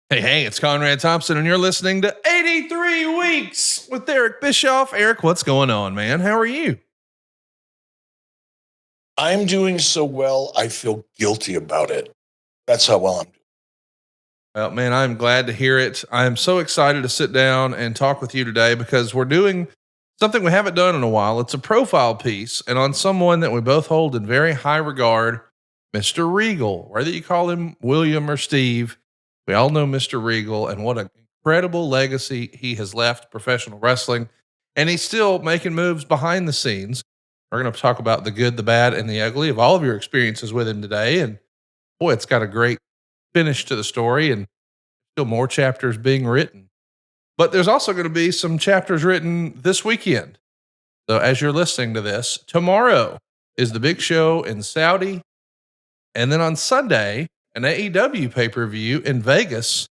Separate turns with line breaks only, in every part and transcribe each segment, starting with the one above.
Hey, it's Conrad Thompson, and you're listening to 83 Weeks with Eric Bischoff. Eric, what's going on, man? How are you?
I'm doing so well, I feel guilty about it. That's how well I'm doing.
Well, man, I'm glad to hear it. I'm so excited to sit down and talk with you today because we're doing something we haven't done in a while. It's a profile piece and on someone that we both hold in very high regard, Mr. Regal, whether you call him William or Steve. We all know Mr. Regal and what an incredible legacy he has left professional wrestling. And he's still making moves behind the scenes. We're going to talk about the good, the bad, and the ugly of all of your experiences with him today. And boy, it's got a great finish to the story and still more chapters being written. But there's also going to be some chapters written this weekend. So as you're listening to this, tomorrow is the big show in Saudi. And then on Sunday, an AEW pay-per-view in Vegas.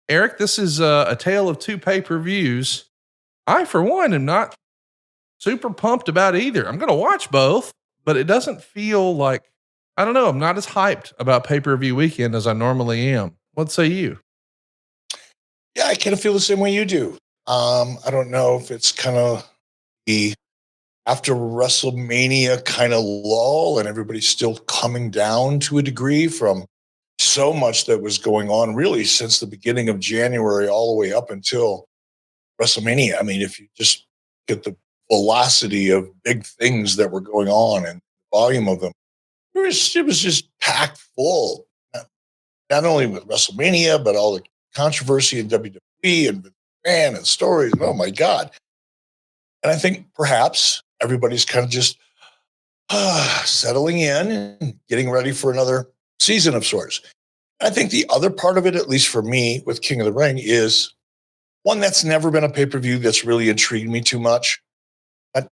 Eric, this is a tale of two pay-per-views. I, for one, am not super pumped about either. I'm going to watch both, but it doesn't feel like, I don't know, I'm not as hyped about pay-per-view weekend as I normally am. What say you?
Yeah, I kind of feel the same way you do. I don't know if it's kind of the after WrestleMania kind of lull and everybody's still coming down to a degree from so much that was going on really since the beginning of January all the way up until WrestleMania. I mean, if you just get the velocity of big things that were going on and the volume of them, it was just packed full. Not only with WrestleMania, but all the controversy in WWE and fan and stories. And oh my God. And I think perhaps everybody's kind of just settling in and getting ready for another season of sorts. I think the other part of it, at least for me with King of the Ring, is one that's never been a pay-per-view that's really intrigued me too much. I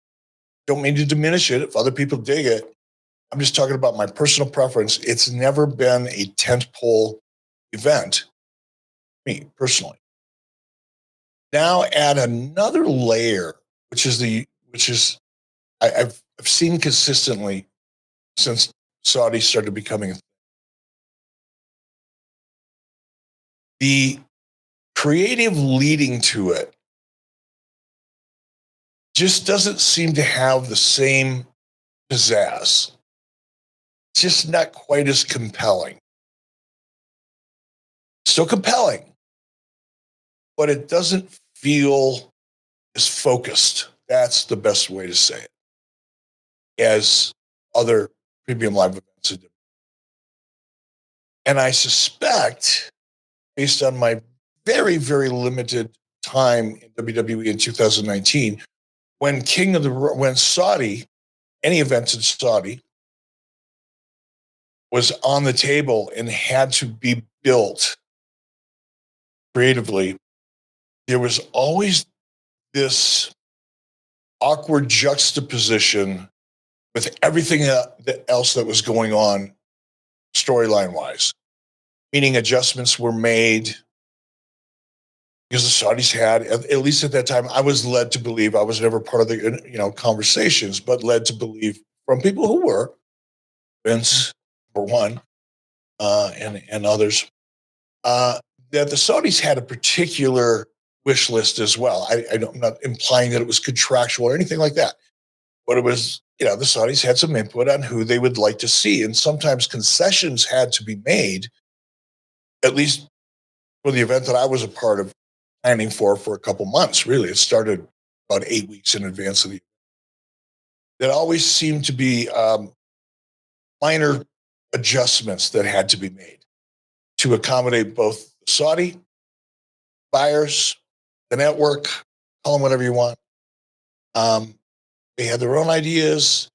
don't mean to diminish it if other people dig it. I'm just talking about my personal preference. It's never been a tentpole event, me personally. Now add another layer, which is I've seen consistently since Saudi started becoming a thing. The creative leading to it just doesn't seem to have the same pizzazz. It's just not quite as compelling. Still compelling, but it doesn't feel as focused. That's the best way to say it. As other premium live events do. And I suspect, based on my very, very limited time in WWE in 2019, when Saudi, any events in Saudi, was on the table and had to be built creatively, there was always this awkward juxtaposition with everything else that was going on storyline wise, meaning adjustments were made because the Saudis had, at least at that time, I was led to believe, I was never part of the conversations, but led to believe from people who were, Vince for one, and others, that the Saudis had a particular wish list as well. I'm not implying that it was contractual or anything like that, but it was, the Saudis had some input on who they would like to see. And sometimes concessions had to be made, at least for the event that I was a part of planning for a couple months. Really, it started about 8 weeks in advance of the event. There always seemed to be minor adjustments that had to be made to accommodate both the Saudi buyers, the network, call them whatever you want. They had their own ideas.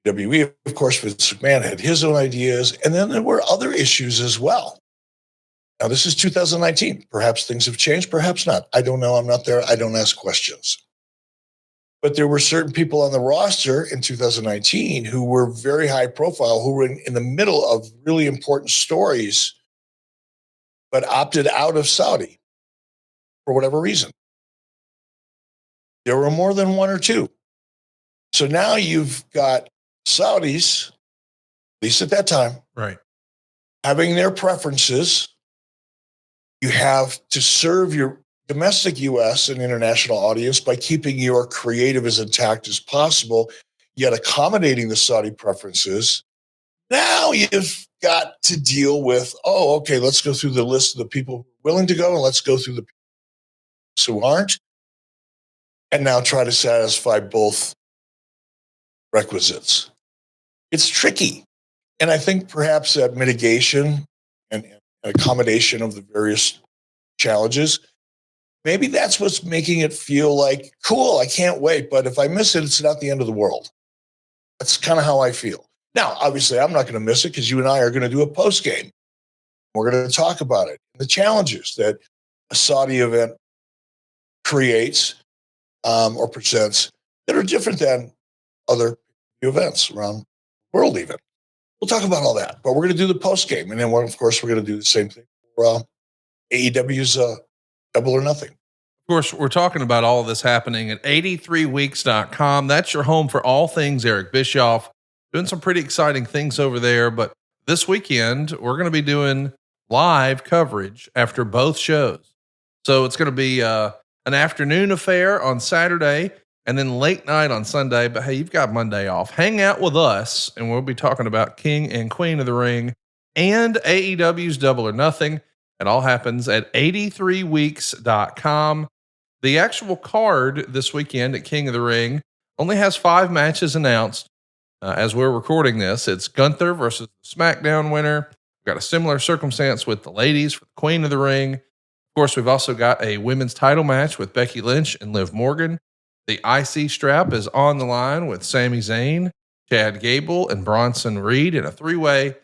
WWE, of course, Vince McMahon had his own ideas. And then there were other issues as well. Now, this is 2019. Perhaps things have changed, perhaps not. I don't know. I'm not there. I don't ask questions. But there were certain people on the roster in 2019 who were very high profile, who were in the middle of really important stories, but opted out of Saudi for whatever reason. There were more than one or two. So now you've got Saudis, at least at that time,
right,
having their preferences You have to serve your domestic US and international audience by keeping your creative as intact as possible, yet accommodating the Saudi preferences. Now you've got to deal with, oh, okay, let's go through the list of the people willing to go and let's go through the people who aren't, and now try to satisfy both requisites. It's tricky. And I think perhaps that mitigation and accommodation of the various challenges, maybe that's what's making it feel like, cool, I can't wait. But if I miss it, it's not the end of the world. That's kind of how I feel. Now, obviously, I'm not going to miss it because you and I are going to do a post game. We're going to talk about it, the challenges that a Saudi event creates or presents that are different than other events around the world even. We'll talk about all that, but we're going to do the post game. And then, of course, we're going to do the same thing for AEW's Double or Nothing.
Of course, we're talking about all of this happening at 83weeks.com. That's your home for all things Eric Bischoff. Doing some pretty exciting things over there. But this weekend, we're going to be doing live coverage after both shows. So it's going to be an afternoon affair on Saturday and then late night on Sunday. But hey, you've got Monday off. Hang out with us, and we'll be talking about King and Queen of the Ring and AEW's Double or Nothing. It all happens at 83weeks.com. The actual card this weekend at King of the Ring only has 5 matches announced. As we're recording this, it's Gunther versus the SmackDown winner. We've got a similar circumstance with the ladies for the Queen of the Ring. Of course, we've also got a women's title match with Becky Lynch and Liv Morgan. The IC strap is on the line with Sami Zayn, Chad Gable, and Bronson Reed in a 3-way.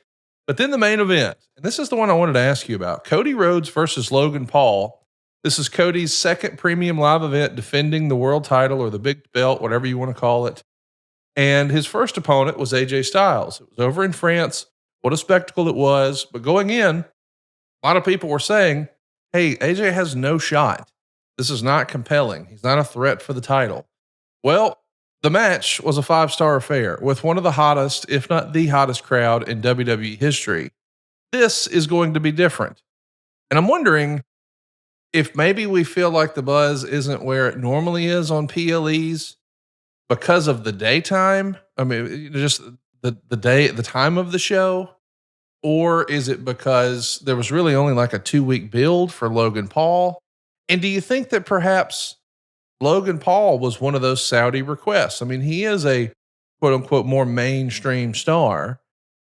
But then the main event, and this is the one I wanted to ask you about, Cody Rhodes versus Logan Paul. This is Cody's second premium live event defending the world title or the big belt, whatever you want to call it. And his first opponent was AJ Styles. It was over in France. What a spectacle it was. But going in, a lot of people were saying, hey, AJ has no shot. This is not compelling. He's not a threat for the title. Well, the match was a 5-star affair with one of the hottest, if not the hottest crowd in WWE history. This is going to be different. And I'm wondering if maybe we feel like the buzz isn't where it normally is on PLEs because of the daytime. I mean, just the time of the show, or is it because there was really only like a 2-week build for Logan Paul? And do you think that perhaps Logan Paul was one of those Saudi requests? I mean, he is a quote unquote more mainstream star.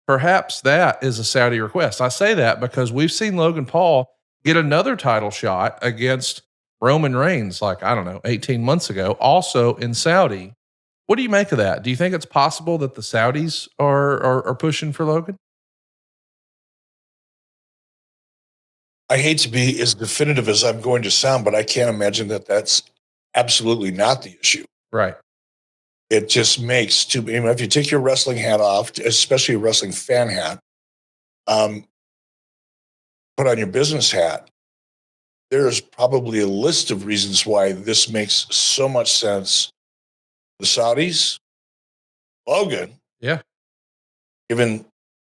Perhaps that is a Saudi request. I say that because we've seen Logan Paul get another title shot against Roman Reigns, 18 months ago, also in Saudi. What do you make of that? Do you think it's possible that the Saudis are pushing for Logan?
I hate to be as definitive as I'm going to sound, but I can't imagine that that's absolutely not the issue.
Right.
It just makes if you take your wrestling hat off, especially a wrestling fan hat, put on your business hat, there's probably a list of reasons why this makes so much sense. The Saudis, Logan,
yeah,
given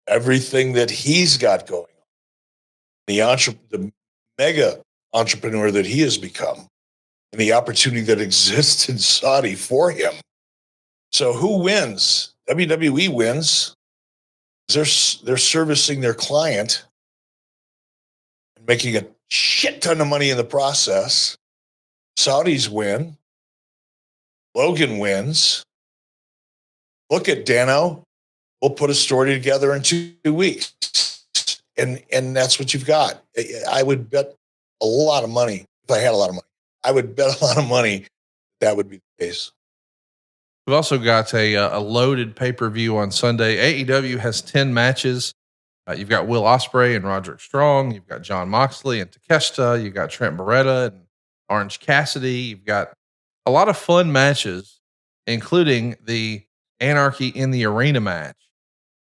everything that he's got going on, the mega entrepreneur that he has become, and the opportunity that exists in Saudi for him. So who wins? WWE wins. They're servicing their client and making a shit ton of money in the process. Saudis win. Logan wins. Look at Dano. We'll put a story together in 2 weeks. And that's what you've got. I would bet a lot of money, if I had a lot of money, I would bet a lot of money that would be the case.
We've also got a loaded pay-per-view on Sunday. AEW has 10 matches. You've got Will Ospreay and Roderick Strong. You've got Jon Moxley and Takeshita. You've got Trent Beretta and Orange Cassidy. You've got a lot of fun matches, including the Anarchy in the Arena match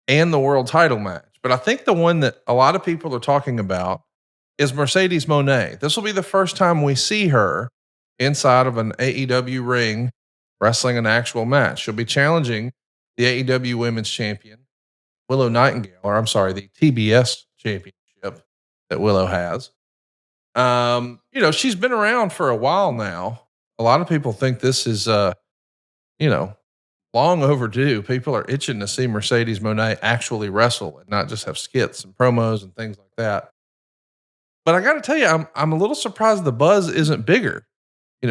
and the world title match. But I think the one that a lot of people are talking about is Mercedes Moné. This will be the first time we see her inside of an AEW ring wrestling an actual match. She'll be challenging the AEW Women's Champion, Willow Nightingale, the TBS championship that Willow has. She's been around for a while now. A lot of people think this is, you know, long overdue. People are itching to see Mercedes Moné actually wrestle and not just have skits and promos and things like that. But I got to tell you, I'm a little surprised the buzz isn't bigger.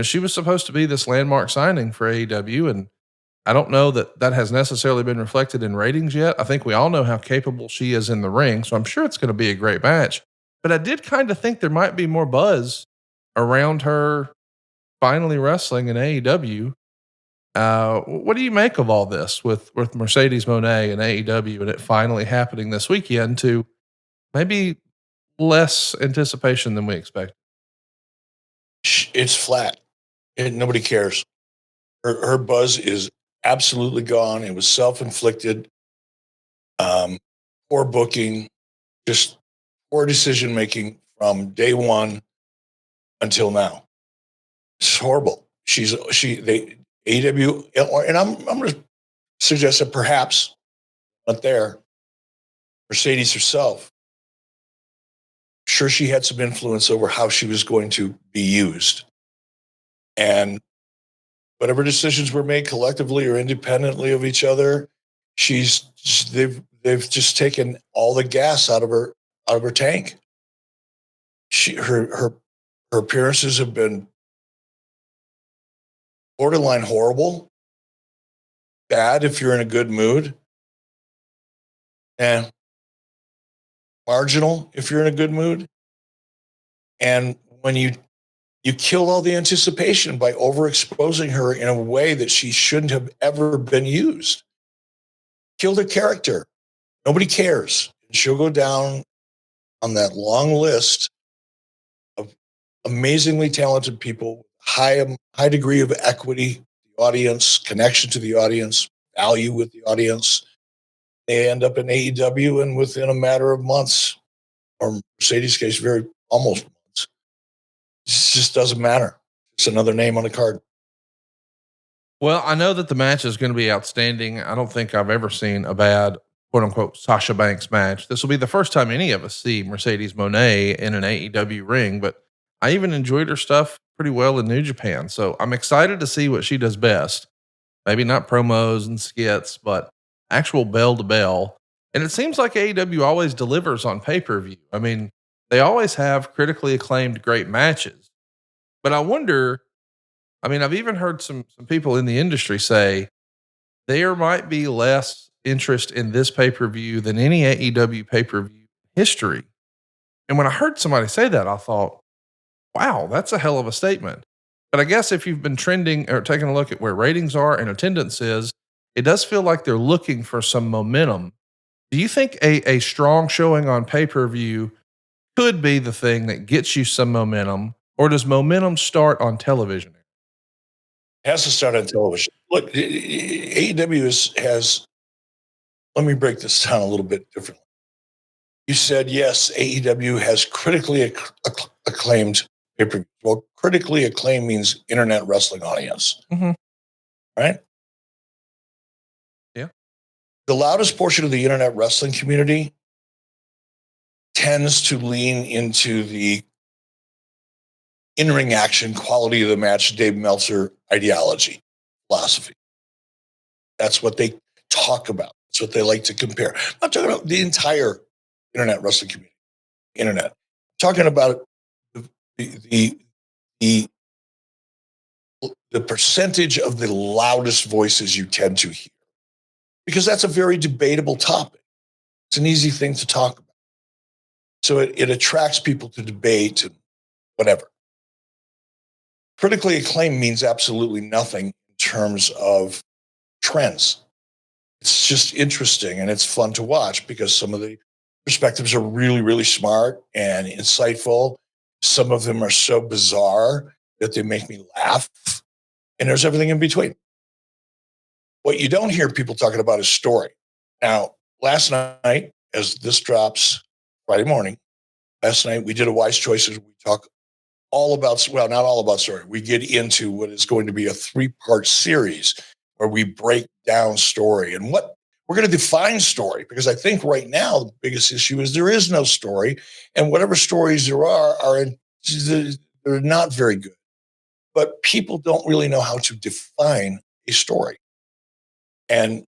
She was supposed to be this landmark signing for AEW, and I don't know that that has necessarily been reflected in ratings yet. I think we all know how capable she is in the ring, so I'm sure it's going to be a great match. But I did kind of think there might be more buzz around her finally wrestling in AEW. What do you make of all this with Mercedes Moné and AEW and it finally happening this weekend to maybe less anticipation than we expected?
It's flat. Nobody cares. Her buzz is absolutely gone. It was self-inflicted. Poor booking, just poor decision making from day one until now. It's horrible. AEW, and I'm going to suggest that perhaps not there. Mercedes herself, sure, she had some influence over how she was going to be used, and whatever decisions were made collectively or independently of each other, they've just taken all the gas out of her tank. Her appearances have been borderline horrible, bad if you're in a good mood, and marginal if you're in a good mood. And when you kill all the anticipation by overexposing her in a way that she shouldn't have ever been used. Kill the character. Nobody cares. She'll go down on that long list of amazingly talented people, high degree of equity, the audience, connection to the audience, value with the audience. They end up in AEW, and within a matter of months, or Mercedes' case, almost months, it just doesn't matter. It's another name on the card.
Well, I know that the match is going to be outstanding. I don't think I've ever seen a bad quote unquote Sasha Banks match. This will be the first time any of us see Mercedes Moné in an AEW ring, but I even enjoyed her stuff pretty well in New Japan. So I'm excited to see what she does best. Maybe not promos and skits, but actual bell to bell. And it seems like AEW always delivers on pay-per-view. I mean, they always have critically acclaimed great matches, but I wonder, I've even heard some people in the industry say there might be less interest in this pay-per-view than any AEW pay-per-view history. And when I heard somebody say that, I thought, wow, that's a hell of a statement. But I guess if you've been trending or taking a look at where ratings are and attendance is, it does feel like they're looking for some momentum. Do you think a strong showing on pay-per-view could be the thing that gets you some momentum, or does momentum start on television?
It has to start on television. Look, AEW has, let me break this down a little bit differently. You said, yes, AEW has critically acclaimed pay-per-view. Well, critically acclaimed means internet wrestling audience, right?
Yeah.
The loudest portion of the internet wrestling community tends to lean into the in-ring action, quality of the match, Dave Meltzer ideology, philosophy. That's what they talk about. That's what they like to compare. I'm not talking about the entire internet wrestling community. I'm talking about the percentage of the loudest voices you tend to hear, because that's a very debatable topic. It's an easy thing to talk about. So it attracts people to debate and whatever. Critically acclaimed means absolutely nothing in terms of trends. It's just interesting and it's fun to watch because some of the perspectives are really, really smart and insightful. Some of them are so bizarre that they make me laugh. And there's everything in between. What you don't hear people talking about is story. Now, last night, as this drops Friday morning, last night we did a Wise Choices. We talk all about, well, not all about story. We get into what is going to be a 3-part series where we break down story and what we're going to define story, because I think right now the biggest issue is there is no story, and whatever stories there are they're not very good. But people don't really know how to define a story. And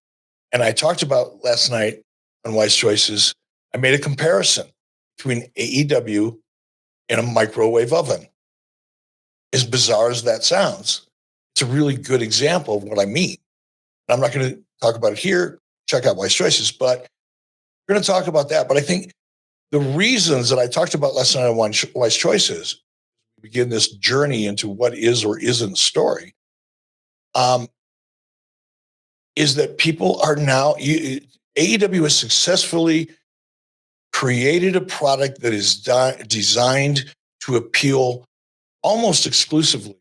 I talked about last night on Wise Choices, I made a comparison between AEW and a microwave oven. As bizarre as that sounds, it's a really good example of what I mean. I'm not going to talk about it here. Check out Wise Choices, but we're going to talk about that. But I think the reasons that I talked about last night on Wise Choices begin this journey into what is or isn't story, is that people are now, AEW has successfully created a product that is designed to appeal almost exclusively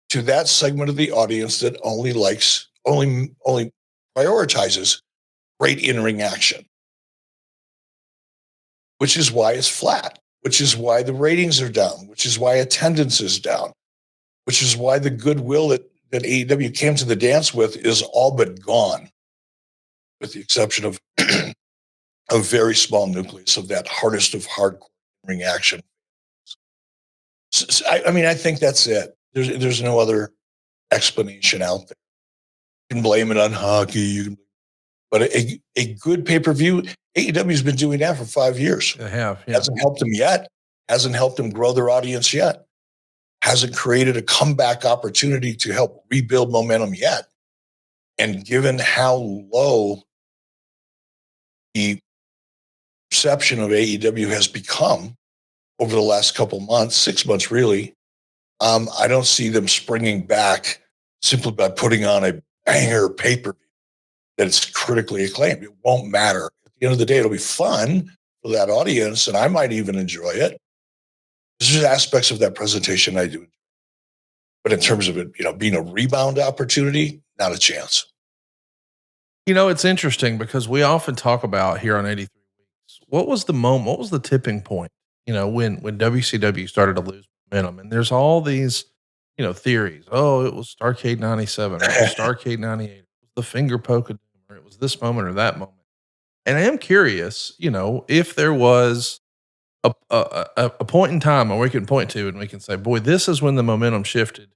to that segment of the audience that only prioritizes great in-ring action, which is why it's flat, which is why the ratings are down, which is why attendance is down, which is why the goodwill that AEW came to the dance with is all but gone, with the exception of a very small nucleus of that hardest of hardcore ring action. So, I mean, I think that's it. There's no other explanation out there. You can blame it on hockey, but a good pay-per-view, AEW's been doing that for 5 years.
They have. Yeah.
Hasn't helped them yet. Hasn't helped them grow their audience yet. Hasn't created a comeback opportunity to help rebuild momentum yet. And given how low the perception of AEW has become over the last couple months, 6 months really, I don't see them springing back simply by putting on a banger pay-per-view that's critically acclaimed. It won't matter. At the end of the day, it'll be fun for that audience, and I might even enjoy it. There's aspects of that presentation I do. But in terms of it, being a rebound opportunity, not a chance.
It's interesting because we often talk about here on 83 Weeks, what was the moment, what was the tipping point, when WCW started to lose momentum? And there's all these, theories. Oh, it was Starrcade 97, or it was Starrcade 98, it was the finger poke of doom, or it was this moment or that moment. And I am curious, if there was a point in time where we can point to and we can say, boy, this is when the momentum shifted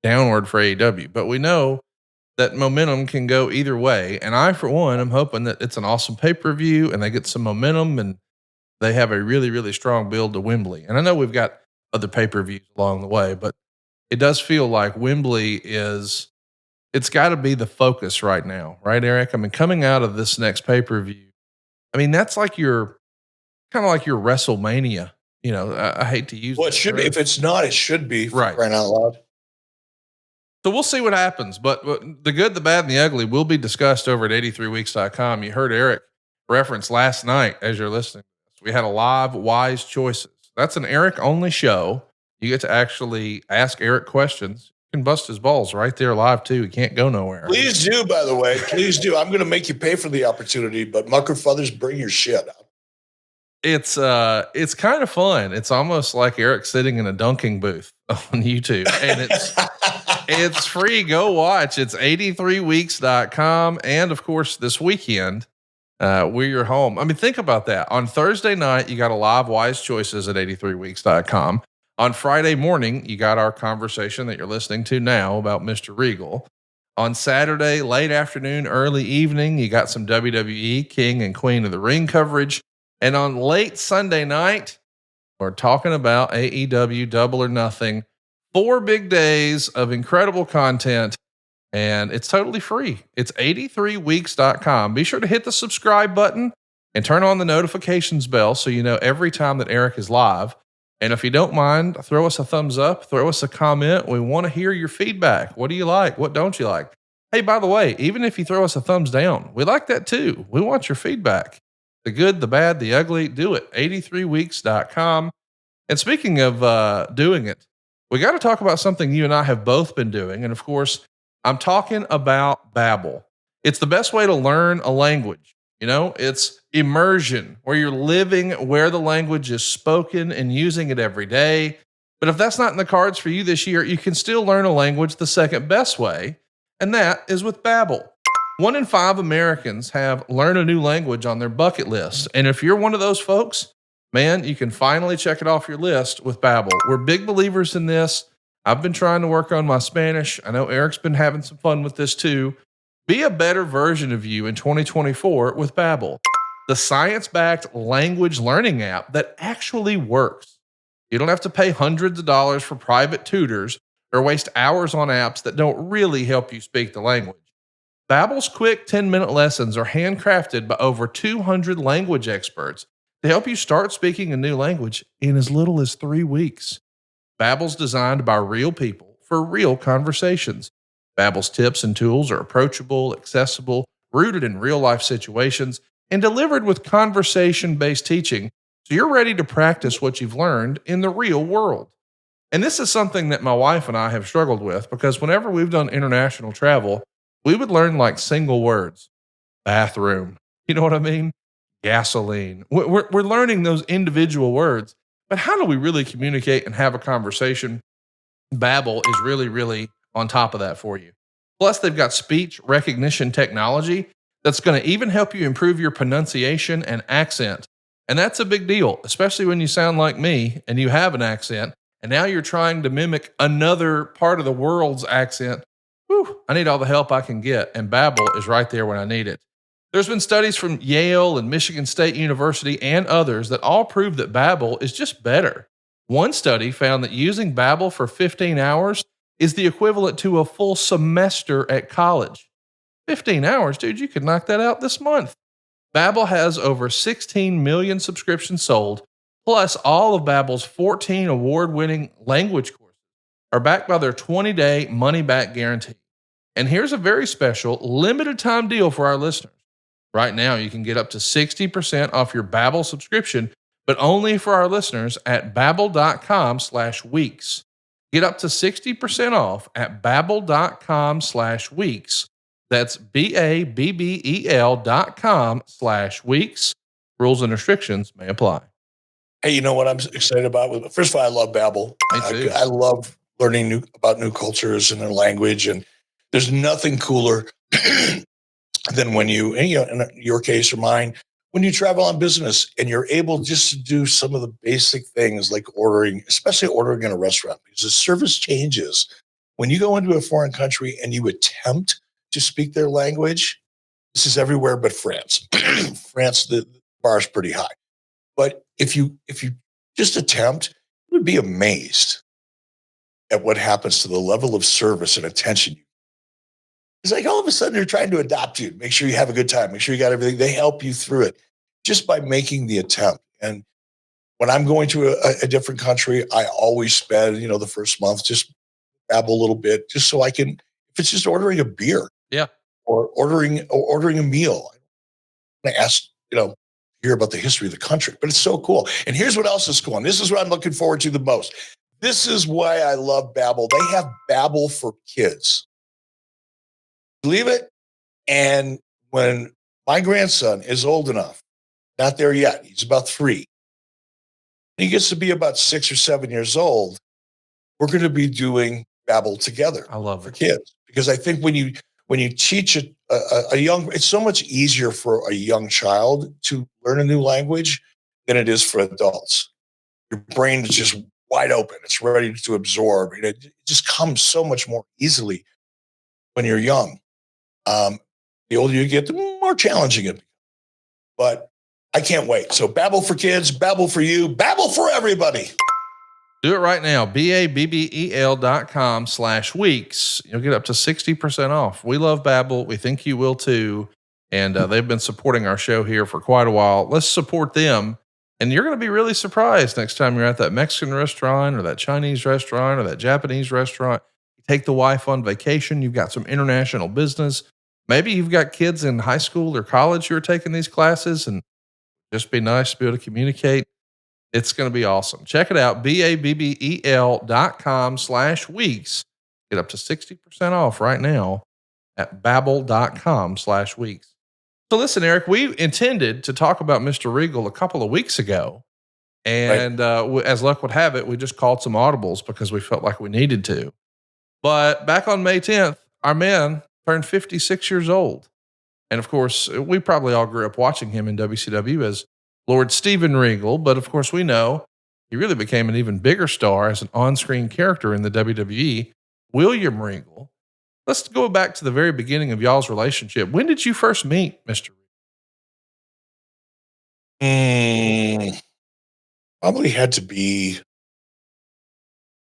downward for AEW. But we know that momentum can go either way. And I, for one, am hoping that it's an awesome pay-per-view and they get some momentum and they have a really, really strong build to Wembley. And I know we've got other pay-per-views along the way, but it does feel like Wembley it's got to be the focus right now. Right, Eric? I mean, coming out of this next pay-per-view, I mean, that's like kind of like your WrestleMania. I hate to use
it should be. If it's not, it should be,
right,
crying out loud.
So we'll see what happens, but the good, the bad, and the ugly will be discussed over at 83weeks.com. You heard Eric reference last night as you're listening. We had a live Wise Choices. That's an Eric only show. You get to actually ask Eric questions. You can bust his balls right there live too. He can't go nowhere.
Please do, by the way. Please do. I'm going to make you pay for the opportunity, but Mucker Feathers, bring your shit out.
It's kind of fun. It's almost like Eric sitting in a dunking booth on YouTube, and it's free. Go watch. It's 83weeks.com. And of course, this weekend, we're home. I mean, think about that. On Thursday night, you got a live Wise Choices at 83weeks.com. On Friday morning, you got our conversation that you're listening to now about Mr. Regal. On Saturday, late afternoon, early evening, you got some WWE King and Queen of the Ring coverage. And on late Sunday night, we're talking about AEW Double or Nothing. 4 big days of incredible content, and it's totally free. It's 83weeks.com. Be sure to hit the subscribe button and turn on the notifications bell so you know every time that Eric is live. And if you don't mind, throw us a thumbs up, throw us a comment. We want to hear your feedback. What do you like? What don't you like? Hey, by the way, even if you throw us a thumbs down, we like that too. We want your feedback. The good, the bad, the ugly, do it. 83weeks.com. And speaking of doing it, we got to talk about something you and I have both been doing. And of course, I'm talking about Babbel. It's the best way to learn a language. It's immersion, where you're living where the language is spoken and using it every day. But if that's not in the cards for you this year, you can still learn a language the second best way. And that is with Babbel. 1 in 5 Americans have learn a new language on their bucket list. And if you're one of those folks, Man, you can finally check it off your list with Babbel. We're big believers in this. I've been trying to work on my Spanish. I know Eric's been having some fun with this too. Be a better version of you in 2024 with Babbel, the science-backed language learning app that actually works. You don't have to pay hundreds of dollars for private tutors or waste hours on apps that don't really help you speak the language. Babbel's quick 10-minute lessons are handcrafted by over 200 language experts to help you start speaking a new language in as little as 3 weeks. Babbel's designed by real people for real conversations. Babbel's tips and tools are approachable, accessible, rooted in real-life situations, and delivered with conversation-based teaching, so you're ready to practice what you've learned in the real world. And this is something that my wife and I have struggled with, because whenever we've done international travel, we would learn like single words. Bathroom. You know what I mean? Gasoline. We're learning those individual words. But how do we really communicate and have a conversation? Babbel is really, really on top of that for you. Plus, they've got speech recognition technology that's going to even help you improve your pronunciation and accent. And that's a big deal, especially when you sound like me and you have an accent, and now you're trying to mimic another part of the world's accent. Whew, I need all the help I can get, and Babbel is right there when I need it. There's been studies from Yale and Michigan State University and others that all prove that Babbel is just better. One study found that using Babbel for 15 hours is the equivalent to a full semester at college. 15 hours, dude, you could knock that out this month. Babbel has over 16 million subscriptions sold, plus all of Babbel's 14 award-winning language courses are backed by their 20-day money-back guarantee. And here's a very special limited-time deal for our listeners. Right now, you can get up to 60% off your Babbel subscription, but only for our listeners at babbel.com/weeks. Get up to 60% off at babbel.com/weeks. That's BABBEL.com/weeks. Rules and restrictions may apply.
Hey, you know what I'm excited about? First of all, I love Babbel.
Me too.
I love learning about new cultures and their language, and there's nothing cooler than when you, and, in your case or mine, when you travel on business and you're able just to do some of the basic things like ordering, especially ordering in a restaurant, because the service changes. When you go into a foreign country and you attempt to speak their language, this is everywhere but France. France, the bar is pretty high. But if you just attempt, you would be amazed at what happens to the level of service and attention. It's like all of a sudden they're trying to adopt you, make sure you have a good time, make sure you got everything. They help you through it just by making the attempt. And when I'm going to a different country, I always spend, the first month just babble a little bit, just so I can, if it's just ordering a beer, or ordering a meal, I ask, hear about the history of the country. But it's so cool. And here's what else is cool. And this is what I'm looking forward to the most. This is why I love Babbel. They have Babbel for kids. Believe it? And when my grandson is old enough, not there yet, he's about 3. He gets to be about 6 or 7 years old, we're going to be doing Babbel together.
I love
for
it.
Kids. Because I think when you teach a young, it's so much easier for a young child to learn a new language than it is for adults. Your brain is just wide open. It's ready to absorb. And it just comes so much more easily when you're young. The older you get, the more challenging it becomes. But I can't wait. So Babbel for kids, Babbel for you, Babbel for everybody.
Do it right now. BABBEL.com/weeks. You'll get up to 60% off. We love Babbel. We think you will too. And they've been supporting our show here for quite a while. Let's support them. And you're going to be really surprised next time you're at that Mexican restaurant or that Chinese restaurant or that Japanese restaurant. You take the wife on vacation. You've got some international business. Maybe you've got kids in high school or college who are taking these classes, and just be nice to be able to communicate. It's going to be awesome. Check it out. BABBEL.com/weeks. Get up to 60% off right now at Babbel.com/weeks. So listen, Eric, we intended to talk about Mr. Regal a couple of weeks ago. And as luck would have it, we just called some audibles because we felt like we needed to. But back on May 10th, our man turned 56 years old. And of course, we probably all grew up watching him in WCW as Lord Steven Regal, but of course we know he really became an even bigger star as an on-screen character in the WWE, William Regal. Let's go back to the very beginning of y'all's relationship. When did you first meet Mr.
Mm, probably had to be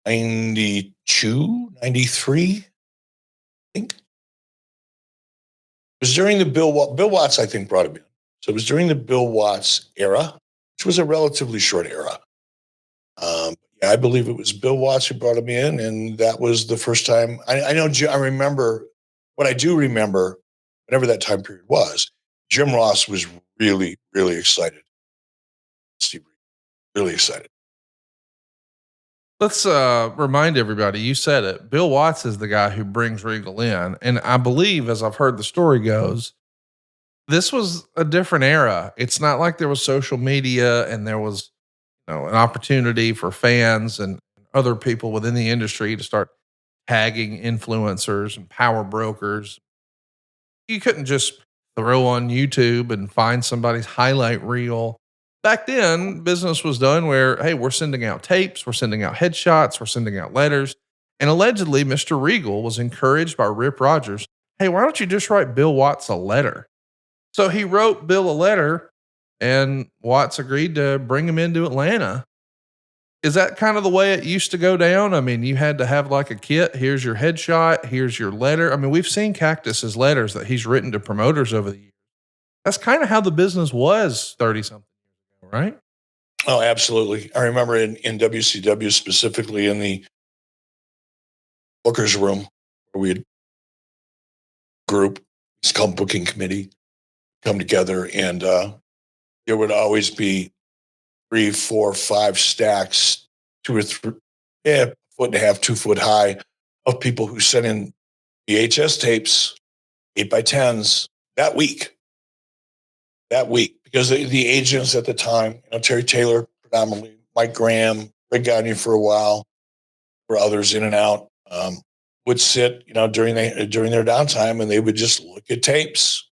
92, 93, I think. It was during the Bill Watts, I think, brought him in. So it was during the Bill Watts era, which was a relatively short era. Yeah, I believe it was Bill Watts who brought him in, and that was the first time. I remember what I do remember, whatever that time period was. Jim Ross was really, really excited. Steve, really excited.
Let's remind everybody, you said it. Bill Watts is the guy who brings Regal in. And I believe, as I've heard the story goes, this was a different era. It's not like there was social media and there was, an opportunity for fans and other people within the industry to start tagging influencers and power brokers. You couldn't just throw on YouTube and find somebody's highlight reel. Back then, business was done where, hey, we're sending out tapes, we're sending out headshots, we're sending out letters. And allegedly, Mr. Regal was encouraged by Rip Rogers. Hey, why don't you just write Bill Watts a letter? So he wrote Bill a letter, and Watts agreed to bring him into Atlanta. Is that kind of the way it used to go down? I mean, you had to have like a kit. Here's your headshot. Here's your letter. I mean, we've seen Cactus's letters that he's written to promoters over the years. That's kind of how the business was 30 something years ago, right?
Oh, absolutely. I remember in WCW, specifically in the Booker's room, where we had group, it's called booking committee, come together, and there would always be 3, 4, 5 stacks, 2 or 3, foot and a half, 2 foot high, of people who sent in VHS tapes, 8x10s that week. Because the agents at the time, Terry Taylor predominantly, Mike Graham, Greg Gagne for a while, for others in and out, would sit, during their downtime, and they would just look at tapes,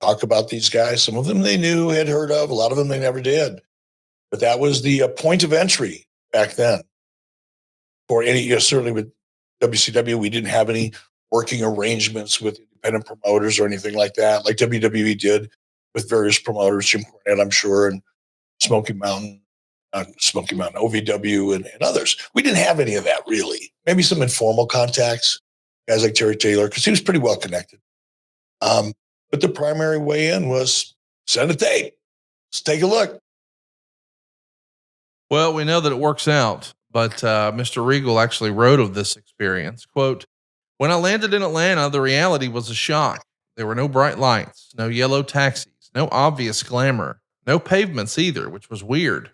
talk about these guys. Some of them they knew, had heard of, a lot of them they never did. But that was the point of entry back then. For any, certainly with WCW, we didn't have any working arrangements with independent promoters or anything like that, like WWE did with various promoters, Jim Cornette, I'm sure, and Smoky Mountain, OVW, and others. We didn't have any of that, really. Maybe some informal contacts, guys like Terry Taylor, because he was pretty well connected. But the primary way in was send a tape. Let's take a look.
Well, we know that it works out, but Mr. Regal actually wrote of this experience. Quote, when I landed in Atlanta, the reality was a shock. There were no bright lights, no yellow taxis, no obvious glamour, no pavements either, which was weird.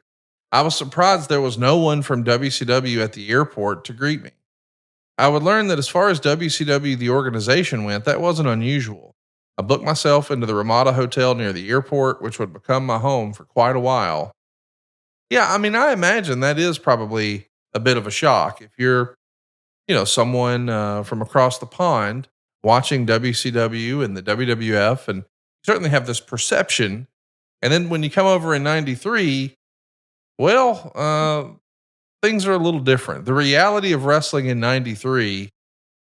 I was surprised there was no one from WCW at the airport to greet me. I would learn that as far as WCW, the organization, went, that wasn't unusual. I booked myself into the Ramada Hotel near the airport, which would become my home for quite a while. Yeah, I mean, I imagine that is probably a bit of a shock if you're, someone from across the pond watching WCW and the WWF, and you certainly have this perception. And then when you come over in 93, things are a little different. The reality of wrestling in 93,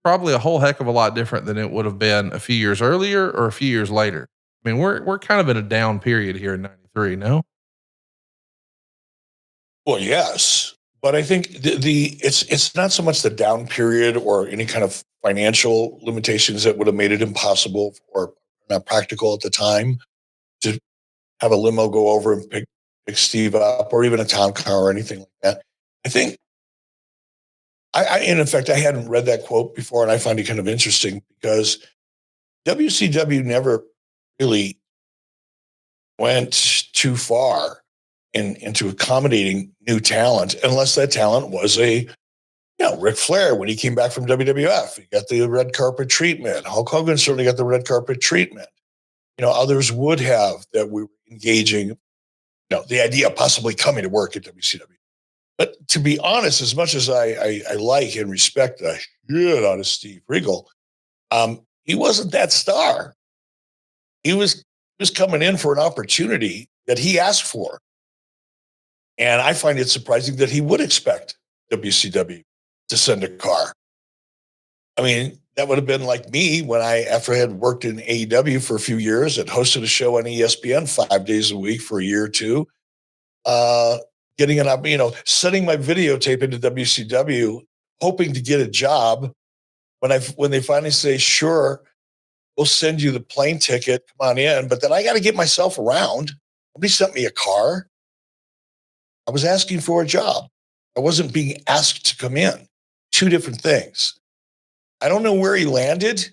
probably a whole heck of a lot different than it would have been a few years earlier or a few years later. I mean, we're kind of in a down period here in 93, no?
Well, yes, but I think it's not so much the down period or any kind of financial limitations that would have made it impossible or not practical at the time to have a limo go over and pick Steve up, or even a town car or anything like that. I think in fact, I hadn't read that quote before, and I find it kind of interesting because WCW never really went too far into accommodating new talent, unless that talent was Ric Flair when he came back from WWF. He got the red carpet treatment. Hulk Hogan certainly got the red carpet treatment. Others would have, that we were engaging, the idea of possibly coming to work at WCW. But to be honest, as much as I like and respect the shit out of Steve Regal, he wasn't that star. He was coming in for an opportunity that he asked for. And I find it surprising that he would expect WCW to send a car. I mean, that would have been like me when after I had worked in AEW for a few years, and hosted a show on ESPN 5 days a week for a year or two, getting it up, sending my videotape into WCW, hoping to get a job. When they finally say, sure, we'll send you the plane ticket, come on in, but then I got to get myself around. Nobody sent me a car. I was asking for a job. I wasn't being asked to come in. Two different things. I don't know where he landed.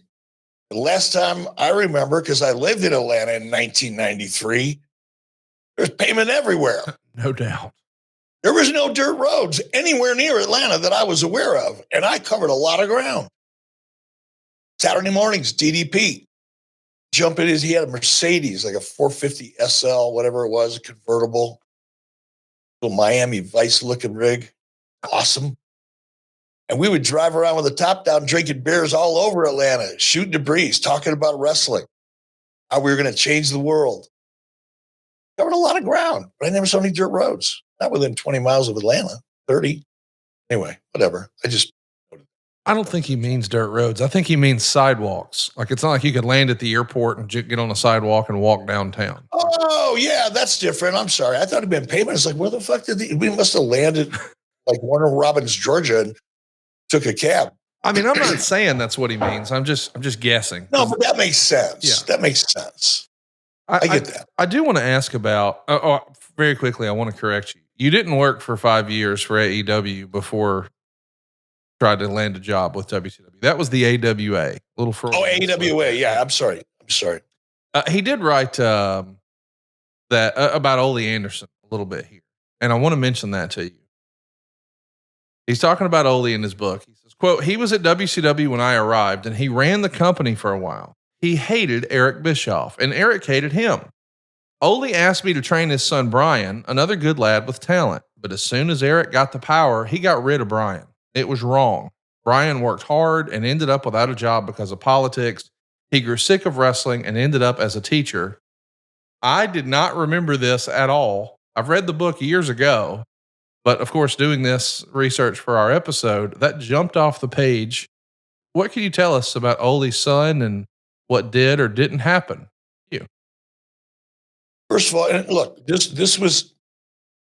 The last time I remember, because I lived in Atlanta in 1993, there's pavement everywhere.
No doubt.
There was no dirt roads anywhere near Atlanta that I was aware of, and I covered a lot of ground. Saturday mornings, DDP. Jump in he had a Mercedes, like a 450 SL, whatever it was, a convertible. Little Miami Vice looking rig. Awesome. And we would drive around with the top down, drinking beers all over Atlanta, shooting debris, talking about wrestling, how we were going to change the world. Covered a lot of ground, but I never saw any dirt roads. Not within 20 miles of Atlanta, 30. Anyway, whatever.
I don't think he means dirt roads. I think he means sidewalks. Like, it's not like you could land at the airport and get on a sidewalk and walk downtown.
Oh, yeah, that's different. I'm sorry. I thought it'd been pavement. It's like, where the fuck we must have landed like Warner Robins, Georgia, and took a cab.
I mean, I'm not saying that's what he means. I'm just guessing.
No, but that makes sense. Yeah. That makes sense. I get that.
I do want to ask about, very quickly, I want to correct you. You didn't work for 5 years for AEW before tried to land a job with WCW. That was the AWA.
AWA. Yeah, I'm sorry.
He did write that about Ole Anderson a little bit here. And I want to mention that to you. He's talking about Ole in his book. He says, quote, he was at WCW when I arrived and he ran the company for a while. He hated Eric Bischoff and Eric hated him. Ole asked me to train his son, Brian, another good lad with talent. But as soon as Eric got the power, he got rid of Brian. It was wrong. Brian worked hard and ended up without a job because of politics. He grew sick of wrestling and ended up as a teacher. I did not remember this at all. I've read the book years ago, but of course, doing this research for our episode, that jumped off the page. What can you tell us about Ole's son and what did or didn't happen? You.
First of all, and look, this was,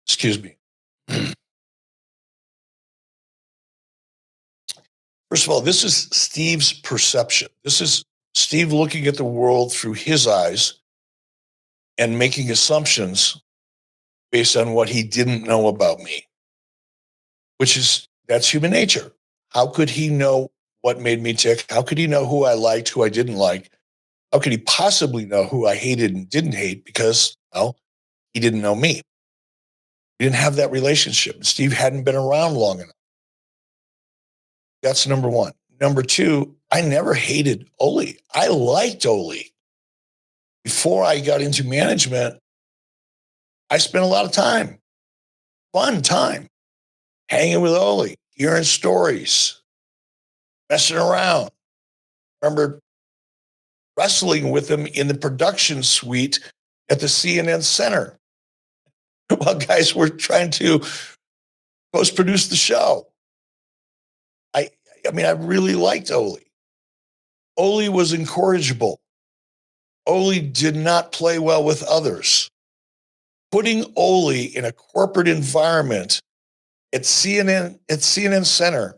excuse me. First of all, this is Steve's perception. This is Steve looking at the world through his eyes and making assumptions based on what he didn't know about me, that's human nature. How could he know what made me tick? How could he know who I liked, who I didn't like? How could he possibly know who I hated and didn't hate? Because, well, he didn't know me. We didn't have that relationship. Steve hadn't been around long enough. That's number one. Number two, I never hated Ole. I liked Ole. Before I got into management, I spent a lot of fun time, hanging with Ole, hearing stories, messing around. Remember wrestling with him in the production suite at the CNN Center while guys were trying to post-produce the show. I mean, I really liked Ole. Ole was incorrigible. Ole did not play well with others. Putting Ole in a corporate environment at CNN Center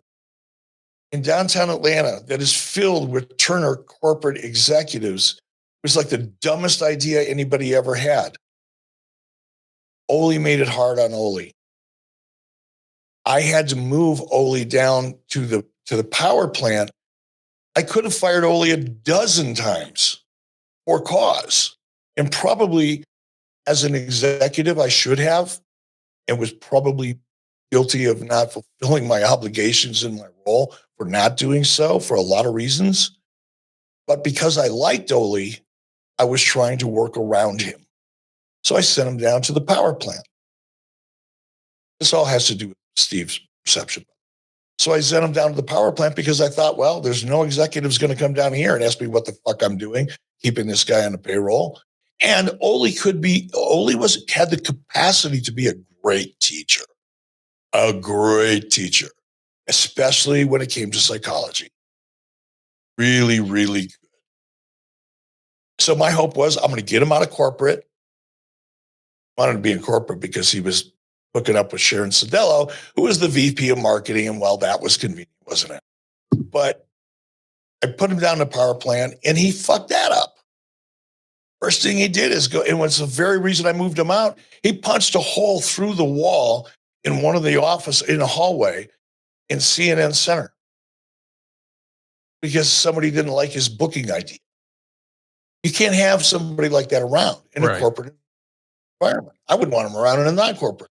in downtown Atlanta that is filled with Turner corporate executives was like the dumbest idea anybody ever had. Ole made it hard on Ole. I had to move Ole down to the power plant. I could have fired Ole a dozen times for cause. And probably as an executive, I should have, and was probably guilty of not fulfilling my obligations in my role for not doing so for a lot of reasons. But because I liked Ole, I was trying to work around him. So I sent him down to the power plant. This all has to do with Steve's perception. So I sent him down to the power plant because I thought, well, there's no executives going to come down here and ask me what the fuck I'm doing, keeping this guy on the payroll. And Ole had the capacity to be a great teacher, especially when it came to psychology. Really, really good. So my hope was I'm going to get him out of corporate. I wanted to be in corporate because he was hooking up with Sharon Sadello, who was the VP of marketing. And well, that was convenient, wasn't it? But I put him down the power plant and he fucked that up. First thing he did is go, and was the very reason I moved him out. He punched a hole through the wall in one of the office in a hallway in CNN Center because somebody didn't like his booking idea. You can't have somebody like that around in a corporate environment. I wouldn't want him around in a non-corporate,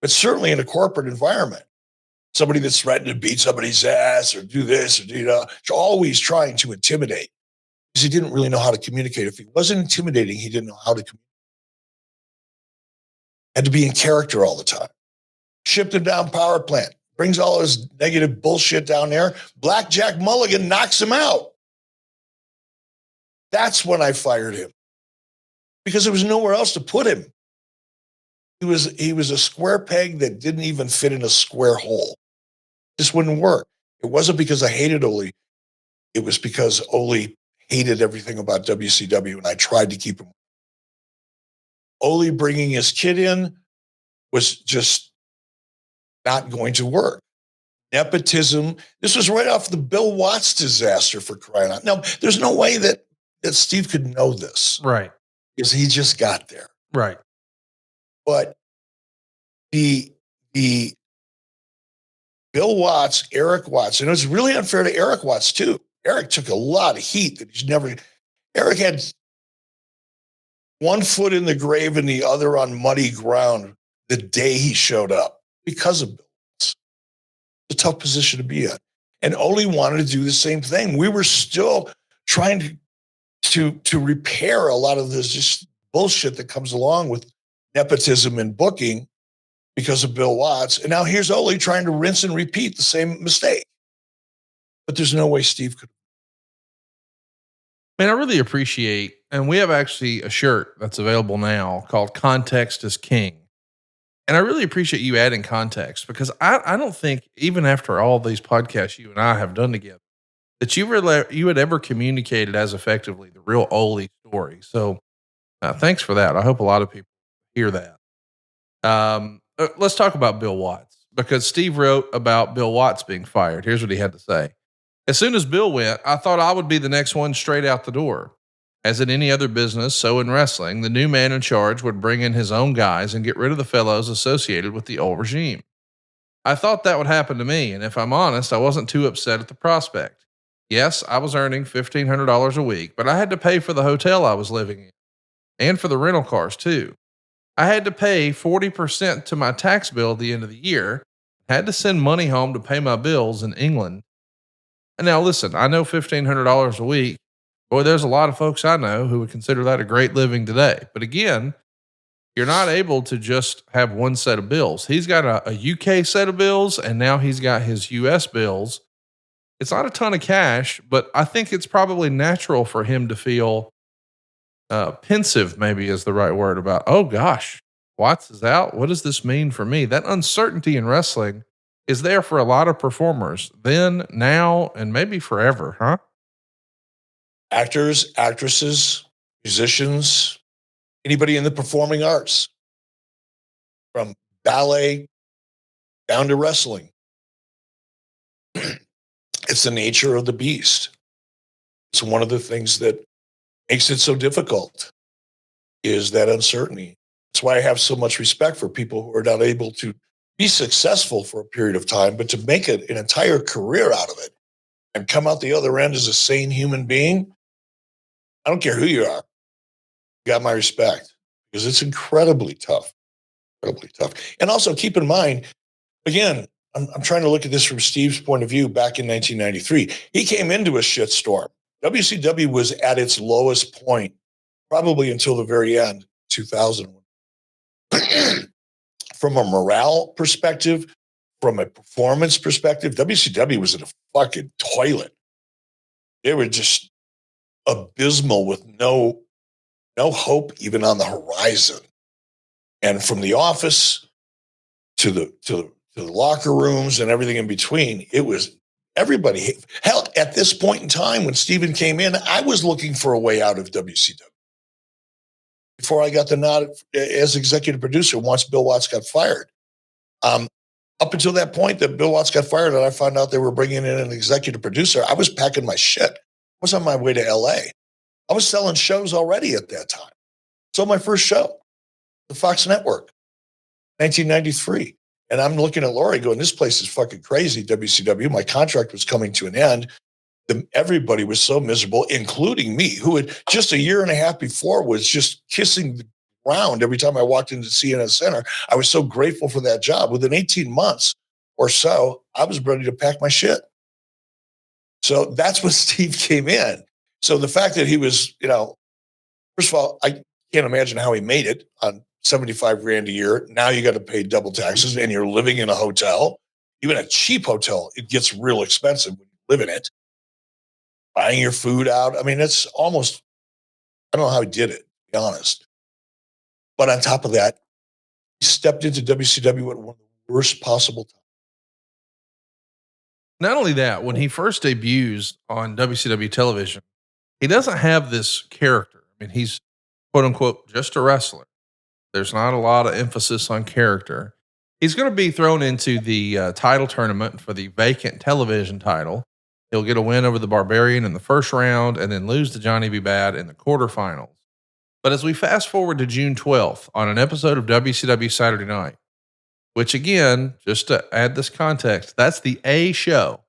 but certainly in a corporate environment, somebody that's threatened to beat somebody's ass or do this or do that, always trying to intimidate. Because he didn't really know how to communicate. If he wasn't intimidating, he didn't know how to communicate. Had to be in character all the time. Shipped him down power plant. Brings all his negative bullshit down there. Blackjack Mulligan knocks him out. That's when I fired him. Because there was nowhere else to put him. He was a square peg that didn't even fit in a square hole. This wouldn't work. It wasn't because I hated Ole. It was because Ole hated everything about WCW, and I tried to keep him. Ole bringing his kid in was just not going to work. Nepotism. This was right off the Bill Watts disaster, for crying out. Now, there's no way that Steve could know this.
Right.
Because he just got there.
Right.
But the Bill Watts, Eric Watts, and it was really unfair to Eric Watts, too. Eric took a lot of heat that he's never. Eric had one foot in the grave and the other on muddy ground the day he showed up because of Bill Watts. It's a tough position to be in. And Ole wanted to do the same thing. We were still trying to repair a lot of this just bullshit that comes along with nepotism and booking because of Bill Watts. And now here's Ole trying to rinse and repeat the same mistake. But there's no way Steve could.
Man, I really appreciate, and we have actually a shirt that's available now called Context is King. And I really appreciate you adding context because I don't think, even after all these podcasts you and I have done together, that you had ever communicated as effectively the real Ole story. So thanks for that. I hope a lot of people hear that. Let's talk about Bill Watts because Steve wrote about Bill Watts being fired. Here's what he had to say. As soon as Bill went, I thought I would be the next one straight out the door. As in any other business, so in wrestling, the new man in charge would bring in his own guys and get rid of the fellows associated with the old regime. I thought that would happen to me, and if I'm honest, I wasn't too upset at the prospect. Yes, I was earning $1,500 a week, but I had to pay for the hotel I was living in, and for the rental cars too. I had to pay 40% to my tax bill at the end of the year, had to send money home to pay my bills in England. And now listen, I know $1,500 a week. Boy, there's a lot of folks I know who would consider that a great living today. But again, you're not able to just have one set of bills. He's got a UK set of bills, and now he's got his US bills. It's not a ton of cash, but I think it's probably natural for him to feel pensive, maybe is the right word, about, oh gosh, Watts is out. What does this mean for me? That uncertainty in wrestling is there for a lot of performers then, now, and maybe forever, huh?
Actors, actresses, musicians, anybody in the performing arts, from ballet down to wrestling. It's the nature of the beast. It's one of the things that makes it so difficult is that uncertainty. That's why I have so much respect for people who are not able to be successful for a period of time, but to make it an entire career out of it and come out the other end as a sane human being. I don't care who you are. You got my respect because it's incredibly tough, incredibly tough. And also keep in mind, again, I'm trying to look at this from Steve's point of view back in 1993. He came into a shitstorm. WCW was at its lowest point, probably until the very end, 2000. From a morale perspective, from a performance perspective, WCW was in a fucking toilet. They were just abysmal with no no hope even on the horizon. And from the office to the locker rooms and everything in between, it was everybody. Hell, at this point in time, when Steven came in, I was looking for a way out of WCW. Before I got the nod as executive producer, once Bill Watts got fired. Up until that point that Bill Watts got fired and I found out they were bringing in an executive producer, I was packing my shit. I was on my way to LA. I was selling shows already at that time. So my first show, the Fox Network, 1993. And I'm looking at Lori going, this place is fucking crazy, WCW. My contract was coming to an end. Everybody was so miserable, including me, who had just a year and a half before was just kissing the ground every time I walked into CNN Center. I was so grateful for that job. Within 18 months or so, I was ready to pack my shit. So that's when Steve came in. So the fact that he was, first of all, I can't imagine how he made it on 75 grand a year. Now you got to pay double taxes and you're living in a hotel, even a cheap hotel. It gets real expensive when you live in it. Buying your food out. I mean, it's almost, I don't know how he did it, to be honest. But on top of that, he stepped into WCW at one of the worst possible times.
Not only that, when he first debuts on WCW television, he doesn't have this character. I mean, he's quote unquote just a wrestler. There's not a lot of emphasis on character. He's going to be thrown into the title tournament for the vacant television title. He'll get a win over the Barbarian in the first round and then lose to Johnny B. Bad in the quarterfinals. But as we fast forward to June 12th on an episode of WCW Saturday Night, which again, just to add this context, that's the A show.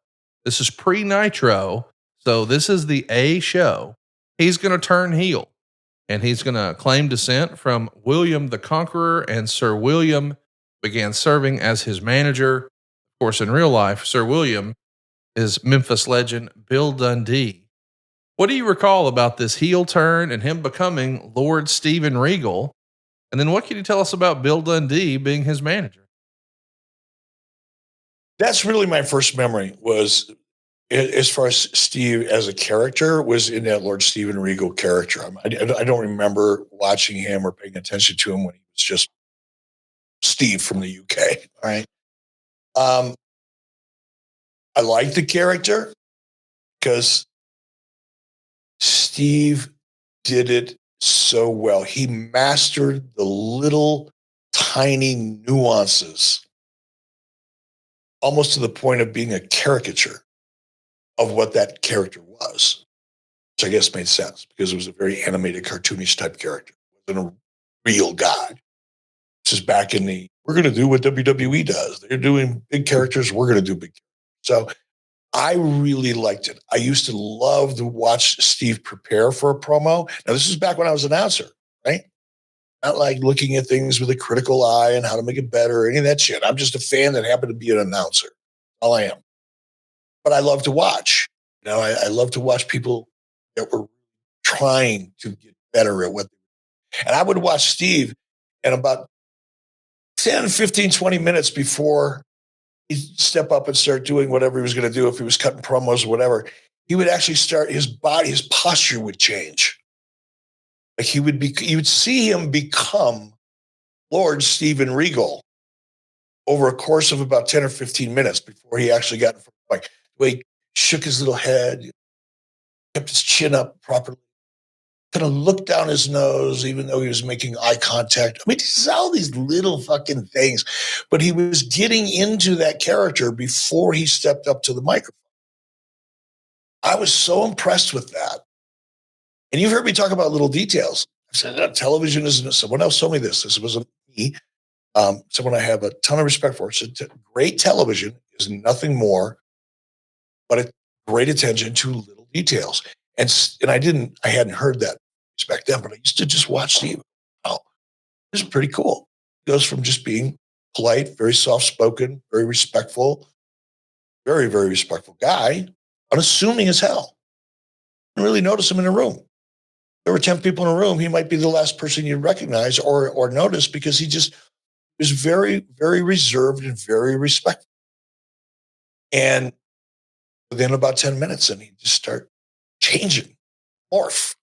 This is pre-Nitro. So this is the A show. He's going to turn heel and he's going to claim descent from William the Conqueror, and Sir William began serving as his manager. Of course, in real life, Sir William is Memphis legend Bill Dundee. What do you recall about this heel turn and him becoming Lord Steven Regal? And then what can you tell us about Bill Dundee being his manager?
That's really my first memory, was as far as Steve as a character, was in that Lord Steven Regal character. I don't remember watching him or paying attention to him when he was just Steve from the UK. All right. I like the character because Steve did it so well. He mastered the little tiny nuances, almost to the point of being a caricature of what that character was, which I guess made sense because it was a very animated, cartoonish type character. It wasn't a real guy. This is back in the, we're going to do what WWE does. They're doing big characters. We're going to do big characters. So I really liked it. I used to love to watch Steve prepare for a promo. Now, this is back when I was an announcer, right? Not like looking at things with a critical eye and how to make it better or any of that shit. I'm just a fan that happened to be an announcer. All I am. But I love to watch. I love to watch people that were trying to get better at what they were. And I would watch Steve, and about 10, 15, 20 minutes before he'd step up and start doing whatever he was going to do, if he was cutting promos or whatever, he would actually start, his posture would change. Like you would see him become Lord Steven Regal over a course of about 10 or 15 minutes before he actually got in front of the mic. The way he shook his little head, kept his chin up properly, kind of looked down his nose, even though he was making eye contact. I mean, it's all these little fucking things, but he was getting into that character before he stepped up to the microphone. I was so impressed with that. And you've heard me talk about little details. I said, television isn't, someone else told me this. This wasn't me. Someone I have a ton of respect for. So great television is nothing more but a great attention to little details. And I hadn't heard that back then, but I used to just watch Steve. Oh, this is pretty cool. He goes from just being polite, very soft-spoken, very respectful, very, very respectful guy, unassuming as hell. I didn't really notice him in a room. There were 10 people in a room. He might be the last person you'd recognize or notice because he just was very, very reserved and very respectful. And within about 10 minutes, and he'd just start changing, morph,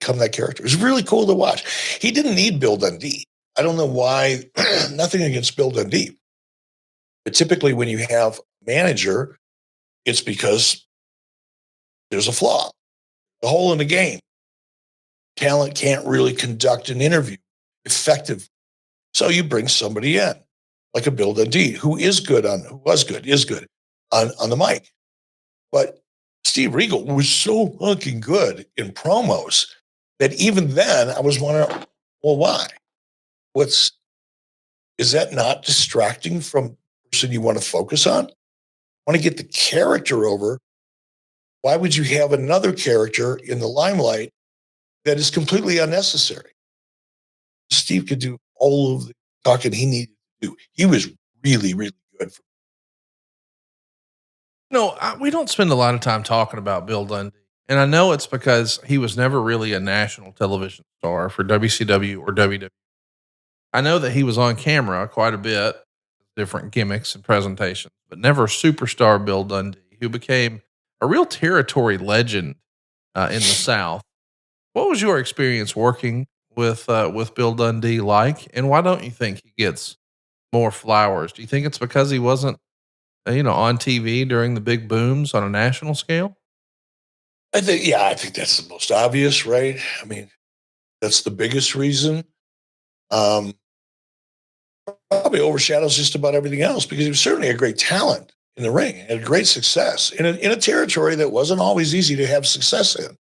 become that character. It was really cool to watch. He didn't need Bill Dundee. I don't know why, nothing against Bill Dundee. But typically when you have a manager, it's because there's a flaw, a hole in the game. Talent can't really conduct an interview effectively. So you bring somebody in, like a Bill Dundee, who is good on the mic. But Steve Regal was so fucking good in promos that even then I was wondering, well, why? Is that not distracting from the person you want to focus on? Want to get the character over? Why would you have another character in the limelight that is completely unnecessary? Steve could do all of the talking he needed to do. He was really, really good.
No, we don't spend a lot of time talking about Bill Dundee. And I know it's because he was never really a national television star for WCW or WWE. I know that he was on camera quite a bit, different gimmicks and presentations, but never superstar Bill Dundee, who became a real territory legend in the South. What was your experience working with Bill Dundee like, and why don't you think he gets more flowers? Do you think it's because he wasn't, on TV during the big booms on a national scale?
I think that's the most obvious, right? I mean, that's the biggest reason. Probably overshadows just about everything else because he was certainly a great talent in the ring and had great success in a territory that wasn't always easy to have success in.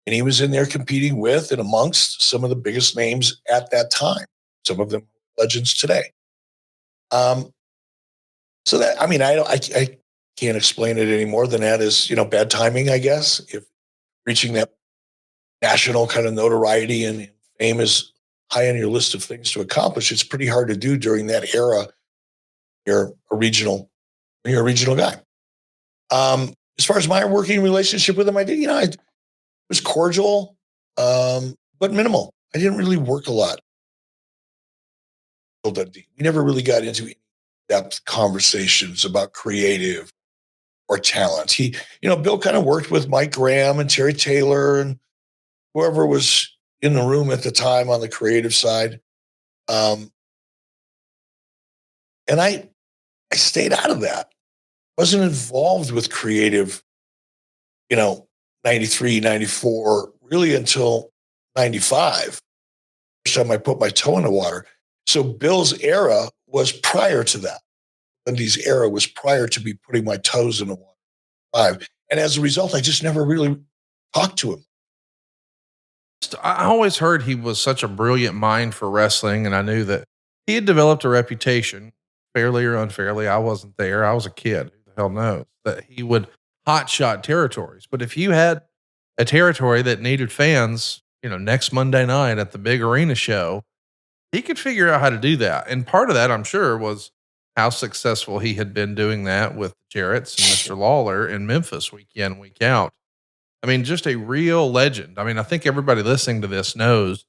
And he was in there competing with and amongst some of the biggest names at that time. Some of them legends today. So that, I mean, I can't explain it any more than that is, bad timing, I guess. If reaching that national kind of notoriety and fame is high on your list of things to accomplish, it's pretty hard to do during that era. You're a regional guy. As far as my working relationship with him, it was cordial, but minimal. I didn't really work a lot. We never really got into in-depth conversations about creative or talent. Bill kind of worked with Mike Graham and Terry Taylor and whoever was in the room at the time on the creative side. And I stayed out of that. Wasn't involved with creative, 93, 94, really until 95. First time I put my toe in the water. So Bill's era was prior to that. Dundee's era was prior to me putting my toes in the water. And as a result, I just never really talked to him.
I always heard he was such a brilliant mind for wrestling, and I knew that he had developed a reputation, fairly or unfairly. I wasn't there. I was a kid. Who the hell knows? That he would hotshot territories. But if you had a territory that needed fans, next Monday night at the big arena show, he could figure out how to do that. And part of that, I'm sure, was how successful he had been doing that with the Jarretts and Mr. Lawler in Memphis week in, week out. I mean, just a real legend. I mean, I think everybody listening to this knows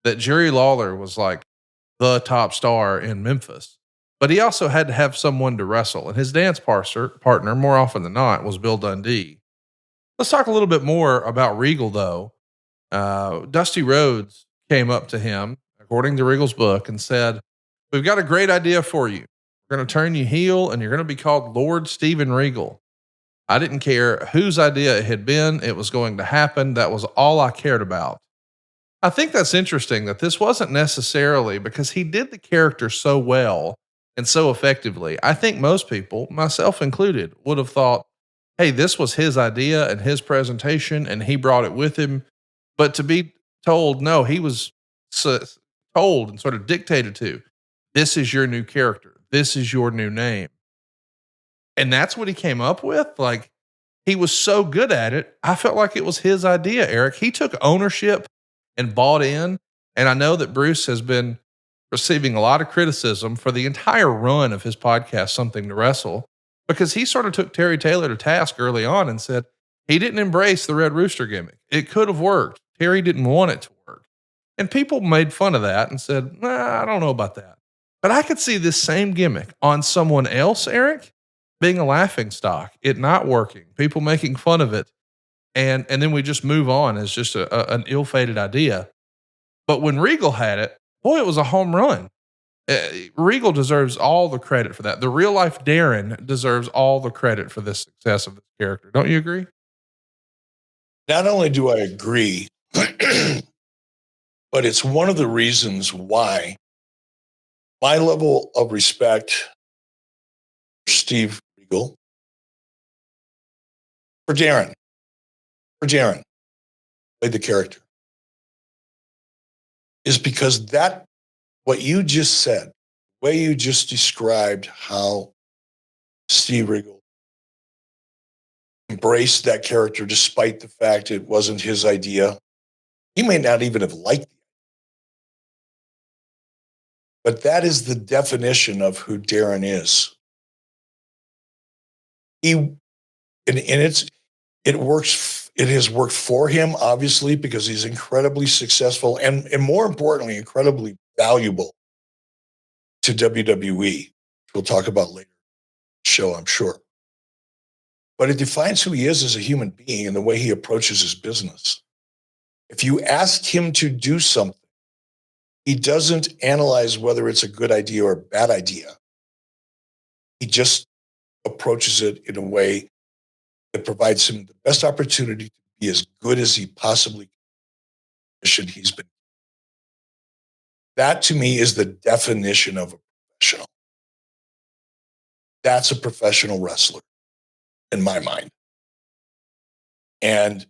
that Jerry Lawler was like the top star in Memphis, but he also had to have someone to wrestle. And his dance partner, more often than not, was Bill Dundee. Let's talk a little bit more about Regal, though. Dusty Rhodes came up to him, according to Regal's book, and said, "We've got a great idea for you. We're going to turn you heel, and you're going to be called Lord Steven Regal." I didn't care whose idea it had been. It was going to happen. That was all I cared about. I think that's interesting that this wasn't necessarily because he did the character so well and so effectively. I think most people, myself included, would have thought, hey, this was his idea and his presentation and he brought it with him. But to be told, no, he was told and sort of dictated to, this is your new character. This is your new name. And that's what he came up with. Like, he was so good at it. I felt like it was his idea, Eric. He took ownership and bought in. And I know that Bruce has been receiving a lot of criticism for the entire run of his podcast, Something to Wrestle, because he sort of took Terry Taylor to task early on and said he didn't embrace the Red Rooster gimmick. It could have worked. Terry didn't want it to work. And people made fun of that and said, I don't know about that. But I could see this same gimmick on someone else, Eric, being a laughing stock, it not working, people making fun of it. and then we just move on as just an ill-fated idea. But when Regal had it, boy, it was a home run. Regal deserves all the credit for that. The real life Darren deserves all the credit for the success of this character. Don't you agree?
Not only do I agree, but it's one of the reasons why my level of respect for Steve Regal, for Darren, played the character, is because that, what you just said, the way you just described how Steve Regal embraced that character despite the fact it wasn't his idea. He may not even have liked it. But that is the definition of who Darren is. It works. It has worked for him, obviously, because he's incredibly successful and more importantly, incredibly valuable to WWE, which we'll talk about later in the show, I'm sure. But it defines who he is as a human being and the way he approaches his business. If you ask him to do something, he doesn't analyze whether it's a good idea or a bad idea. He just approaches it in a way that provides him the best opportunity to be as good as he possibly can. He's been. That to me is the definition of a professional. That's a professional wrestler in my mind. And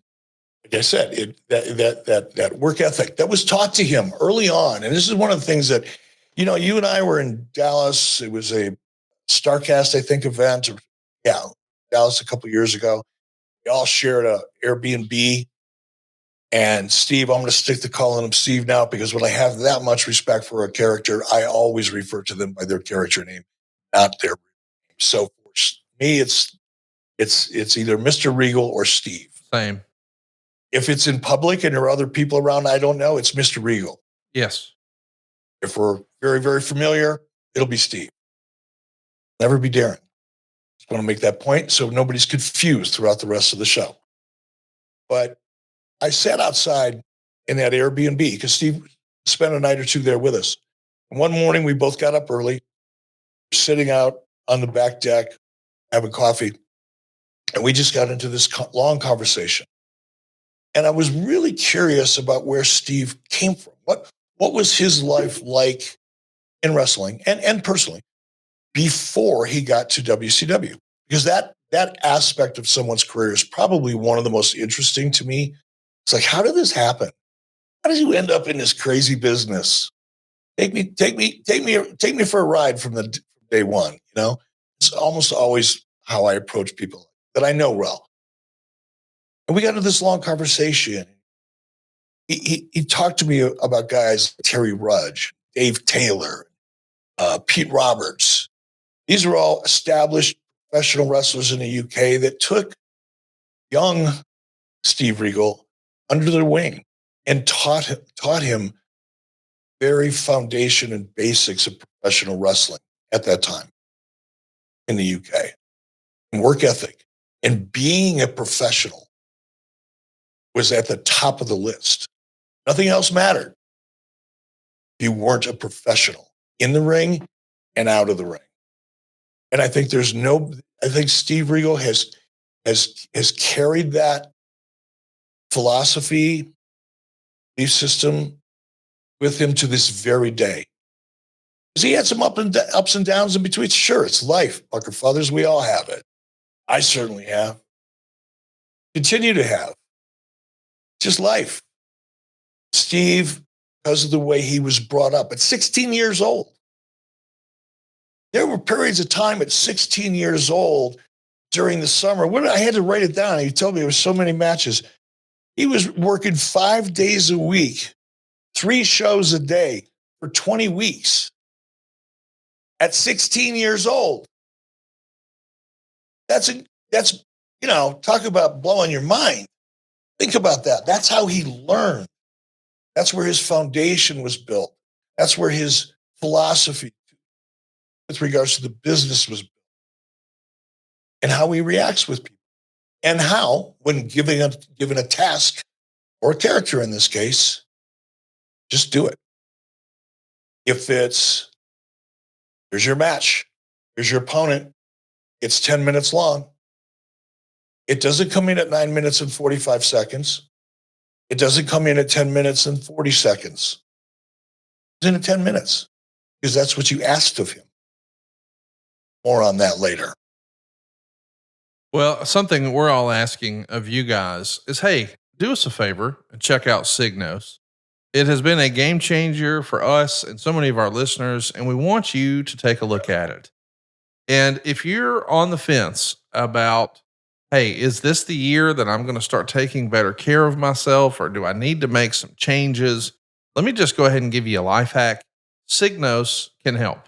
like I said, that work ethic that was taught to him early on. And this is one of the things that, you and I were in Dallas. It was a StarCast, I think, event. Yeah, Dallas a couple of years ago. We all shared a Airbnb. And Steve, I'm going to stick to calling him Steve now because when I have that much respect for a character, I always refer to them by their character name, not their name. So for me, it's either Mr. Regal or Steve.
Same.
If it's in public and there are other people around, I don't know, it's Mr. Regal.
Yes.
If we're very, very familiar, it'll be Steve. Never be Darren. Just want to make that point so nobody's confused throughout the rest of the show. But I sat outside in that Airbnb because Steve spent a night or two there with us. And one morning, we both got up early, sitting out on the back deck, having coffee, and we just got into this long conversation. And I was really curious about where Steve came from. What was his life like in wrestling and personally before he got to WCW? Because that aspect of someone's career is probably one of the most interesting to me. It's like, how did this happen? How did you end up in this crazy business? Take me for a ride from the day one. It's almost always how I approach people that I know well. And we got into this long conversation. He talked to me about guys like Terry Rudge, Dave Taylor, Pete Roberts. These are all established professional wrestlers in the UK that took young Steve Regal under their wing and taught him very foundation and basics of professional wrestling at that time in the UK, and work ethic and being a professional was at the top of the list. Nothing else mattered if you weren't a professional in the ring and out of the ring. And I think Steve Regal has carried that philosophy, belief system with him to this very day. Because he had some ups and downs in between. Sure, it's life, Pucker Fathers. We all have it. I certainly have. Continue to have. Just life. Steve, because of the way he was brought up at 16 years old. There were periods of time at 16 years old during the summer. I had to write it down. He told me there were so many matches. He was working 5 days a week, 3 shows a day for 20 weeks at 16 years old. That's talk about blowing your mind. Think about that. That's how he learned. That's where his foundation was built. That's where his philosophy with regards to the business was built and how he reacts with people. and how, when given a task or a character in this case, just do it. If it's, here's your match, here's your opponent, it's 10 minutes long. It doesn't come in at 9 minutes and 45 seconds. It doesn't come in at 10 minutes and 40 seconds. It's in at 10 minutes because that's what you asked of him. More on that later.
Well, something we're all asking of you guys is, hey, do us a favor and check out Signos. It has been a game changer for us and so many of our listeners, and we want you to take a look at it. And if you're on the fence about, hey, is this the year that I'm going to start taking better care of myself, or do I need to make some changes? Let me just go ahead and give you a life hack. Signos can help.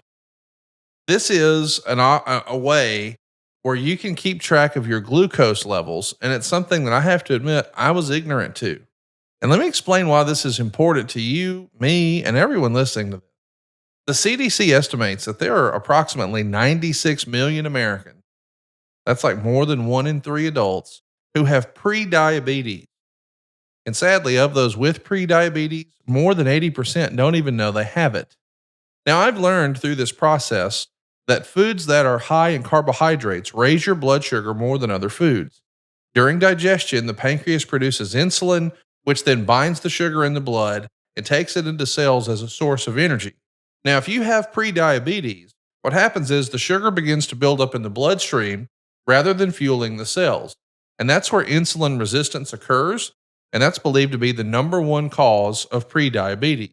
This is a way where you can keep track of your glucose levels. And it's something that I have to admit I was ignorant to. And let me explain why this is important to you, me, and everyone listening to this. The CDC estimates that there are approximately 96 million Americans. That's like more than 1 in 3 adults who have pre-diabetes. And sadly, of those with pre-diabetes, more than 80% don't even know they have it. Now, I've learned through this process that foods that are high in carbohydrates raise your blood sugar more than other foods. During digestion, the pancreas produces insulin, which then binds the sugar in the blood and takes it into cells as a source of energy. Now, if you have pre-diabetes, what happens is the sugar begins to build up in the bloodstream rather than fueling the cells. And that's where insulin resistance occurs, and that's believed to be the number one cause of pre-diabetes.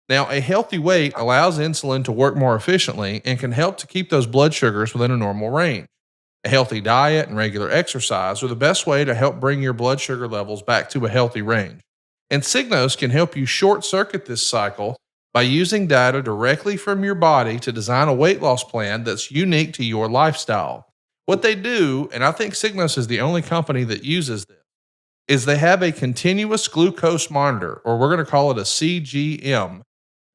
Now, a healthy weight allows insulin to work more efficiently and can help to keep those blood sugars within a normal range. A healthy diet and regular exercise are the best way to help bring your blood sugar levels back to a healthy range. And Signos can help you short circuit this cycle by using data directly from your body to design a weight loss plan that's unique to your lifestyle. What they do, and I think Signos is the only company that uses this, is they have a continuous glucose monitor, or we're going to call it a CGM,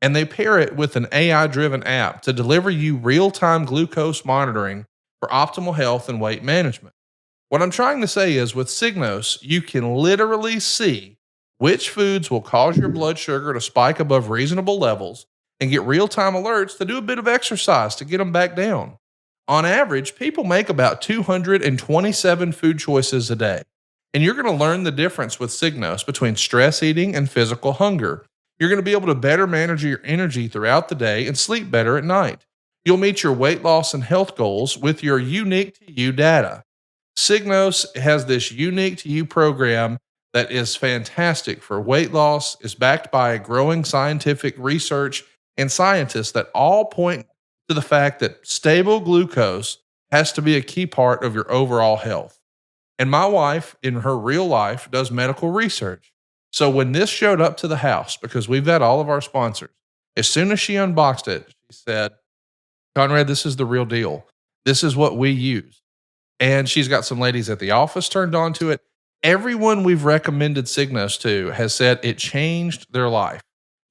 and they pair it with an AI-driven app to deliver you real-time glucose monitoring for optimal health and weight management. What I'm trying to say is with Signos, you can literally see which foods will cause your blood sugar to spike above reasonable levels and get real-time alerts to do a bit of exercise to get them back down. On average, people make about 227 food choices a day. And you're going to learn the difference with Signos between stress eating and physical hunger. You're going to be able to better manage your energy throughout the day and sleep better at night. You'll meet your weight loss and health goals with your unique to you data. Signos has this unique to you program that is fantastic for weight loss, is backed by growing scientific research and scientists that all point to the fact that stable glucose has to be a key part of your overall health. And my wife, in her real life, does medical research. So when this showed up to the house, because we've got all of our sponsors, as soon as she unboxed it, she said, Conrad, this is the real deal. This is what we use. And she's got some ladies at the office turned on to it. Everyone we've recommended Signos to has said it changed their life.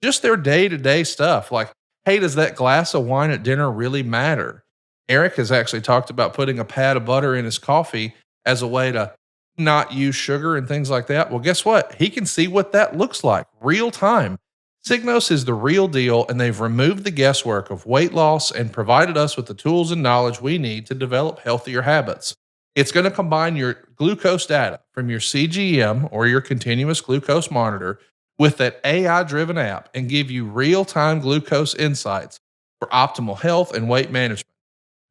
Just their day-to-day stuff. Like, hey, does that glass of wine at dinner really matter? Eric has actually talked about putting a pat of butter in his coffee as a way to not use sugar and things like that. Well, guess what? He can see what that looks like real time. Signos is the real deal, and they've removed the guesswork of weight loss and provided us with the tools and knowledge we need to develop healthier habits. It's going to combine your glucose data from your CGM or your continuous glucose monitor with that AI-driven app and give you real-time glucose insights for optimal health and weight management.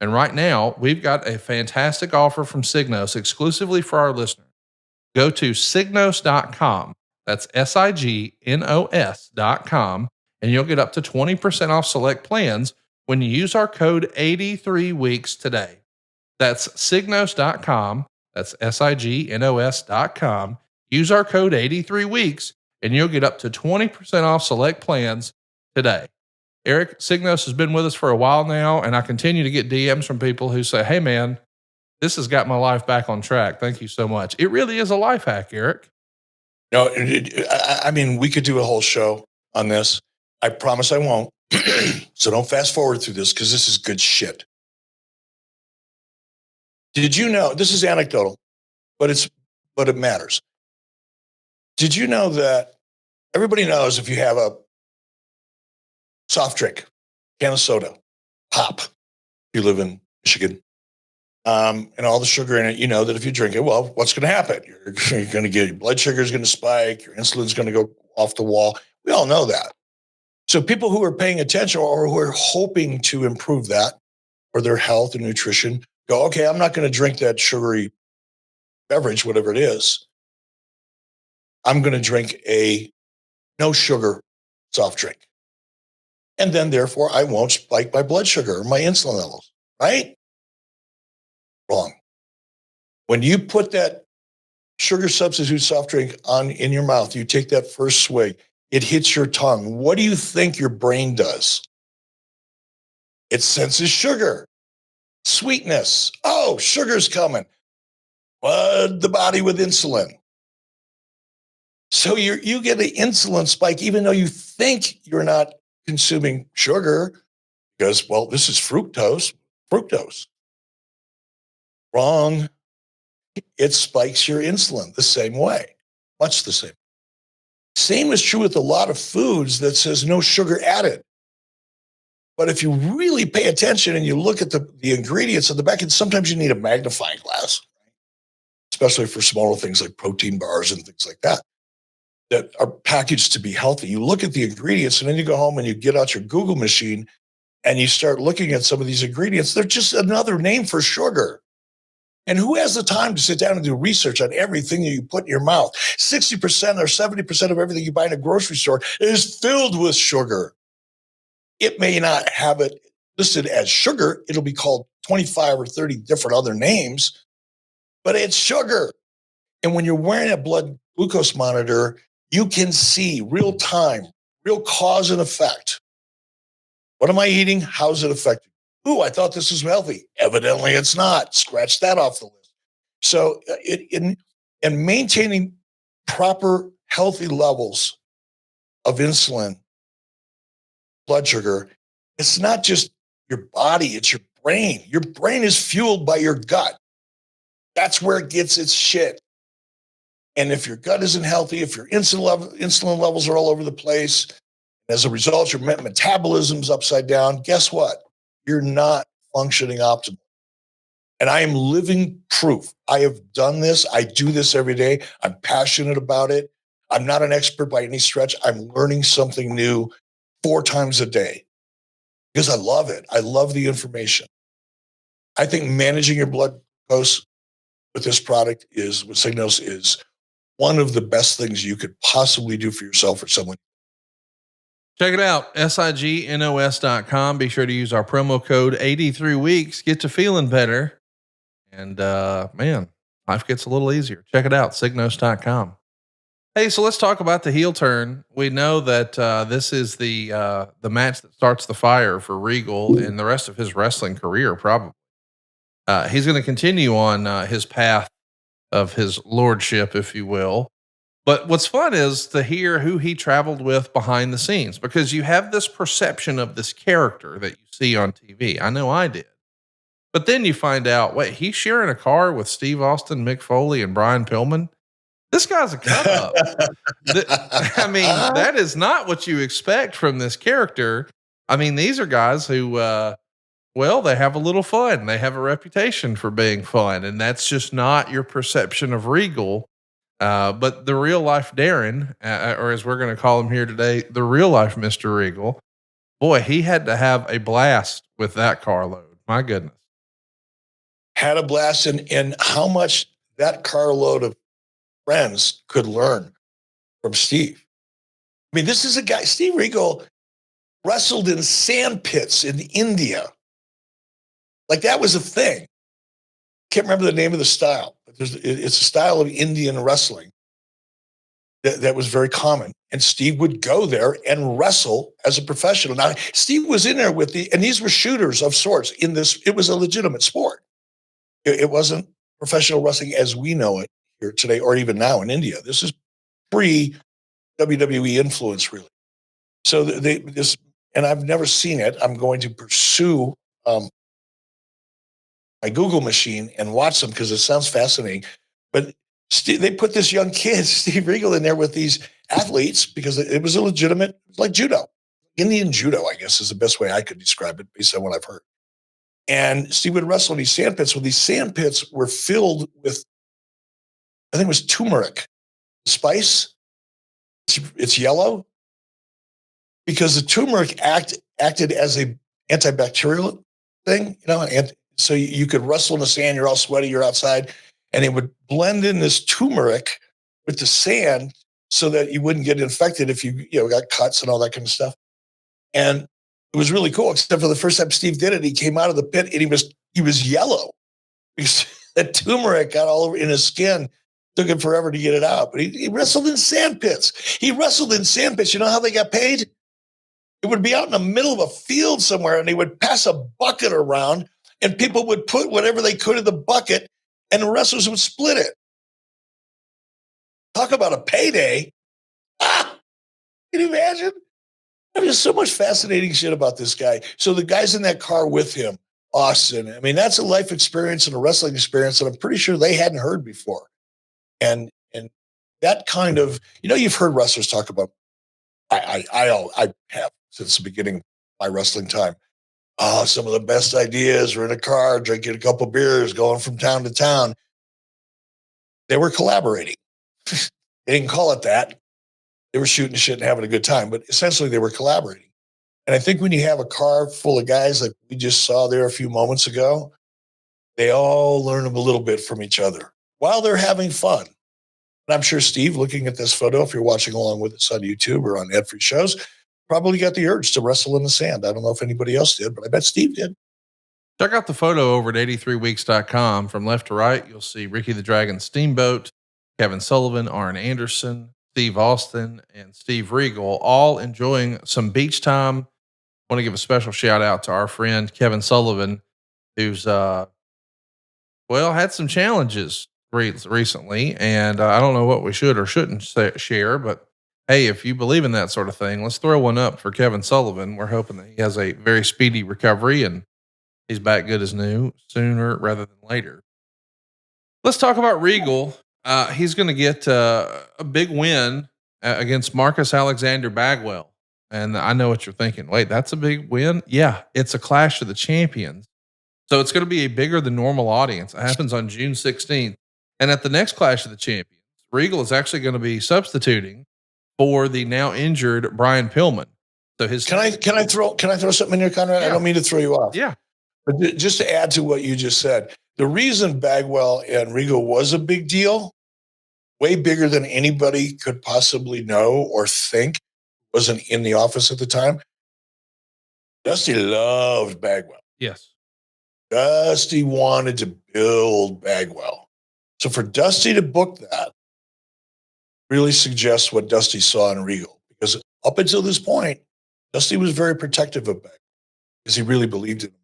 And right now, we've got a fantastic offer from Signos exclusively for our listeners. Go to Signos.com. That's Signos.com, and you'll get up to 20% off select plans when you use our code 83weeks today. That's Signos.com. That's Signos.com. Use our code 83weeks, and you'll get up to 20% off select plans today. Eric, Signos has been with us for a while now, and I continue to get DMs from people who say, hey, man, this has got my life back on track. Thank you so much. It really is a life hack, Eric.
No, I mean, we could do a whole show on this. I promise I won't. So don't fast forward through this because this is good shit. Did you know, this is anecdotal, but it matters. Did you know that everybody knows if you have a soft drink, can of soda, pop, you live in Michigan, and all the sugar in it, you know that if you drink it, well, what's going to happen? You're going to get your blood sugar is going to spike, your insulin's going to go off the wall. We all know that. So people who are paying attention or who are hoping to improve that for their health and nutrition go, okay, I'm not going to drink that sugary beverage, whatever it is. I'm going to drink a no sugar soft drink. And then therefore I won't spike my blood sugar or my insulin levels, right? Wrong. When you put that sugar substitute soft drink on in your mouth, you take that first swig, it hits your tongue. What do you think your brain does? It senses sugar, sweetness. Oh, sugar's coming. Flood the body with insulin. So you get an insulin spike, even though you think you're not consuming sugar, because, well, this is fructose. Wrong. It spikes your insulin the same way, much the same. Same is true with a lot of foods that says no sugar added. But if you really pay attention and you look at the ingredients on the back, and sometimes you need a magnifying glass, especially for smaller things like protein bars and things like that are packaged to be healthy. You look at the ingredients and then you go home and you get out your Google machine and you start looking at some of these ingredients. They're just another name for sugar. And who has the time to sit down and do research on everything that you put in your mouth? 60% or 70% of everything you buy in a grocery store is filled with sugar. It may not have it listed as sugar. It'll be called 25 or 30 different other names, but it's sugar. And when you're wearing a blood glucose monitor, you can see real time, real cause and effect. What am I eating? How's it affecting? Ooh, I thought this was healthy. Evidently, it's not. Scratch that off the list. So in maintaining proper, healthy levels of insulin, blood sugar, it's not just your body, it's your brain. Your brain is fueled by your gut. That's where it gets its shit. And if your gut isn't healthy, if your insulin levels are all over the place, as a result, your metabolism's upside down, guess what? You're not functioning optimally. And I am living proof. I have done this. I do this every day. I'm passionate about it. I'm not an expert by any stretch. I'm learning something new 4 times a day because I love it. I love the information. I think managing your blood glucose with this product with Signos is one of the best things you could possibly do for yourself or someone.
Check it out, signos.com. Be sure to use our promo code 83 weeks. Get to feeling better. And man, life gets a little easier. Check it out, signos.com. Hey, so let's talk about the heel turn. We know that this is the match that starts the fire for Regal and the rest of his wrestling career, probably. He's going to continue on his path of his lordship, if you will. But what's fun is to hear who he traveled with behind the scenes, because you have this perception of this character that you see on TV. I know I did. But then you find out, wait, he's sharing a car with Steve Austin, Mick Foley, and Brian Pillman. This guy's a cut up. I mean, that is not what you expect from this character. I mean, these are guys who, well, they have a little fun. They have a reputation for being fun. And that's just not your perception of Regal. But the real life Darren, or as we're going to call him here today, the real life Mr. Regal, boy, he had to have a blast with that carload. My goodness.
Had a blast, and how much that carload of friends could learn from Steve. I mean, this is a guy, Steve Regal wrestled in sand pits in India. Like that was a thing. Can't remember the name of the style, but it's a style of Indian wrestling that was very common. And Steve would go there and wrestle as a professional. Now, Steve was in there and these were shooters of sorts in this. It was a legitimate sport. It wasn't professional wrestling as we know it here today, or even now in India. This is pre-WWE influence, really. So and I've never seen it. I'm going to pursue my Google machine and watch them because it sounds fascinating. But they put this young kid, Steve Regal, in there with these athletes because it was a legitimate, like judo. Indian judo, I guess, is the best way I could describe it based on what I've heard. And Steve would wrestle in these sand pits. Well, these sand pits were filled with, I think it was turmeric spice. It's yellow because the turmeric acted as a antibacterial thing, and so you could wrestle in the sand. You're all sweaty. You're outside, and it would blend in this turmeric with the sand so that you wouldn't get infected if you got cuts and all that kind of stuff. And it was really cool, except for the first time Steve did it, he came out of the pit and he was yellow because the turmeric got all over in his skin. Took him forever to get it out, but he wrestled in sand pits. He wrestled in sand pits. You know how they got paid? It would be out in the middle of a field somewhere, and they would pass a bucket around, and people would put whatever they could in the bucket, and the wrestlers would split it. Talk about a payday. Can you imagine? There's so much fascinating shit about this guy. So the guys in that car with him, Austin, I mean, that's a life experience and a wrestling experience that I'm pretty sure they hadn't heard before. And that kind of, you've heard wrestlers talk about, I have since the beginning of my wrestling time. Some of the best ideas were in a car, drinking a couple beers, going from town to town. They were collaborating. They didn't call it that. They were shooting shit and having a good time, but essentially they were collaborating. And I think when you have a car full of guys like we just saw there a few moments ago, they all learn a little bit from each other while they're having fun. And I'm sure Steve, looking at this photo, if you're watching along with us on YouTube or on ad-free shows, probably got the urge to wrestle in the sand. I don't know if anybody else did, but I bet Steve did.
Check out the photo over at 83weeks.com. From left to right, you'll see Ricky the Dragon Steamboat, Kevin Sullivan, Arn Anderson, Steve Austin, and Steve Regal, all enjoying some beach time. I want to give a special shout out to our friend Kevin Sullivan, who's had some challenges recently, and I don't know what we should or shouldn't share, but hey, if you believe in that sort of thing, let's throw one up for Kevin Sullivan. We're hoping that he has a very speedy recovery and he's back good as new sooner rather than later. Let's talk about Regal. He's going to get a big win against Marcus Alexander Bagwell. And I know what you're thinking. Wait, that's a big win? Yeah, it's a Clash of the Champions. So it's going to be a bigger than normal audience. It happens on June 16th. And at the next Clash of the Champions, Regal is actually going to be substituting for the now injured Brian Pillman. So
can I throw something in here, Conrad? Yeah. I don't mean to throw you off.
Yeah.
But just to add to what you just said, the reason Bagwell and Regal was a big deal, way bigger than anybody could possibly know or think, wasn't in the office at the time. Dusty loved Bagwell.
Yes.
Dusty wanted to build Bagwell. So for Dusty to book that really suggests what Dusty saw in Regal. Because up until this point, Dusty was very protective of Bagwell because he really believed in him.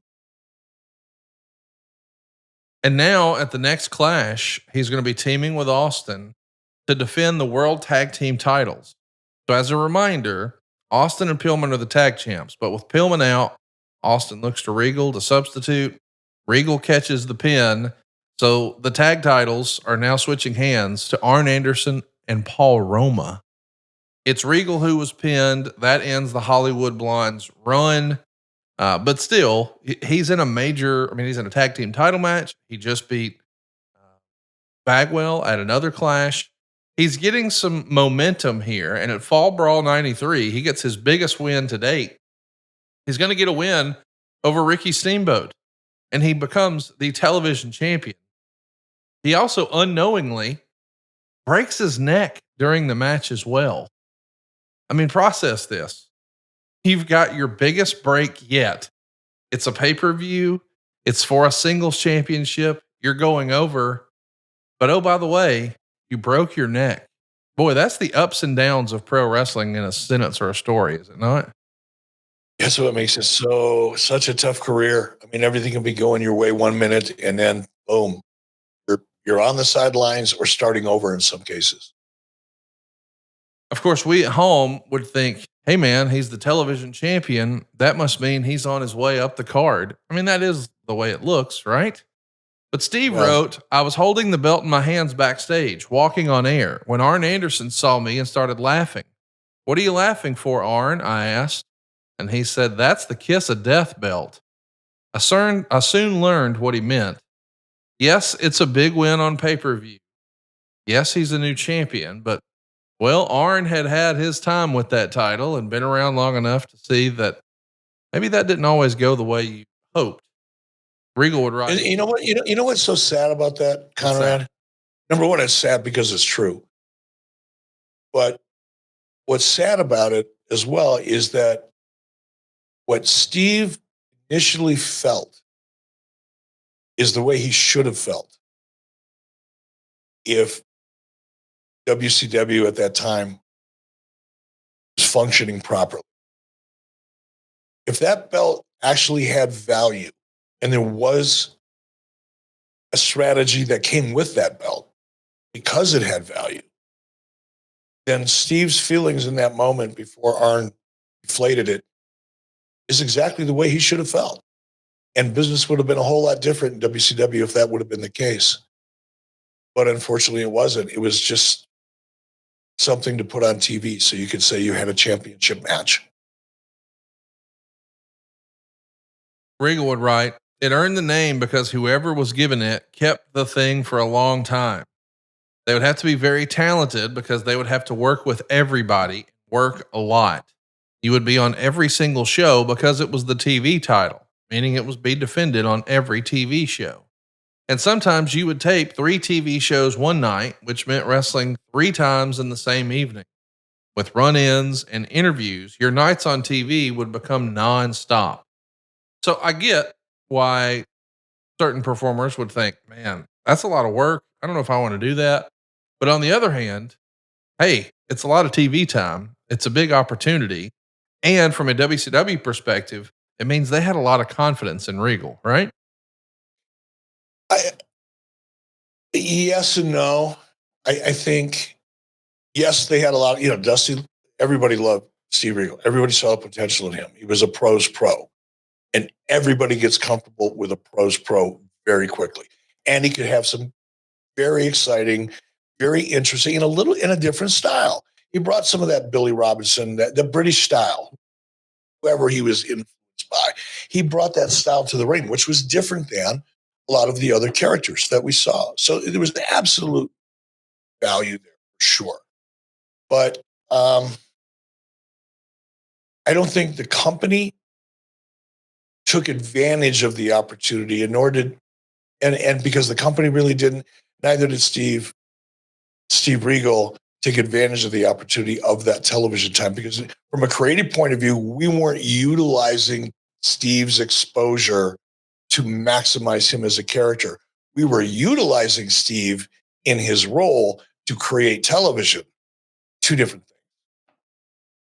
And now at the next Clash, he's going to be teaming with Austin to defend the World Tag Team titles. So as a reminder, Austin and Pillman are the tag champs, but with Pillman out, Austin looks to Regal to substitute. Regal catches the pin. So the tag titles are now switching hands to Arn Anderson and Paul Roma. It's Regal who was pinned. That ends the Hollywood Blondes run. But still, he's in he's in a tag team title match. He just beat Bagwell at another Clash. He's getting some momentum here. And at Fall Brawl 93, he gets his biggest win to date. He's going to get a win over Ricky Steamboat, and he becomes the television champion. He also unknowingly breaks his neck during the match as well. I mean, process this. You've got your biggest break yet. It's a pay-per-view. It's for a singles championship. You're going over. But oh, by the way, you broke your neck. Boy, that's the ups and downs of pro wrestling in a sentence or a story, is it not?
That's what makes it such a tough career. I mean, everything can be going your way 1 minute and then boom, you're on the sidelines or starting over in some cases.
Of course, we at home would think, hey man, he's the television champion. That must mean he's on his way up the card. I mean, that is the way it looks, right? But Steve
Well,
wrote, I was holding the belt in my hands backstage, walking on air, when Arn Anderson saw me and started laughing. What are you laughing for, Arn? I asked. And he said, that's the kiss of death belt. I soon learned what he meant. Yes, it's a big win on pay-per-view. Yes, he's a new champion, but well, Arn had his time with that title and been around long enough to see that maybe that didn't always go the way you hoped. Regal would write.
you know what? You know what's so sad about that, Conrad? Number one, it's sad because it's true. But what's sad about it as well is that what Steve initially felt is the way he should have felt if WCW at that time was functioning properly. If that belt actually had value and there was a strategy that came with that belt because it had value, then Steve's feelings in that moment before Arn deflated it is exactly the way he should have felt. And business would have been a whole lot different in WCW if that would have been the case. But unfortunately, it wasn't. It was just something to put on TV so you could say you had a championship match.
Regal would write, it earned the name because whoever was given it kept the thing for a long time. They would have to be very talented because they would have to work with everybody, work a lot. You would be on every single show because it was the TV title, meaning it was be defended on every TV show. And sometimes you would tape 3 TV shows one night, which meant wrestling 3 times in the same evening. With run-ins and interviews, your nights on TV would become nonstop. So I get why certain performers would think, man, that's a lot of work. I don't know if I want to do that. But on the other hand, hey, it's a lot of TV time. It's a big opportunity. And from a WCW perspective, it means they had a lot of confidence in Regal, right?
Yes and no. I think, yes, they had a lot of, Dusty, everybody loved Steve Regal. Everybody saw the potential in him. He was a pro's pro. And everybody gets comfortable with a pro's pro very quickly. And he could have some very exciting, very interesting, in a different style. He brought some of that Billy Robinson, the British style, whoever he was influenced by. He brought that style to the ring, which was different than a lot of the other characters that we saw. So there was absolute value there for sure. But I don't think the company took advantage of the opportunity, and nor did, and because the company really didn't, neither did Steve Regal take advantage of the opportunity of that television time, because from a creative point of view, we weren't utilizing Steve's exposure to maximize him as a character. We were utilizing Steve in his role to create television. 2 different things.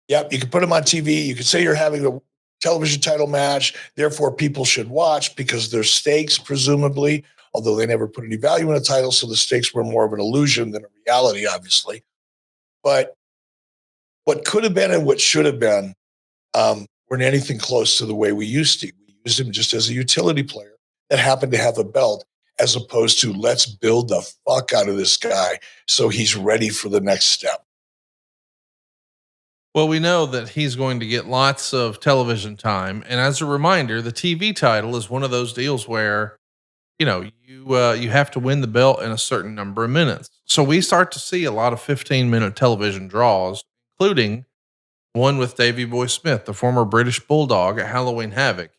Yep, you can put him on TV. You could say you're having a television title match, therefore people should watch because there's stakes, presumably, although they never put any value in a title, so the stakes were more of an illusion than a reality, obviously. But what could have been and what should have been weren't anything close to the way we used to. We used him just as a utility player that happened to have a belt, as opposed to let's build the fuck out of this guy so he's ready for the next step.
Well, we know that he's going to get lots of television time. And as a reminder, the TV title is one of those deals where, you have to win the belt in a certain number of minutes. So we start to see a lot of 15-minute television draws, including one with Davey Boy Smith, the former British Bulldog, at Halloween Havoc.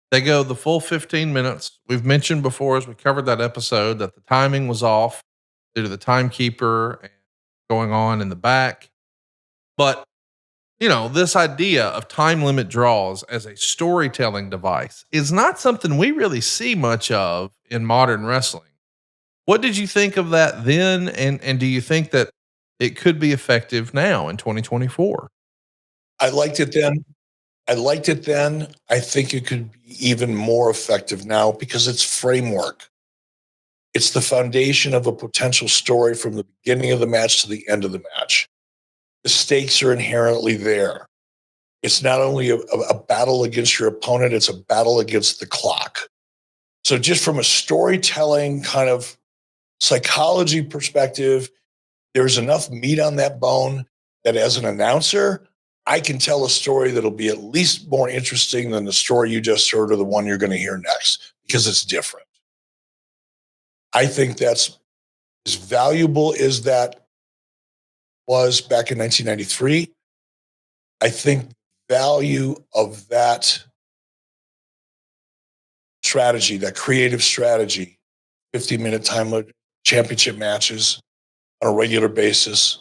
They go the full 15 minutes. We've mentioned before, as we covered that episode, that the timing was off due to the timekeeper and going on in the back. But this idea of time limit draws as a storytelling device is not something we really see much of in modern wrestling. What did you think of that then? And do you think that it could be effective now in 2024?
I liked it then. I think it could be even more effective now because it's framework. It's the foundation of a potential story from the beginning of the match to the end of the match. The stakes are inherently there. It's not only a battle against your opponent, it's a battle against the clock. So just from a storytelling kind of psychology perspective, there's enough meat on that bone that as an announcer, I can tell a story that'll be at least more interesting than the story you just heard or the one you're going to hear next because it's different. I think that's as valuable as that was back in 1993. I think value of that strategy, that creative strategy, 15-minute time limit championship matches on a regular basis,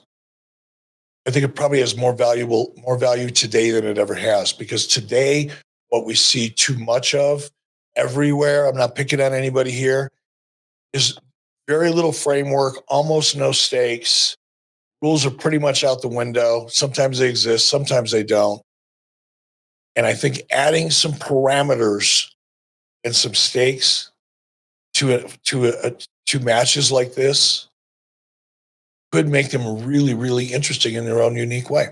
I think it probably has more value today than it ever has, because today what we see too much of everywhere, I'm not picking on anybody here, is very little framework, almost no stakes. Rules are pretty much out the window. Sometimes they exist, sometimes they don't. And I think adding some parameters and some stakes to matches like this could make them really, really interesting in their own unique way.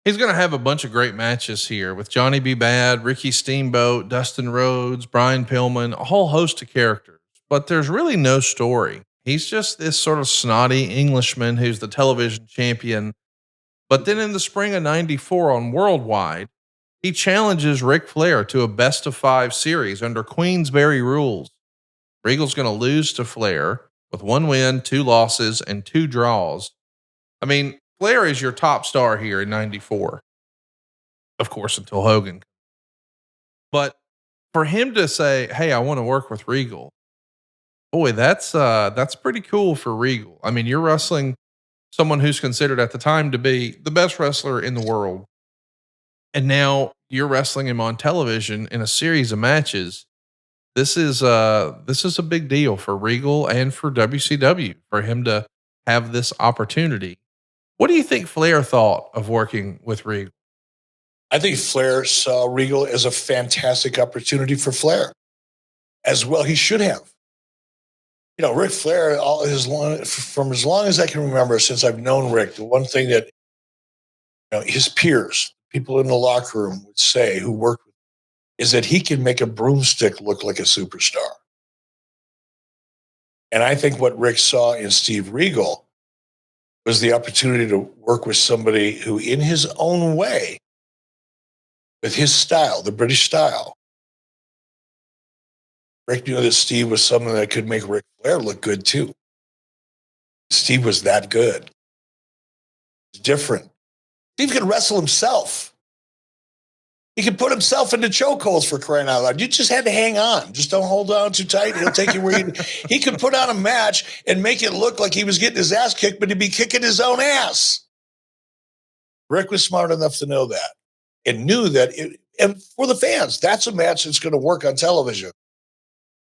He's going to have a bunch of great matches here with Johnny B. Bad, Ricky Steamboat, Dustin Rhodes, Brian Pillman, a whole host of characters, but there's really no story. He's just this sort of snotty Englishman who's the television champion. But then in the spring of 94 on Worldwide, he challenges Ric Flair to a best of 5 series under Queensberry rules. Regal's going to lose to Flair with 1 win, 2 losses, and 2 draws. I mean, Flair is your top star here in 94. Of course, until Hogan. But for him to say, hey, I want to work with Regal, boy, that's pretty cool for Regal. I mean, you're wrestling someone who's considered at the time to be the best wrestler in the world. And now you're wrestling him on television in a series of matches. This is a big deal for Regal and for WCW for him to have this opportunity. What do you think Flair thought of working with Regal?
I think Flair saw Regal as a fantastic opportunity for Flair. As well, he should have. You know, Ric Flair, from as long as I can remember, since I've known Rick, the one thing that his peers, people in the locker room would say who worked with him, is that he can make a broomstick look like a superstar. And I think what Rick saw in Steve Regal was the opportunity to work with somebody who, in his own way, with his style, the British style, Rick knew that Steve was someone that could make Ric Flair look good too. Steve was that good. It's different. Steve could wrestle himself. He could put himself into chokeholds, for crying out loud. You just had to hang on. Just don't hold on too tight. He'll take you where he could put on a match and make it look like he was getting his ass kicked, but he'd be kicking his own ass. Rick was smart enough to know that and knew that. And for the fans, that's a match that's going to work on television.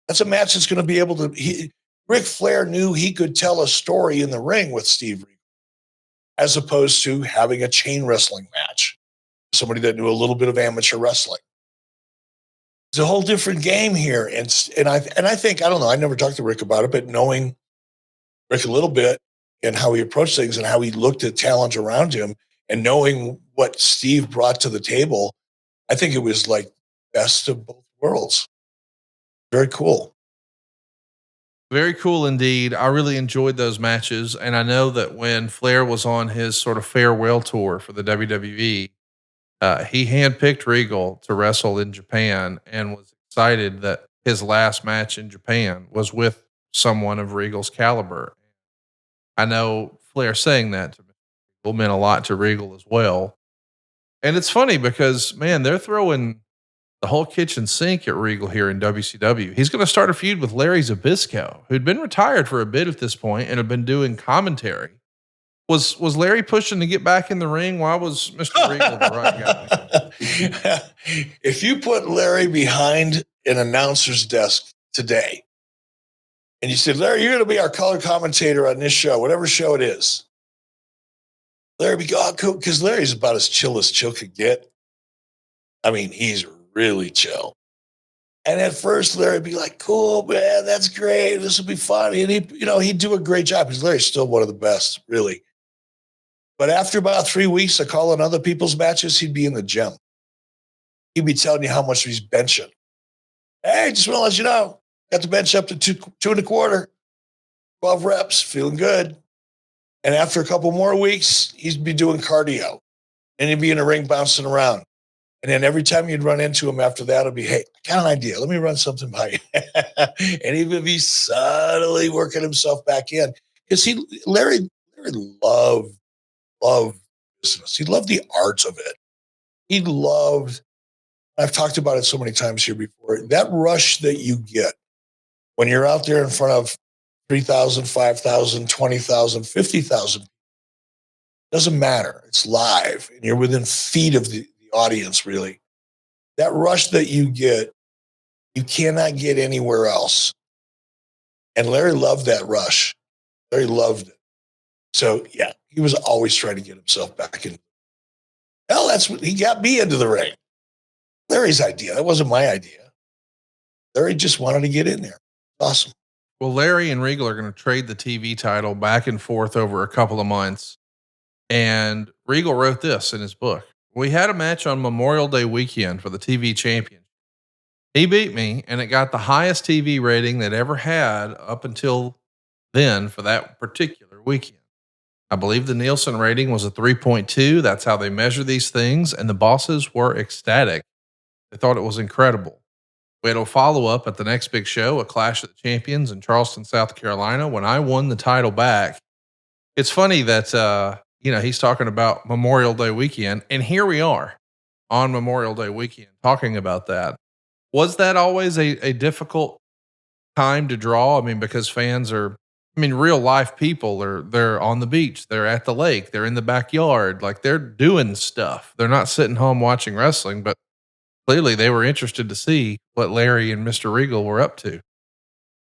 That's a match that's going to be able to. Ric Flair knew he could tell a story in the ring with Steve Regal, as opposed to having a chain wrestling match. Somebody that knew a little bit of amateur wrestling. It's a whole different game here. And I think, I don't know, I never talked to Rick about it, but knowing Rick a little bit and how he approached things and how he looked at talent around him and knowing what Steve brought to the table, I think it was like best of both worlds. Very cool.
Very cool indeed. I really enjoyed those matches. And I know that when Flair was on his sort of farewell tour for the WWE, he handpicked Regal to wrestle in Japan and was excited that his last match in Japan was with someone of Regal's caliber. I know Flair saying that to Regal meant a lot to Regal as well. And it's funny because, man, they're throwing the whole kitchen sink at Regal here in WCW. He's going to start a feud with Larry Zbyszko, who'd been retired for a bit at this point and had been doing commentary. Was Larry pushing to get back in the ring? Why was Mr. Regal the right
guy? If you put Larry behind an announcer's desk today and you said, Larry, you're going to be our color commentator on this show, whatever show it is. Larry would be, oh, cool, because Larry's about as chill could get. I mean, he's really chill. And at first, Larry would be like, cool, man, that's great. This will be fun. And he'd do a great job because Larry's still one of the best, really. But after about 3 weeks of calling other people's matches, he'd be in the gym. He'd be telling you how much he's benching. Hey, just want to let you know, got the bench up to two and a quarter, 12 reps, feeling good. And after a couple more weeks, he'd be doing cardio and he'd be in the ring bouncing around. And then every time you'd run into him after that, it'd be, hey, I got an idea. Let me run something by you. And he would be subtly working himself back in. Because Larry loved business. He loved the art of it. He loved, I've talked about it so many times here before, that rush that you get when you're out there in front of 3,000, 5,000, 20,000, 50,000. Doesn't matter. It's live and you're within feet of the audience, really. That rush that you get, you cannot get anywhere else. And Larry loved that rush. Larry loved it. So, yeah, he was always trying to get himself back in. Hell, that's what he got me into the ring. Larry's idea. That wasn't my idea. Larry just wanted to get in there. Awesome.
Well, Larry and Regal are going to trade the TV title back and forth over a couple of months. And Regal wrote this in his book. We had a match on Memorial Day weekend for the TV championship. He beat me, and it got the highest TV rating that ever had up until then for that particular weekend. I believe the Nielsen rating was a 3.2. That's how they measure these things. And the bosses were ecstatic. They thought it was incredible. We had a follow-up at the next big show, a Clash of the Champions in Charleston, South Carolina, when I won the title back. It's funny that, he's talking about Memorial Day weekend, and here we are on Memorial Day weekend talking about that. Was that always a difficult time to draw? I mean, because fans are, real life people they're on the beach, they're at the lake, they're in the backyard, like they're doing stuff. They're not sitting home watching wrestling, but clearly they were interested to see what Larry and Mr. Regal were up to.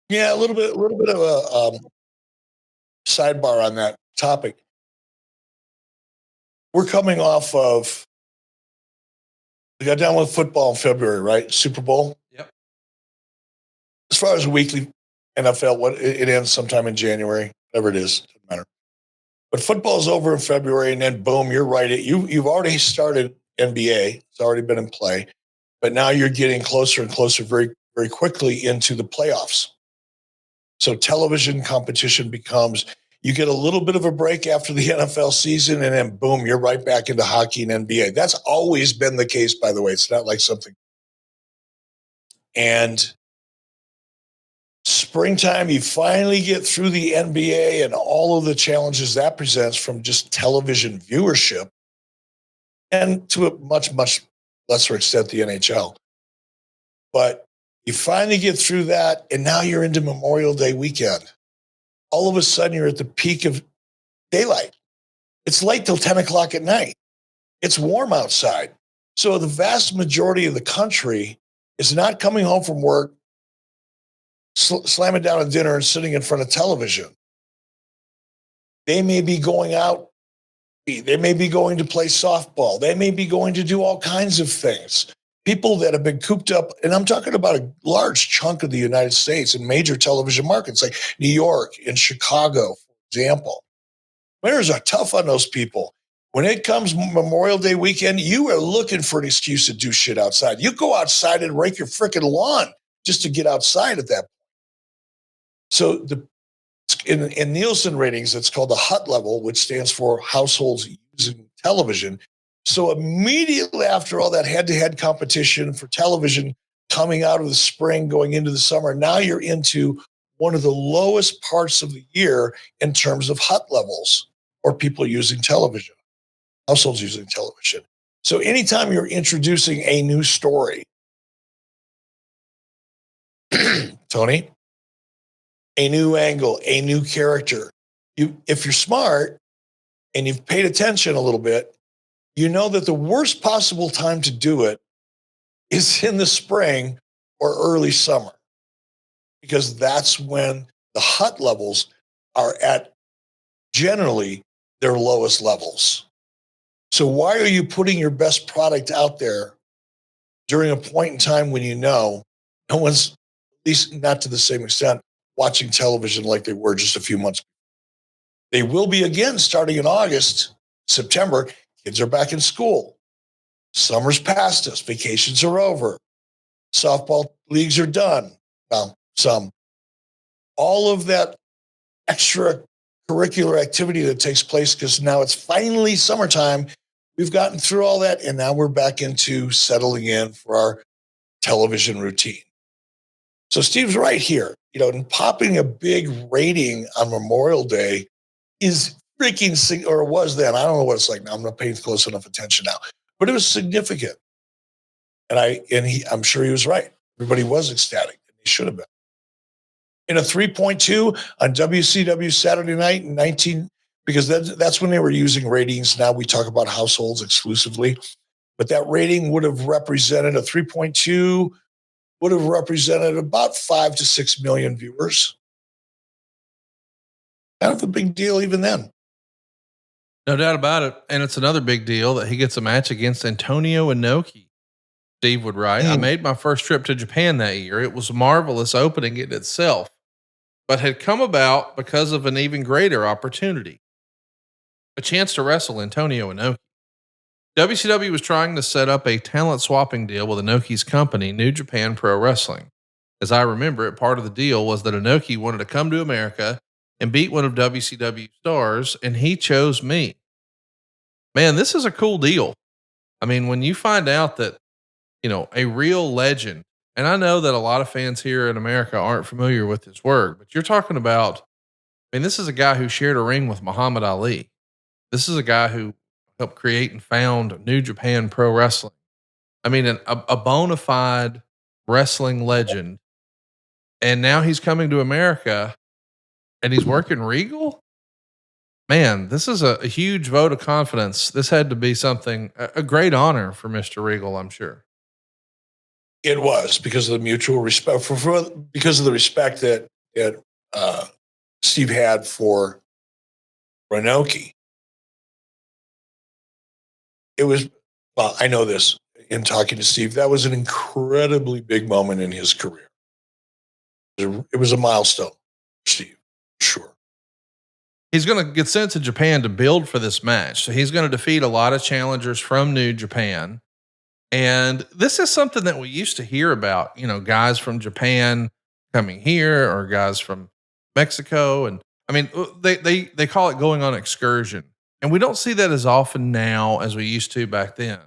Yeah, a little bit of a sidebar on that topic. We're coming off of, we got done with football in February, right? Super Bowl.
Yep.
As far as weekly NFL, it ends sometime in January, whatever it is, doesn't matter. But football's over in February, and then boom, you're right. You've already started NBA. It's already been in play, but now you're getting closer and closer very, very quickly into the playoffs. So television competition becomes, you get a little bit of a break after the NFL season, and then boom, you're right back into hockey and NBA. That's always been the case, by the way. It's not like something. And springtime, you finally get through the NBA and all of the challenges that presents from just television viewership, and to a much, much lesser extent, the NHL. But you finally get through that, and now you're into Memorial Day weekend. All of a sudden, you're at the peak of daylight. It's light till 10 o'clock at night. It's warm outside. So the vast majority of the country is not coming home from work, slamming down a dinner and sitting in front of television. They may be going out. They may be going to play softball. They may be going to do all kinds of things. People that have been cooped up, and I'm talking about a large chunk of the United States in major television markets like New York and Chicago, for example. Winters are tough on those people. When it comes Memorial Day weekend, you are looking for an excuse to do shit outside. You go outside and rake your freaking lawn just to get outside at that point. So in Nielsen ratings, it's called the HUT level, which stands for households using television. So immediately after all that head-to-head competition for television coming out of the spring, going into the summer, now you're into one of the lowest parts of the year in terms of HUT levels or people using television, households using television. So anytime you're introducing a new story, Tony, a new angle, a new character, if you're smart and you've paid attention a little bit, you know that the worst possible time to do it is in the spring or early summer, because that's when the HUT levels are at generally their lowest levels. So why are you putting your best product out there during a point in time when you know no one's, at least not to the same extent, watching television like they were just a few months ago? They will be again starting in August, September. Kids are back in school. Summer's past us. Vacations are over. Softball leagues are done. Well, some. All of that extracurricular activity that takes place, because now it's finally summertime. We've gotten through all that, and now we're back into settling in for our television routine. So Steve's right here. And popping a big rating on Memorial Day is freaking, or it was then. I don't know what it's like now. I'm not paying close enough attention now, but it was significant. I'm sure he was right. Everybody was ecstatic, and he should have been. In a 3.2 on WCW Saturday night in 19, because that's when they were using ratings. Now we talk about households exclusively, but that rating would have represented a 3.2 would have represented about 5 to 6 million viewers. Kind of a big deal even then.
No doubt about it. And it's another big deal that he gets a match against Antonio Inoki. Steve would write, I made my first trip to Japan that year. It was a marvelous opening in itself, but had come about because of an even greater opportunity. A chance to wrestle Antonio Inoki. WCW was trying to set up a talent swapping deal with Inoki's company, New Japan Pro Wrestling. As I remember it, part of the deal was that Inoki wanted to come to America and beat one of WCW stars, and he chose me. Man, this is a cool deal. I mean, when you find out that, a real legend, and I know that a lot of fans here in America aren't familiar with his work, but you're talking about, this is a guy who shared a ring with Muhammad Ali. This is a guy who helped create and found New Japan Pro Wrestling. A bona fide wrestling legend. And now he's coming to America and he's working Regal. Man, this is a huge vote of confidence. This had to be a great honor for Mr. Regal, I'm sure.
It was, because of the mutual respect, because of the respect that Steve had for Inoki. It was, well, I know this in talking to Steve, that was an incredibly big moment in his career. It was a milestone for Steve, sure.
He's going to get sent to Japan to build for this match. So he's going to defeat a lot of challengers from New Japan. And this is something that we used to hear about, guys from Japan coming here or guys from Mexico. And they call it going on excursion. And we don't see that as often now as we used to back then.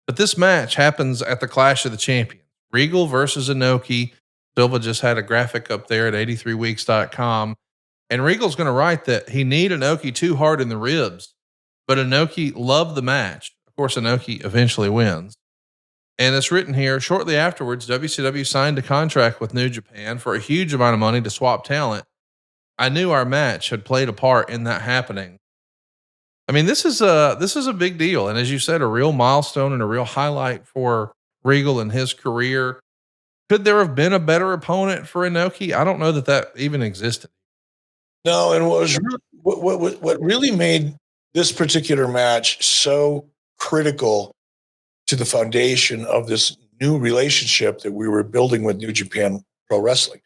But this match happens at the Clash of the Champions. Regal versus Inoki. Silva just had a graphic up there at 83weeks.com. And Regal's going to write that he kneed Inoki too hard in the ribs, but Inoki loved the match. Of course, Inoki eventually wins. And it's written here, shortly afterwards, WCW signed a contract with New Japan for a huge amount of money to swap talent. I knew our match had played a part in that happening. This is a big deal. And as you said, a real milestone and a real highlight for Regal and his career. Could there have been a better opponent for Inoki? I don't know that even existed.
No, and what really made this particular match so critical to the foundation of this new relationship that we were building with New Japan Pro Wrestling.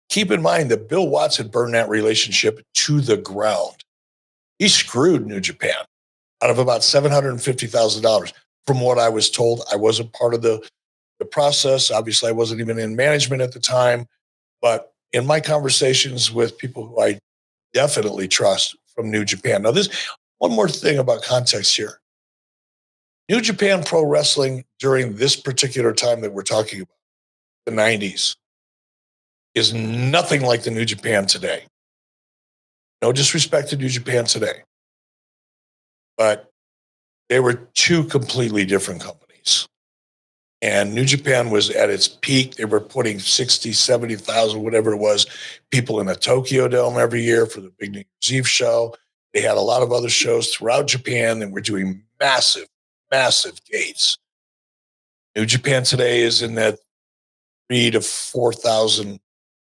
Keep in mind that Bill Watts had burned that relationship to the ground. He screwed New Japan out of about $750,000. From what I was told, I wasn't part of the process. Obviously, I wasn't even in management at the time. But in my conversations with people who I definitely trust from New Japan. Now, one more thing about context here. New Japan Pro Wrestling during this particular time that we're talking about, the 90s, is nothing like the New Japan today. No disrespect to New Japan today. But they were two completely different companies. And New Japan was at its peak. They were putting 60, 70,000, whatever it was, people in the Tokyo Dome every year for the big New Year's Eve show. They had a lot of other shows throughout Japan and were doing massive gates. New Japan today is in that 3,000 to 4,000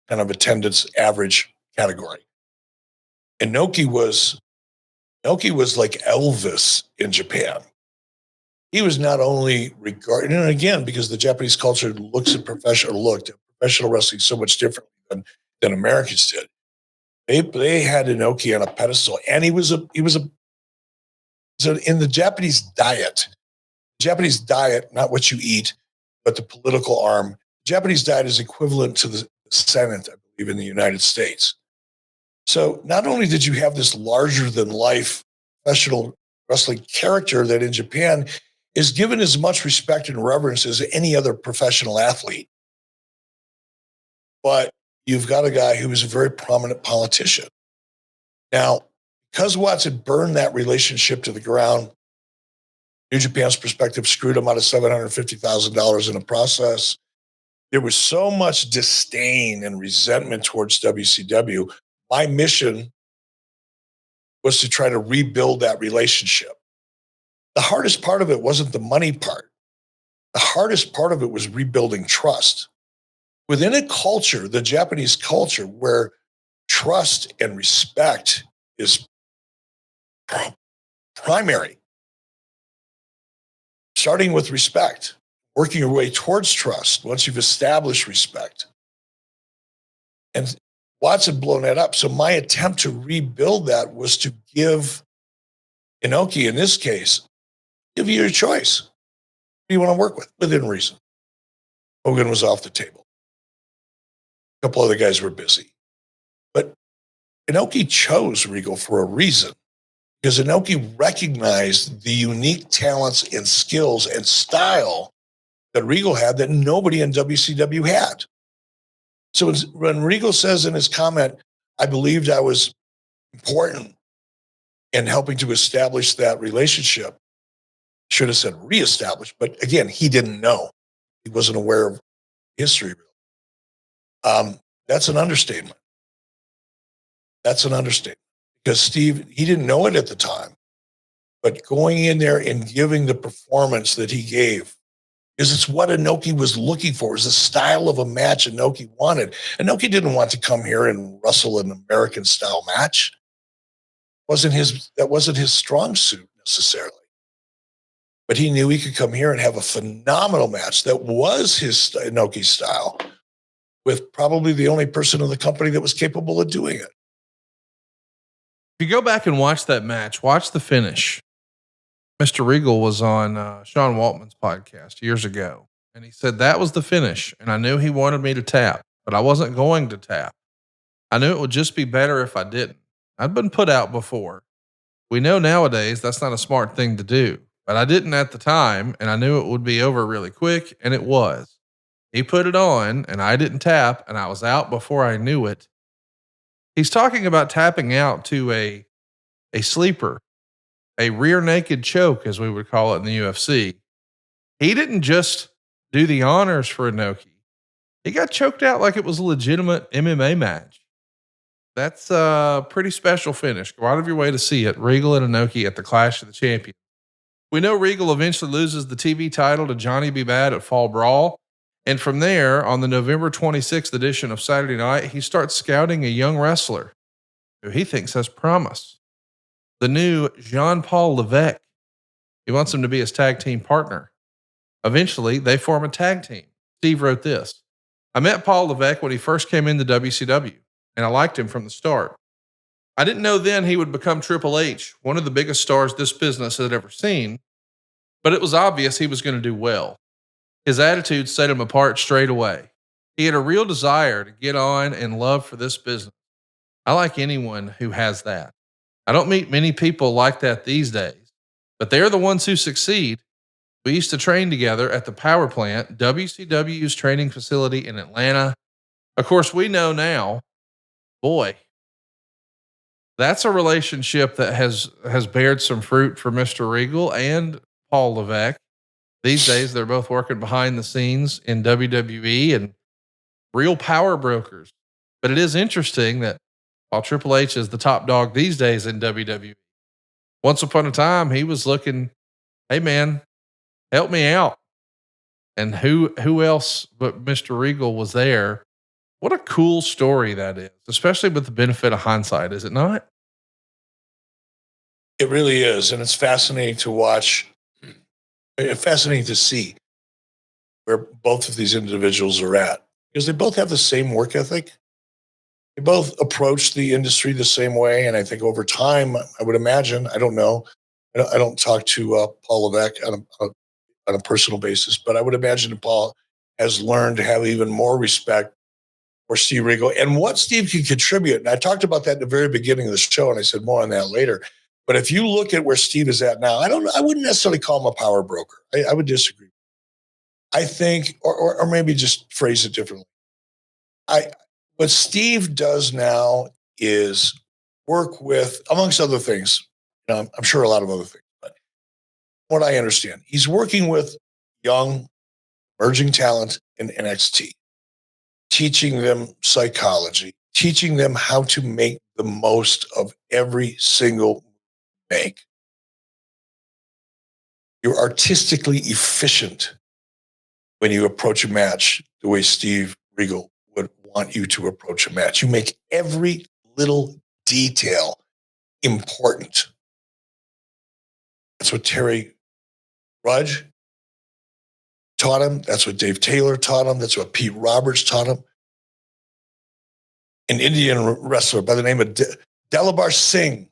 kind of attendance average category. Inoki was like Elvis in Japan. He was not only regarded, and again, because the Japanese culture looked at professional wrestling so much differently than Americans did. They had Inoki on a pedestal, and he was so in the Japanese diet, not what you eat, but the political arm. Japanese diet is equivalent to the Senate, I believe, in the United States. So not only did you have this larger than life professional wrestling character that in Japan is given as much respect and reverence as any other professional athlete, but you've got a guy who is a very prominent politician. Now, because Watts had burned that relationship to the ground, New Japan's perspective screwed him out of $750,000 in the process. There was so much disdain and resentment towards WCW. My mission was to try to rebuild that relationship. The hardest part of it wasn't the money part. The hardest part of it was rebuilding trust. Within a culture, the Japanese culture, where trust and respect is primary, starting with respect, working your way towards trust once you've established respect. And Watts had blown that up. So my attempt to rebuild that was to give Inoki, in this case, give you your choice. Who do you want to work with? Within reason. Hogan was off the table. A couple other guys were busy. But Inoki chose Regal for a reason, because Inoki recognized the unique talents and skills and style that Regal had that nobody in WCW had. So when Regal says in his comment, I believed I was important in helping to establish that relationship, should have said reestablish, but again, he didn't know. He wasn't aware of history. That's an understatement. That's an understatement, because Steve, he didn't know it at the time, but going in there and giving the performance that he gave, because it's what Inoki was looking for. It was the style of a match Inoki wanted. Inoki didn't want to come here and wrestle an American style match. That wasn't his strong suit necessarily. But he knew he could come here and have a phenomenal match that was his Inoki style, with probably the only person in the company that was capable of doing it.
If you go back and watch that match, watch the finish. Mr. Regal was on Sean Waltman's podcast years ago, and he said that was the finish. And I knew he wanted me to tap, but I wasn't going to tap. I knew it would just be better if I didn't. I'd been put out before. We know nowadays that's not a smart thing to do, but I didn't at the time, and I knew it would be over really quick, and it was. He put it on, and I didn't tap, and I was out before I knew it. He's talking about tapping out to a sleeper, a rear naked choke, as we would call it in the UFC. He didn't just do the honors for Inoki. He got choked out like it was a legitimate MMA match. That's a pretty special finish. Go out of your way to see it. Regal and Inoki at the Clash of the Champions. We know Regal eventually loses the TV title to Johnny B. Bad at Fall Brawl. And from there, on the November 26th edition of Saturday Night, he starts scouting a young wrestler who he thinks has promise. The new Jean-Paul Levesque. He wants him to be his tag team partner. Eventually, they form a tag team. Steve wrote this. I met Paul Levesque when he first came into WCW, and I liked him from the start. I didn't know then he would become Triple H, one of the biggest stars this business had ever seen, but it was obvious he was going to do well. His attitude set him apart straight away. He had a real desire to get on and love for this business. I like anyone who has that. I don't meet many people like that these days, but they're the ones who succeed. We used to train together at the power plant, WCW's training facility in Atlanta. Of course, we know now, boy, that's a relationship that has bared some fruit for Mr. Regal and Paul Levesque. These days, they're both working behind the scenes in WWE and real power brokers. But it is interesting that while Triple H is the top dog these days in WWE, once upon a time, he was looking, hey man, help me out. And who else but Mr. Regal was there? What a cool story that is, especially with the benefit of hindsight, is it not?
It really is. And it's fascinating to watch. Fascinating to see where both of these individuals are at, because they both have the same work ethic. They both approach the industry the same way. And I think over time, I would imagine, I don't know, I don't talk to Paul Levesque on a personal basis, but I would imagine Paul has learned to have even more respect for Steve Regal and what Steve can contribute. And I talked about that at the very beginning of the show, and I said more on that later. But if you look at where Steve is at now, I wouldn't necessarily call him a power broker. I would disagree. I think, or maybe just phrase it differently. What Steve does now is work with, amongst other things, I'm sure a lot of other things, but what I understand, he's working with young, emerging talent in NXT, teaching them psychology, teaching them how to make the most of every single make. You're artistically efficient when you approach a match the way Steve Regal would want you to approach a match. You make every little detail important. That's what Terry Rudge taught him. That's what Dave Taylor taught him. That's what Pete Roberts taught him. An Indian wrestler by the name of Delabar Singh.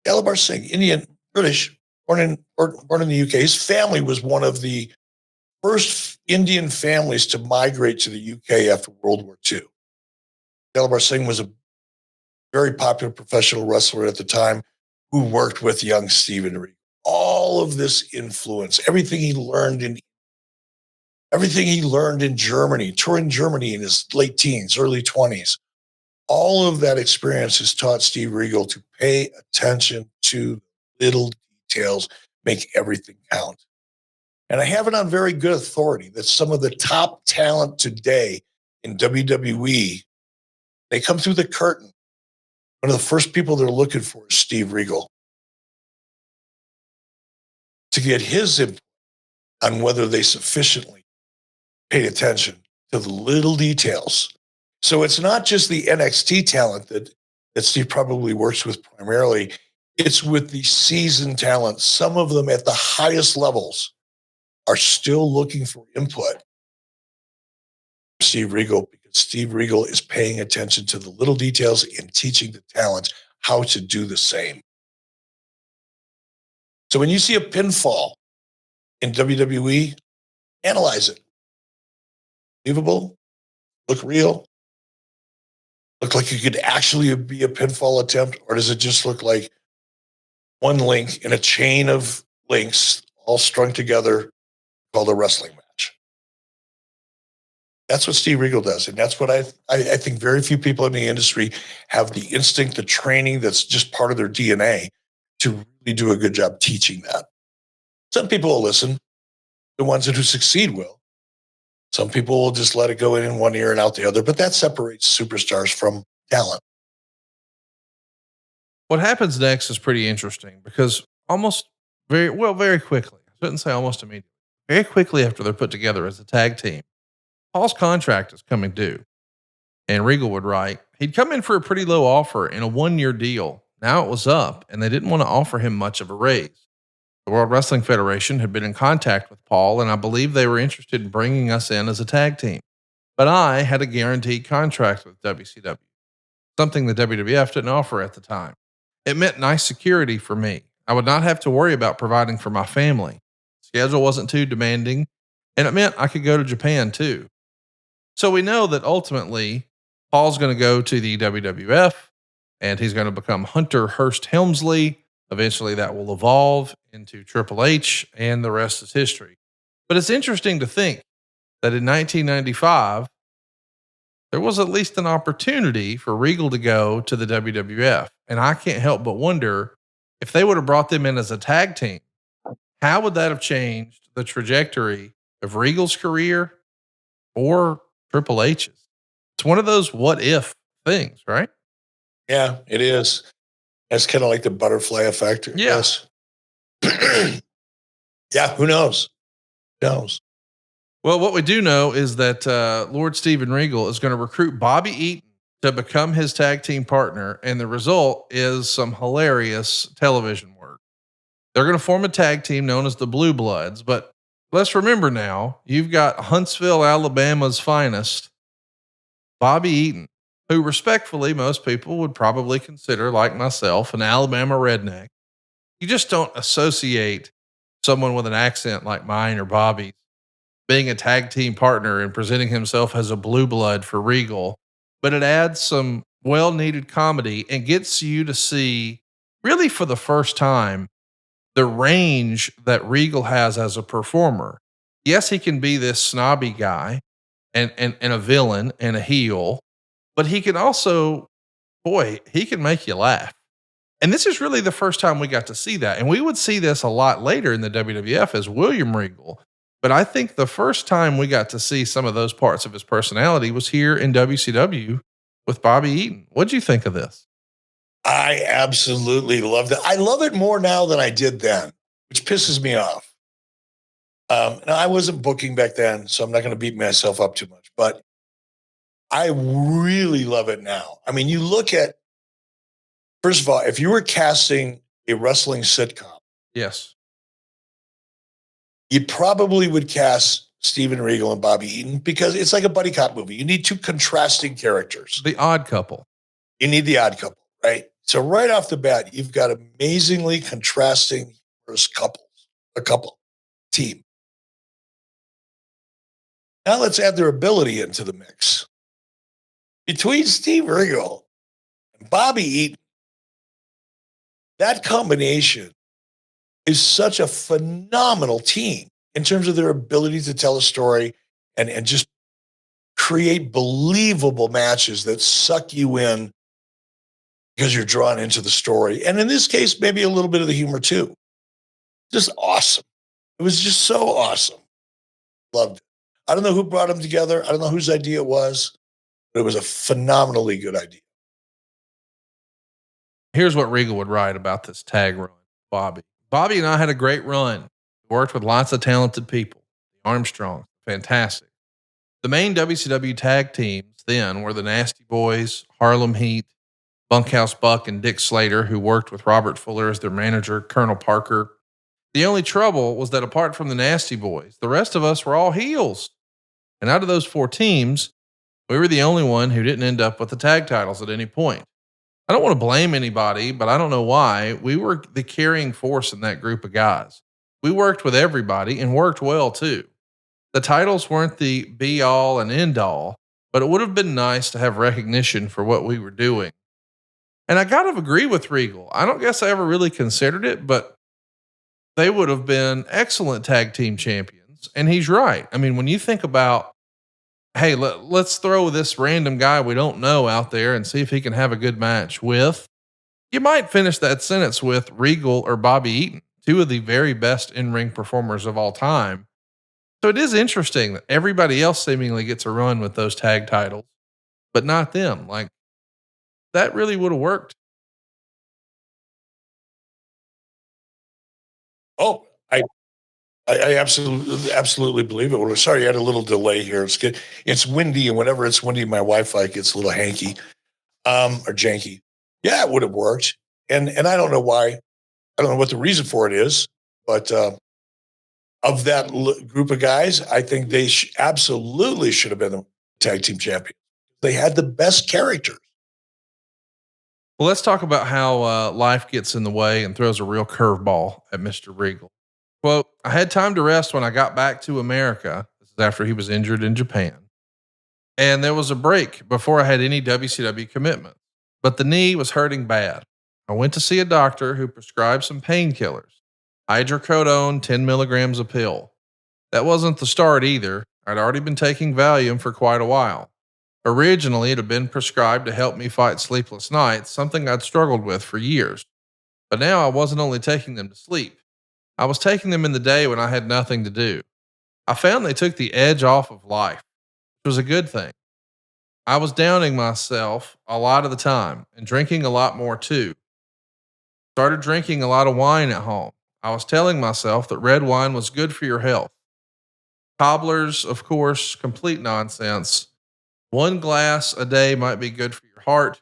Delabar Singh, Indian, British, born in the UK. His family was one of the first Indian families to migrate to the UK after World War II. Delabar Singh was a very popular professional wrestler at the time who worked with young Steven Regal. All of this influence, everything he learned in Germany, touring Germany in his late teens, early 20s, all of that experience has taught Steve Regal to pay attention to little details, make everything count. And I have it on very good authority that some of the top talent today in WWE, they come through the curtain. One of the first people they're looking for is Steve Regal to get his input on whether they sufficiently paid attention to the little details. So it's not just the NXT talent that Steve probably works with primarily. It's with the seasoned talent. Some of them at the highest levels are still looking for input. Steve Regal, because Steve Regal is paying attention to the little details and teaching the talent how to do the same. So when you see a pinfall in WWE, analyze it. Believable? Look real? Look like it could actually be a pinfall attempt? Or does it just look like one link in a chain of links all strung together called a wrestling match? That's what Steve Regal does. And that's what I think very few people in the industry have the instinct, the training that's just part of their DNA to really do a good job teaching that. Some people will listen. The ones that who succeed will. Some people will just let it go in one ear and out the other, but that separates superstars from talent.
What happens next is pretty interesting because very quickly, I shouldn't say almost immediately, very quickly after they're put together as a tag team, Paul's contract is coming due. And Regal would write, he'd come in for a pretty low offer in a 1-year deal. Now it was up and they didn't want to offer him much of a raise. The World Wrestling Federation had been in contact with Paul, and I believe they were interested in bringing us in as a tag team. But I had a guaranteed contract with WCW, something the WWF didn't offer at the time. It meant nice security for me. I would not have to worry about providing for my family. Schedule wasn't too demanding, and it meant I could go to Japan too. So we know that ultimately Paul's going to go to the WWF, and he's going to become Hunter Hearst Helmsley. Eventually that will evolve into Triple H, and the rest is history. But it's interesting to think that in 1995, there was at least an opportunity for Regal to go to the WWF. And I can't help but wonder if they would have brought them in as a tag team, how would that have changed the trajectory of Regal's career or Triple H's? It's one of those what if things, right?
Yeah, it is. It's kind of like the butterfly effect.
Yeah.
Yes. Yeah, who knows? Who knows?
Well, what we do know is that Lord Steven Regal is going to recruit Bobby Eaton to become his tag team partner. And the result is some hilarious television work. They're going to form a tag team known as the Blue Bloods. But let's remember now, you've got Huntsville, Alabama's finest, Bobby Eaton, who respectfully most people would probably consider, like myself, an Alabama redneck. You just don't associate someone with an accent like mine or Bobby's being a tag team partner and presenting himself as a blue blood for Regal, but it adds some well needed comedy and gets you to see, really for the first time, the range that Regal has as a performer. Yes, he can be this snobby guy and a villain and a heel, but he can also, boy, he can make you laugh. And this is really the first time we got to see that. And we would see this a lot later in the WWF as William Regal. But I think the first time we got to see some of those parts of his personality was here in WCW with Bobby Eaton. What'd you think of this?
I absolutely loved it. I love it more now than I did then, which pisses me off. Now I wasn't booking back then, so I'm not going to beat myself up too much, but I really love it now. I mean, you look at, first of all, if you were casting a wrestling sitcom,
Yes.
you probably would cast Steven Regal and Bobby Eaton because it's like a buddy cop movie. You need two contrasting characters.
The Odd Couple.
You need the odd couple, right? So right off the bat, you've got amazingly contrasting first couples, a couple team. Now let's add their ability into the mix. Between Steve Regal and Bobby Eaton, that combination is such a phenomenal team in terms of their ability to tell a story and just create believable matches that suck you in because you're drawn into the story. And in this case, maybe a little bit of the humor too. Just awesome. It was just so awesome. Loved it. I don't know who brought them together. I don't know whose idea it was, but it was a phenomenally good idea.
Here's what Regal would write about this tag run, Bobby. Bobby and I had a great run. We worked with lots of talented people. Armstrong, fantastic. The main WCW tag teams then were the Nasty Boys, Harlem Heat, Bunkhouse Buck, and Dick Slater, who worked with Robert Fuller as their manager, Colonel Parker. The only trouble was that apart from the Nasty Boys, the rest of us were all heels. And out of those 4 teams, we were the only one who didn't end up with the tag titles at any point. I don't want to blame anybody, but I don't know why. We were the carrying force in that group of guys. We worked with everybody and worked well too. The titles weren't the be all and end all, but it would have been nice to have recognition for what we were doing. And I got to agree with Regal. I don't guess I ever really considered it, but they would have been excellent tag team champions. And he's right. I mean, when you think about, hey, let's throw this random guy we don't know out there and see if he can have a good match with, you might finish that sentence with Regal or Bobby Eaton, 2 of the very best in-ring performers of all time. So it is interesting that everybody else seemingly gets a run with those tag titles, but not them. Like, that really would have worked.
Oh, I absolutely believe it. Well, sorry, I had a little delay here. It's good. It's windy, and whenever it's windy, my Wi-Fi gets a little hanky, or janky. Yeah, it would have worked. And I don't know why. I don't know what the reason for it is, but of that group of guys, I think they absolutely should have been the tag team champions. They had the best characters.
Well, let's talk about how life gets in the way and throws a real curveball at Mr. Regal. Quote, I had time to rest when I got back to America. This is after he was injured in Japan. And there was a break before I had any WCW commitment. But the knee was hurting bad. I went to see a doctor who prescribed some painkillers. Hydrocodone, 10 milligrams a pill. That wasn't the start either. I'd already been taking Valium for quite a while. Originally, it had been prescribed to help me fight sleepless nights, something I'd struggled with for years. But now I wasn't only taking them to sleep. I was taking them in the day when I had nothing to do. I found they took the edge off of life, which was a good thing. I was downing myself a lot of the time and drinking a lot more too. Started drinking a lot of wine at home. I was telling myself that red wine was good for your health. Cobblers, of course, complete nonsense. 1 glass a day might be good for your heart,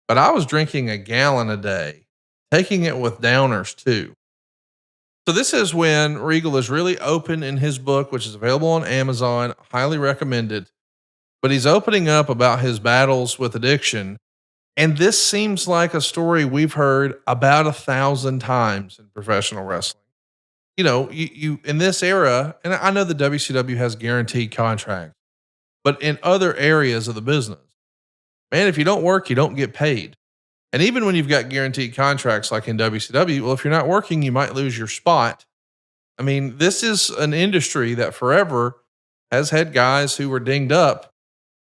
but I was drinking a gallon a day, taking it with downers too. So this is when Regal is really open in his book, which is available on Amazon, highly recommended. But he's opening up about his battles with addiction. And this seems like a story we've heard about 1,000 times in professional wrestling. you in this era, and I know the WCW has guaranteed contracts, but in other areas of the business, man, if you don't work, you don't get paid. And even when you've got guaranteed contracts like in WCW, well, if you're not working, you might lose your spot. I mean, this is an industry that forever has had guys who were dinged up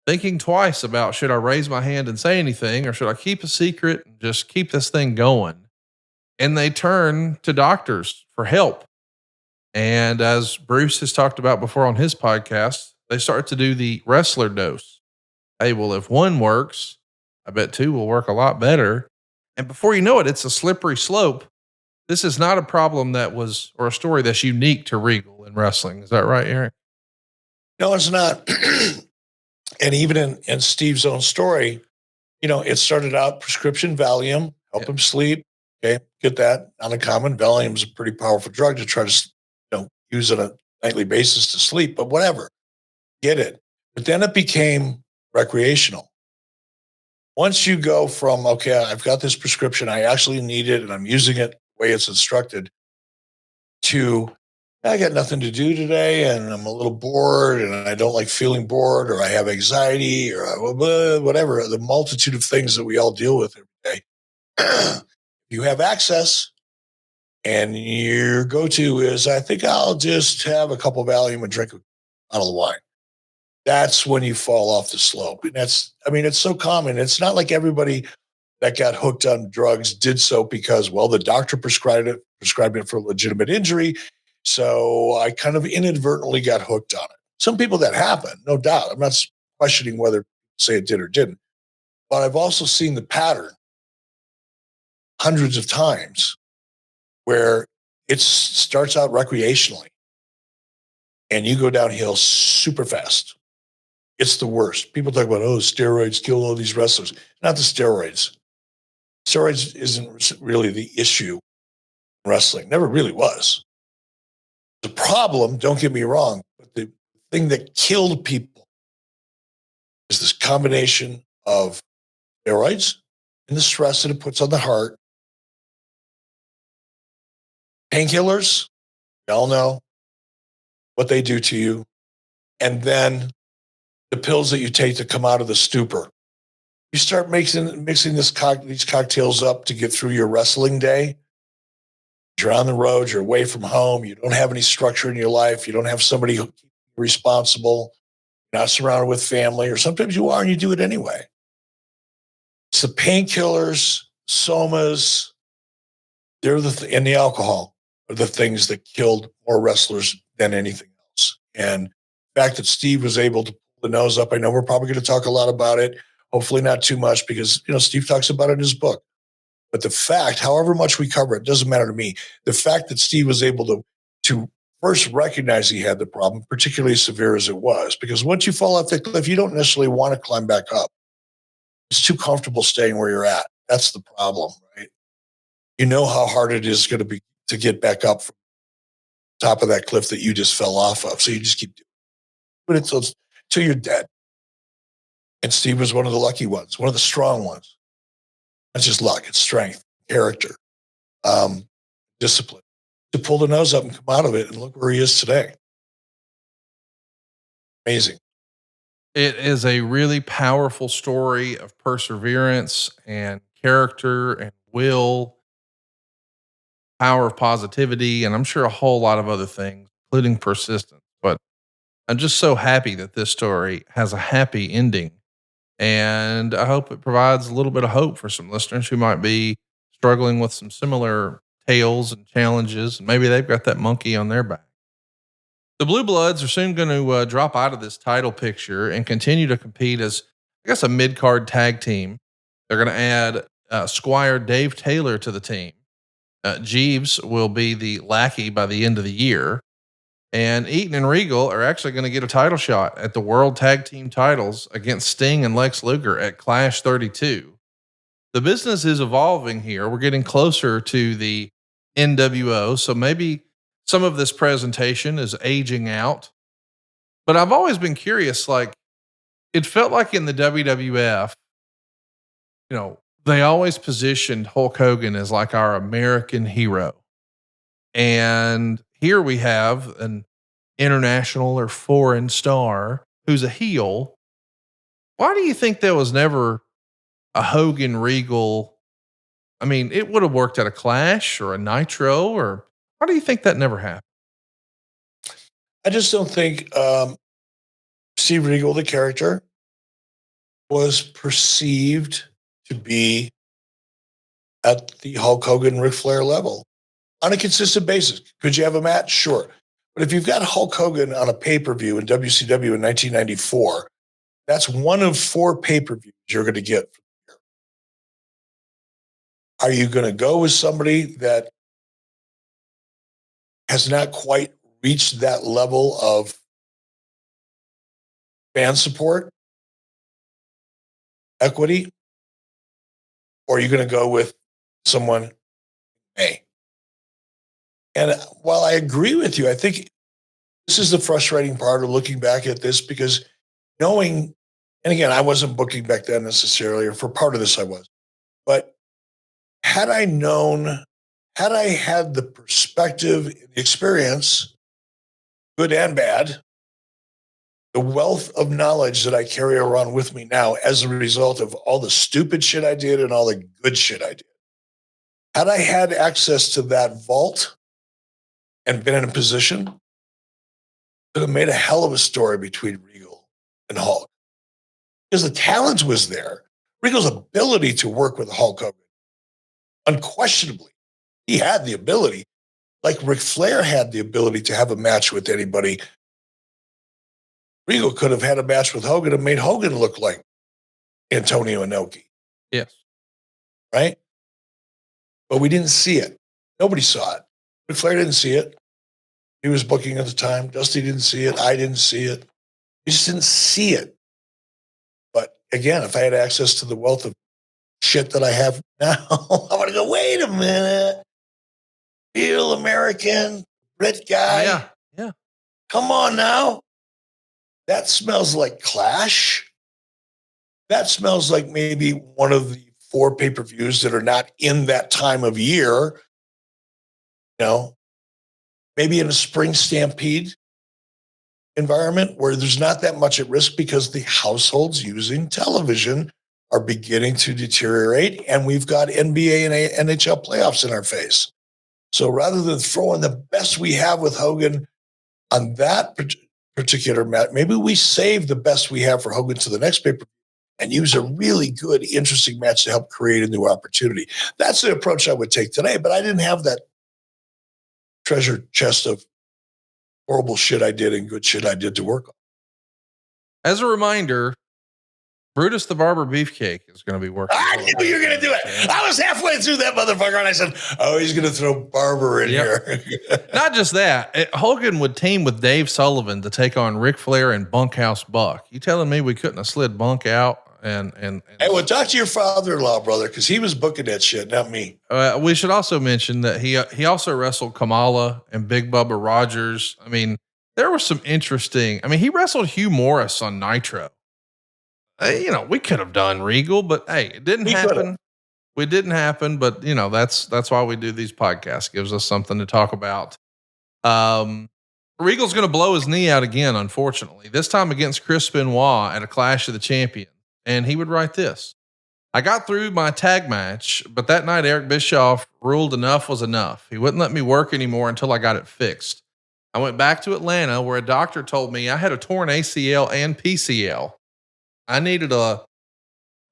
thinking twice about, should I raise my hand and say anything, or should I keep a secret and just keep this thing going? And they turn to doctors for help. And as Bruce has talked about before on his podcast, they start to do the wrestler dose. Hey, well, if one works, I bet two will work a lot better. And before you know it, it's a slippery slope. This is not a problem or a story that's unique to Regal in wrestling. Is that right, Eric?
No, it's not. And even in Steve's own story, it started out prescription Valium, help him sleep. Okay, get that. Not uncommon. Valium is a pretty powerful drug to try to use on a nightly basis to sleep, but whatever. Get it. But then it became recreational. Once you go from, okay, I've got this prescription, I actually need it, and I'm using it the way it's instructed, to I got nothing to do today, and I'm a little bored, and I don't like feeling bored, or I have anxiety, or whatever, the multitude of things that we all deal with every day. You have access, and your go-to is, I think I'll just have a couple of Valium and drink a bottle of wine. That's when you fall off the slope. And it's so common. It's not like everybody that got hooked on drugs did so because, well, the doctor prescribed it for a legitimate injury. So I kind of inadvertently got hooked on it. Some people that happen, no doubt. I'm not questioning whether people say it did or didn't. But I've also seen the pattern hundreds of times where it starts out recreationally and you go downhill super fast. It's the worst. People talk about, steroids kill all these wrestlers. Not the steroids. Steroids isn't really the issue in wrestling. Never really was. The problem, don't get me wrong, but the thing that killed people is this combination of steroids and the stress that it puts on the heart. Painkillers, we all know what they do to you. And then the pills that you take to come out of the stupor. You start mixing these cocktails up to get through your wrestling day. You're on the road, you're away from home, you don't have any structure in your life, you don't have somebody who keeps you responsible, you're not surrounded with family, or sometimes you are and you do it anyway. It's the painkillers, somas, and the alcohol are the things that killed more wrestlers than anything else. And the fact that Steve was able to pull the nose up, I know we're probably going to talk a lot about it, hopefully not too much, because Steve talks about it in his book. But the fact, however much we cover it, doesn't matter to me. The fact that Steve was able to first recognize he had the problem, particularly severe as it was, because once you fall off the cliff, you don't necessarily want to climb back up. It's too comfortable staying where you're at. That's the problem, right? You know how hard it is going to be to get back up from the top of that cliff that you just fell off of. So you just keep doing it till you're dead. And Steve was one of the lucky ones, one of the strong ones. It's just luck. It's strength, character, discipline to pull the nose up and come out of it and look where he is today. Amazing.
It is a really powerful story of perseverance and character and will, power of positivity, and I'm sure a whole lot of other things, including persistence. But I'm just so happy that this story has a happy ending. And I hope it provides a little bit of hope for some listeners who might be struggling with some similar tales and challenges. And maybe they've got that monkey on their back. The Blue Bloods are soon going to drop out of this title picture and continue to compete as, I guess, a mid-card tag team. They're going to add Squire Dave Taylor to the team. Jeeves will be the lackey by the end of the year. And Eaton and Regal are actually going to get a title shot at the World Tag Team titles against Sting and Lex Luger at Clash 32. The business is evolving here. We're getting closer to the NWO. So maybe some of this presentation is aging out. But I've always been curious, it felt like in the WWF, they always positioned Hulk Hogan as like our American hero. And here we have an international or foreign star who's a heel. Why do you think there was never a Hogan Regal? I mean, it would have worked at a Clash or a Nitro, or why do you think that never happened?
I just don't think Steve Regal, the character, was perceived to be at the Hulk Hogan, Ric Flair level on a consistent basis. Could you have a match? Sure. But if you've got Hulk Hogan on a pay-per-view in WCW in 1994, that's one of 4 pay-per-views you're going to get. Are you going to go with somebody that has not quite reached that level of fan support, equity? Or are you going to go with someone, hey? And while I agree with you, I think this is the frustrating part of looking back at this, because knowing, and again, I wasn't booking back then necessarily, or for part of this I was, but had I known, had I had the perspective, the experience, good and bad, the wealth of knowledge that I carry around with me now as a result of all the stupid shit I did and all the good shit I did, had I had access to that vault and been in a position, could have made a hell of a story between Regal and Hulk. Because the talent was there. Regal's ability to work with Hulk Hogan, unquestionably, he had the ability. Like Ric Flair had the ability to have a match with anybody. Regal could have had a match with Hogan and made Hogan look like Antonio Inoki.
Yes.
Right? But we didn't see it. Nobody saw it. Ric Flair didn't see it. He was booking at the time. Dusty didn't see it. I didn't see it. We just didn't see it. But again, if I had access to the wealth of shit that I have now, I want to go, wait a minute. Real American, Brit guy.
Yeah. Yeah.
Come on now. That smells like Clash. That smells like maybe one of the 4 pay-per-views that are not in that time of year. You know, maybe in a spring stampede environment where there's not that much at risk because the households using television are beginning to deteriorate, and we've got NBA and NHL playoffs in our face. So rather than throwing the best we have with Hogan on that particular match, maybe we save the best we have for Hogan to the next paper and use a really good, interesting match to help create a new opportunity. That's the approach I would take today, but I didn't have that treasure chest of horrible shit I did and good shit I did to work on.
As a reminder, Brutus the Barber Beefcake is going to be working.
I knew you were going to do it. I was halfway through that motherfucker and I said, oh, he's going to throw Barber in here.
Not just that. Hogan would team with Dave Sullivan to take on Ric Flair and Bunkhouse Buck. You telling me we couldn't have slid Bunk out? And
hey, well, talk to your father-in-law, brother, because he was booking that shit, not me.
We should also mention that he also wrestled Kamala and Big Bubba Rogers. I mean, there was some interesting. I mean, he wrestled Hugh Morris on Nitro. You know, we could have done Regal, but hey, it didn't happen. It didn't happen, but you know, that's why we do these podcasts. Gives us something to talk about. Regal's going to blow his knee out again, unfortunately, this time against Chris Benoit at a Clash of the Champions. And he would write this: I got through my tag match, but that night Eric Bischoff ruled enough was enough. He wouldn't let me work anymore until I got it fixed. I went back to Atlanta where a doctor told me I had a torn ACL and PCL. I needed a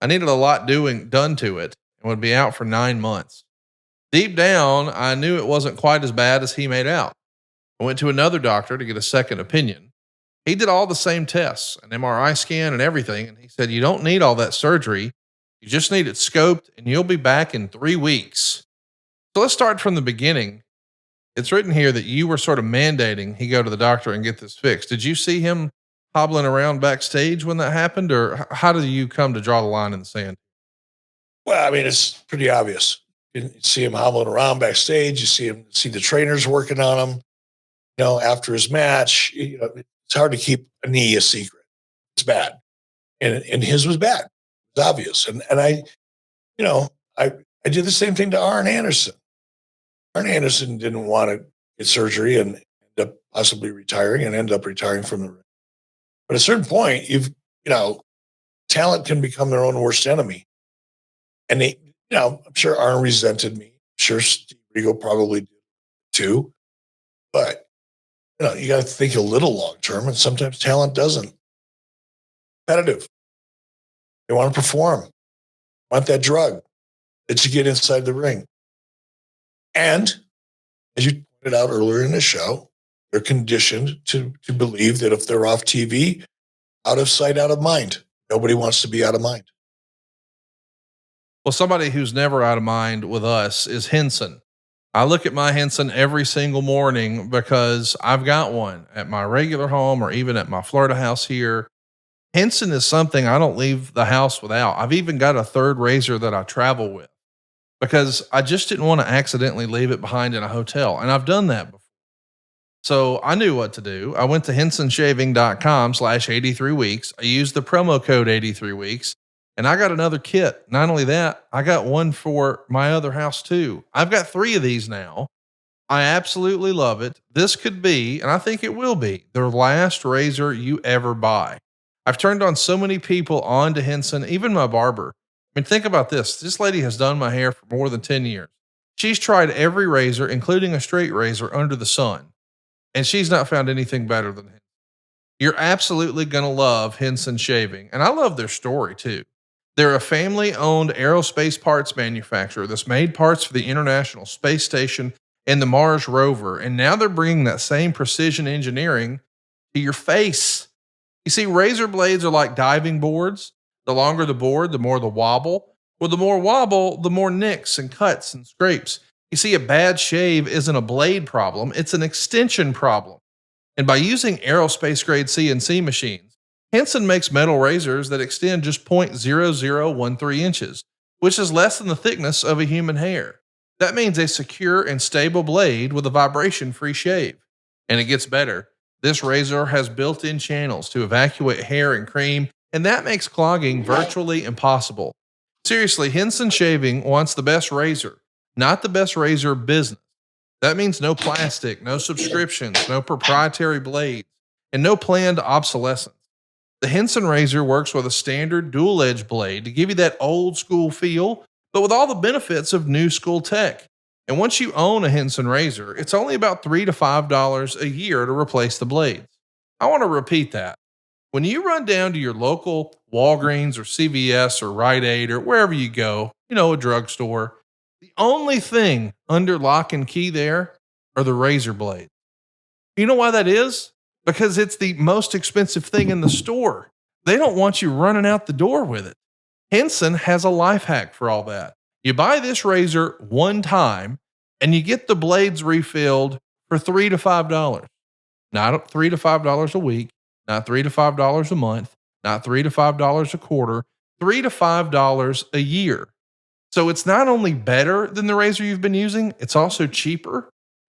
lot done to it and would be out for 9 months. Deep down, I knew it wasn't quite as bad as he made out. I went to another doctor to get a second opinion. He did all the same tests, an MRI scan and everything. And he said, you don't need all that surgery. You just need it scoped and you'll be back in 3 weeks. So let's start from the beginning. It's written here that you were sort of mandating he go to the doctor and get this fixed. Did you see him hobbling around backstage when that happened, or how did you come to draw the line in the sand?
Well, I mean, it's pretty obvious. You see him hobbling around backstage. You see the trainers working on him, you know, after his match. You know, it's hard to keep a knee a secret. It's bad. And his was bad. It's obvious. And I, you know, I did the same thing to Arn Anderson. Arn Anderson didn't want to get surgery and end up possibly retiring and end up retiring from the ring. But at a certain point, talent can become their own worst enemy. And they, I'm sure Arn resented me. I'm sure Steve Regal probably did too. But, you got to think a little long term, and sometimes talent doesn't. Competitive. They want to perform, want that drug that you get inside the ring. And as you pointed out earlier in the show, they're conditioned to believe that if they're off TV, out of sight, out of mind. Nobody wants to be out of mind.
Well, somebody who's never out of mind with us is Henson. I look at my Henson every single morning because I've got one at my regular home or even at my Florida house here. Henson is something I don't leave the house without. I've even got a third razor that I travel with because I just didn't want to accidentally leave it behind in a hotel. And I've done that before. So I knew what to do. I went to hensonshaving.com/83weeks. I used the promo code 83weeks and I got another kit. Not only that, I got one for my other house too. I've got 3 of these now. I absolutely love it. This could be, and I think it will be, the last razor you ever buy. I've turned on so many people on to Henson, even my barber. I mean, think about this. This lady has done my hair for more than 10 years. She's tried every razor, including a straight razor, under the sun. And she's not found anything better than Henson. You're absolutely going to love Henson Shaving. And I love their story too. They're a family-owned aerospace parts manufacturer that's made parts for the International Space Station and the Mars rover. And now they're bringing that same precision engineering to your face. You see, razor blades are like diving boards. The longer the board, the more the wobble. Well, the more wobble, the more nicks and cuts and scrapes. You see, a bad shave isn't a blade problem. It's an extension problem. And by using aerospace grade CNC machines, Henson makes metal razors that extend just 0.0013 inches, which is less than the thickness of a human hair. That means a secure and stable blade with a vibration-free shave. And it gets better. This razor has built-in channels to evacuate hair and cream, and that makes clogging virtually impossible. Seriously, Henson Shaving wants the best razor, not the best razor business. That means no plastic, no subscriptions, no proprietary blades, and no planned obsolescence. The Henson razor works with a standard dual-edge blade to give you that old school feel, but with all the benefits of new school tech. And once you own a Henson razor, it's only about $3 to $5 a year to replace the blades. I want to repeat that. When you run down to your local Walgreens or CVS or Rite Aid or wherever you go, a drugstore, the only thing under lock and key there are the razor blades. You know why that is? Because it's the most expensive thing in the store. They don't want you running out the door with it. Henson has a life hack for all that. You buy this razor one time and you get the blades refilled for $3 to $5. Not $3 to $5 a week, not $3 to $5 a month, not $3 to $5 a quarter, $3 to $5 a year. So it's not only better than the razor you've been using, it's also cheaper.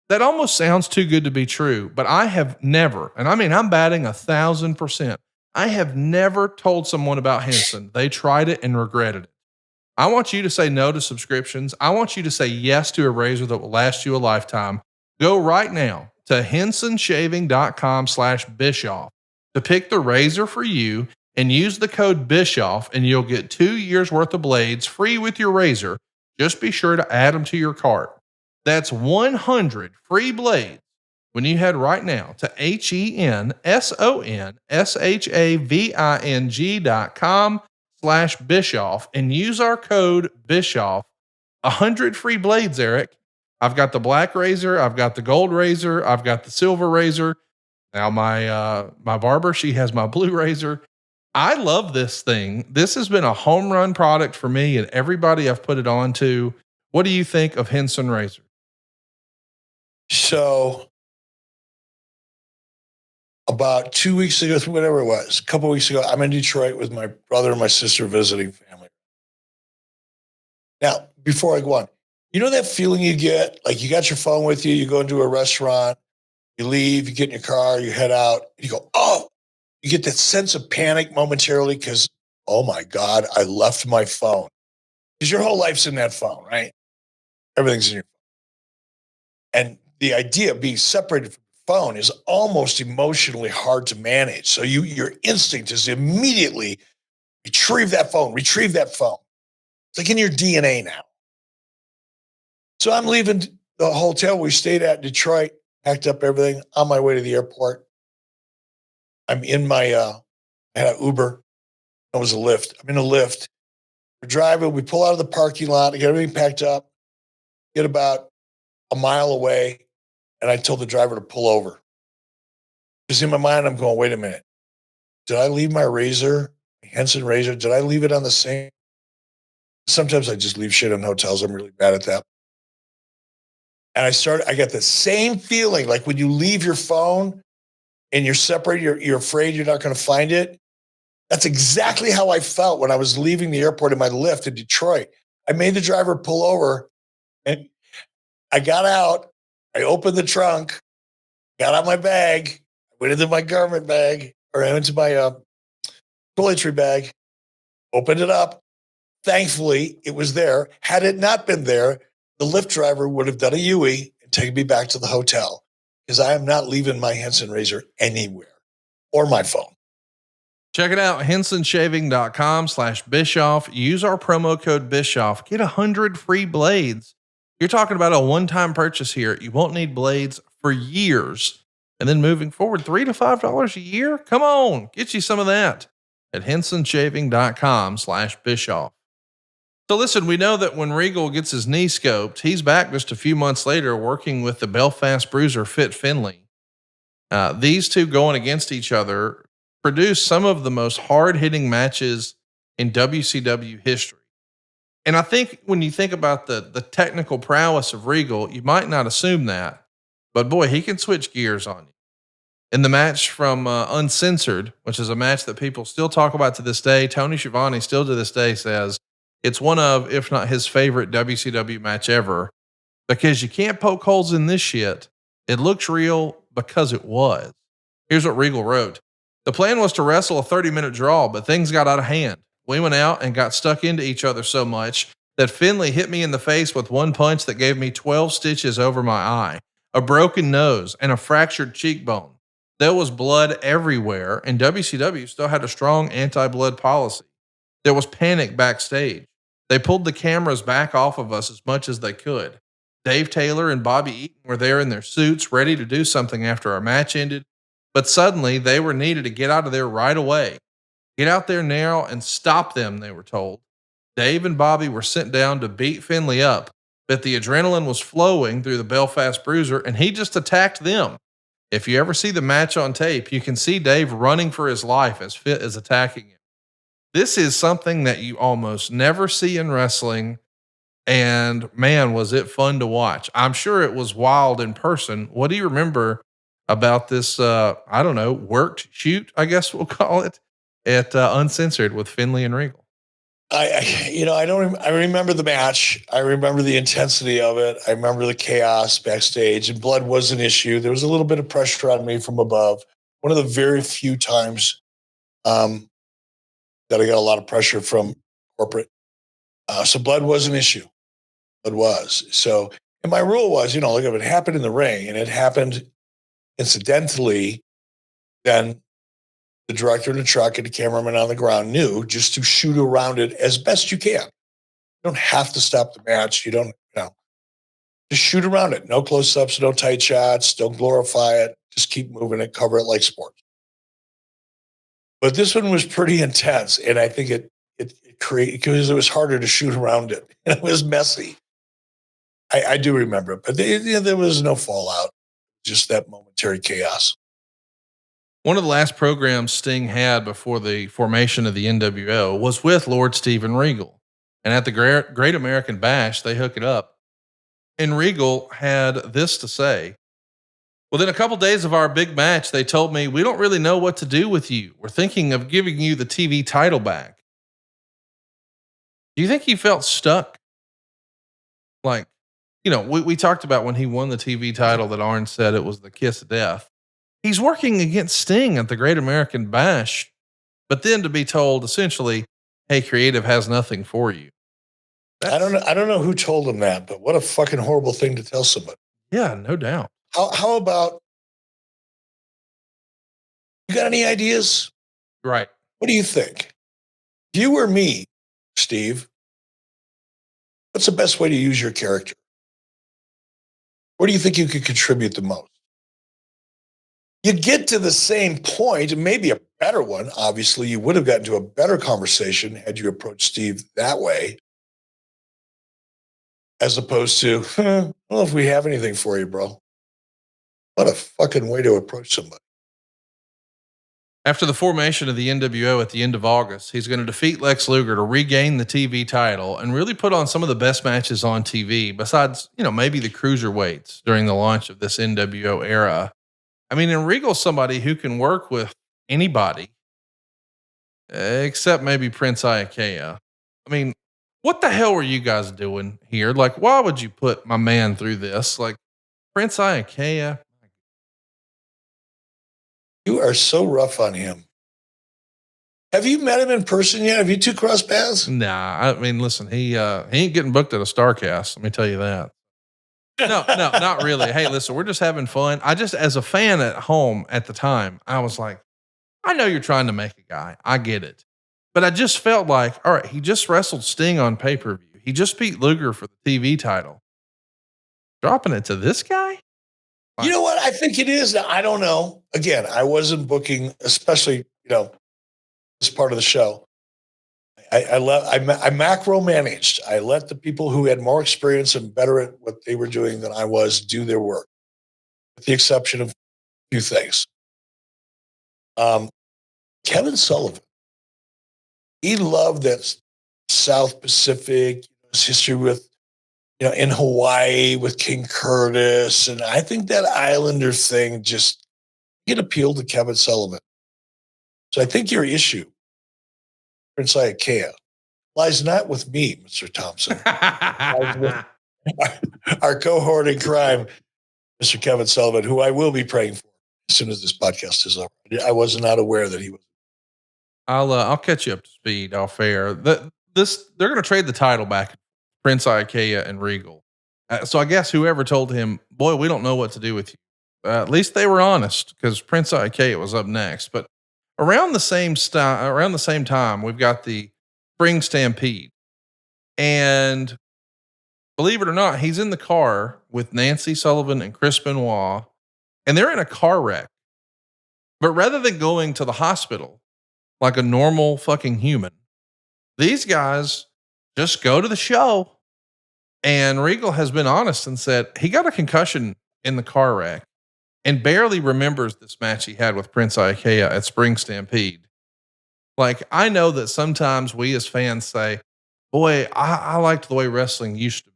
That almost sounds too good to be true, but I have never, and I mean, I'm batting 1,000%. I have never told someone about Henson. They tried it and regretted it. I want you to say no to subscriptions. I want you to say yes to a razor that will last you a lifetime. Go right now to hensonshaving.com/Bischoff to pick the razor for you and use the code Bischoff and you'll get 2 years worth of blades free with your razor. Just be sure to add them to your cart. That's 100 free blades when you head right now to hensonshaving.com/Bischoff and use our code Bischoff. 100 free blades, Eric. I've got the black razor. I've got the gold razor. I've got the silver razor. Now my barber, she has my blue razor. I love this thing. This has been a home run product for me and everybody I've put it on to. What do you think of Henson razor?
So about 2 weeks ago, whatever it was, a couple of weeks ago, I'm in Detroit with my brother and my sister visiting family. Now, before I go on, you know that feeling you get? Like you got your phone with you, you go into a restaurant, you leave, you get in your car, you head out, and you go, oh, you get that sense of panic momentarily because, oh my God, I left my phone. Because your whole life's in that phone, right? Everything's in your phone. And the idea of being separated from the phone is almost emotionally hard to manage. So your instinct is immediately retrieve that phone. It's like in your DNA now. So I'm leaving the hotel we stayed at in Detroit, packed up everything, on my way to the airport. I'm in my, I had an Uber. It was a Lyft. I'm in a Lyft. We're driving. We pull out of the parking lot. I get everything packed up. Get about a mile away. And I told the driver to pull over. Because in my mind, I'm going, wait a minute. Did I leave my razor, Henson razor? Did I leave it on the sink? Sometimes I just leave shit in hotels. I'm really bad at that. And I got the same feeling like when you leave your phone and you're separated, you're afraid you're not going to find it. That's exactly how I felt when I was leaving the airport in my Lyft in Detroit. I made the driver pull over and I got out. I opened the trunk, got out my bag, went into my garment bag, or I went to my toiletry bag, opened it up. Thankfully, it was there. Had it not been there, the Lyft driver would have done a U-E and taken me back to the hotel because I am not leaving my Henson razor anywhere or my phone.
Check it out. HensonShaving.com/Bischoff. Use our promo code Bischoff. Get 100 free blades. You're talking about a one-time purchase here. You won't need blades for years. And then moving forward, $3 to $5 a year. Come on, get you some of that at HensonShaving.com/Bischoff. So listen, we know that when Regal gets his knee scoped, he's back just a few months later working with the Belfast bruiser Fit Finley. These two going against each other produced some of the most hard-hitting matches in WCW history. And I think when you think about the technical prowess of Regal, you might not assume that, but boy, he can switch gears on you. In the match from Uncensored, which is a match that people still talk about to this day, Tony Schiavone still to this day says it's one of, if not his favorite WCW match ever, because you can't poke holes in this shit. It looks real because it was. Here's what Regal wrote. The plan was to wrestle a 30-minute draw, but things got out of hand. We went out and got stuck into each other so much that Finley hit me in the face with one punch that gave me 12 stitches over my eye, a broken nose, and a fractured cheekbone. There was blood everywhere, and WCW still had a strong anti-blood policy. There was panic backstage. They pulled the cameras back off of us as much as they could. Dave Taylor and Bobby Eaton were there in their suits, ready to do something after our match ended, but suddenly they were needed to get out of there right away. Get out there now and stop them, they were told. Dave and Bobby were sent down to beat Finley up, but the adrenaline was flowing through the Belfast bruiser, and he just attacked them. If you ever see the match on tape, you can see Dave running for his life as Fit is attacking him. This is something that you almost never see in wrestling, and man, was it fun to watch. I'm sure it was wild in person. What do you remember about this, worked shoot, I guess we'll call it, at Uncensored with Finley and Regal?
I remember the match. I remember the intensity of it. I remember the chaos backstage, and blood was an issue. There was a little bit of pressure on me from above. One of the very few times that I got a lot of pressure from corporate. So blood was an issue. Blood was. So, and my rule was, look, if it happened in the ring and it happened incidentally, then the director in the truck and the cameraman on the ground knew just to shoot around it as best you can. You don't have to stop the match. You don't, just shoot around it. No close-ups, no tight shots. Don't glorify it. Just keep moving it, cover it like sports. But this one was pretty intense, and I think it created, because it was harder to shoot around it. And it was messy. I do remember it, but there was no fallout, just that momentary chaos.
One of the last programs Sting had before the formation of the NWO was with Lord Steven Regal. And at the Great American Bash, they hook it up. And Regal had this to say. Within a couple days of our big match, they told me, we don't really know what to do with you. We're thinking of giving you the TV title back. Do you think he felt stuck? Like, we talked about when he won the TV title that Arn said it was the kiss of death. He's working against Sting at the Great American Bash, but then to be told essentially, hey, creative has nothing for you.
I don't know who told him that, but what a fucking horrible thing to tell somebody.
Yeah, no doubt.
How about, you got any ideas?
Right.
What do you think? If you were me, Steve, what's the best way to use your character? Where do you think you could contribute the most? You get to the same point, and maybe a better one. Obviously, you would have gotten to a better conversation had you approached Steve that way, as opposed to, I don't know if we have anything for you, bro. What a fucking way to approach somebody.
After the formation of the NWO at the end of August, he's going to defeat Lex Luger to regain the TV title and really put on some of the best matches on TV, besides, maybe the cruiserweights during the launch of this NWO era. I mean, and Regal's somebody who can work with anybody, except maybe Prince Iaukea. I mean, what the hell were you guys doing here? Like, why would you put my man through this? Like, Prince Iaukea.
You are so rough on him. Have you met him in person yet? Have you two crossed paths?
Nah, I mean, listen, he ain't getting booked at a StarCast. Let me tell you that. No, not really. Hey, listen, we're just having fun. As a fan at home at the time, I was like, I know you're trying to make a guy. I get it. But I just felt like, all right, he just wrestled Sting on pay-per-view. He just beat Luger for the TV title. Dropping it to this guy?
You know what? I think it is. I don't know. Again, I wasn't booking, especially, this part of the show. I macro managed. I let the people who had more experience and better at what they were doing than I was do their work, with the exception of a few things. Kevin Sullivan, he loved that South Pacific, his history with, in Hawaii with King Curtis. And I think that Islander thing it appealed to Kevin Sullivan. So I think your issue, Prince Iaukea, lies not with me, Mr. Thompson. Our cohort in crime, Mr. Kevin Sullivan, who I will be praying for as soon as this podcast is over. I was not aware that he was.
I'll catch you up to speed off air. They're going to trade the title back, Prince Iaukea and Regal. So I guess whoever told him, boy, we don't know what to do with you. At least they were honest, because Prince Iaukea was up next. But around the same time, we've got the Spring Stampede. And believe it or not, he's in the car with Nancy Sullivan and Chris Benoit, and they're in a car wreck. But rather than going to the hospital like a normal fucking human, these guys just go to the show. And Regal has been honest and said he got a concussion in the car wreck and barely remembers this match he had with Prince Iaukea at Spring Stampede. Like, I know that sometimes we as fans say, boy, I liked the way wrestling used to be.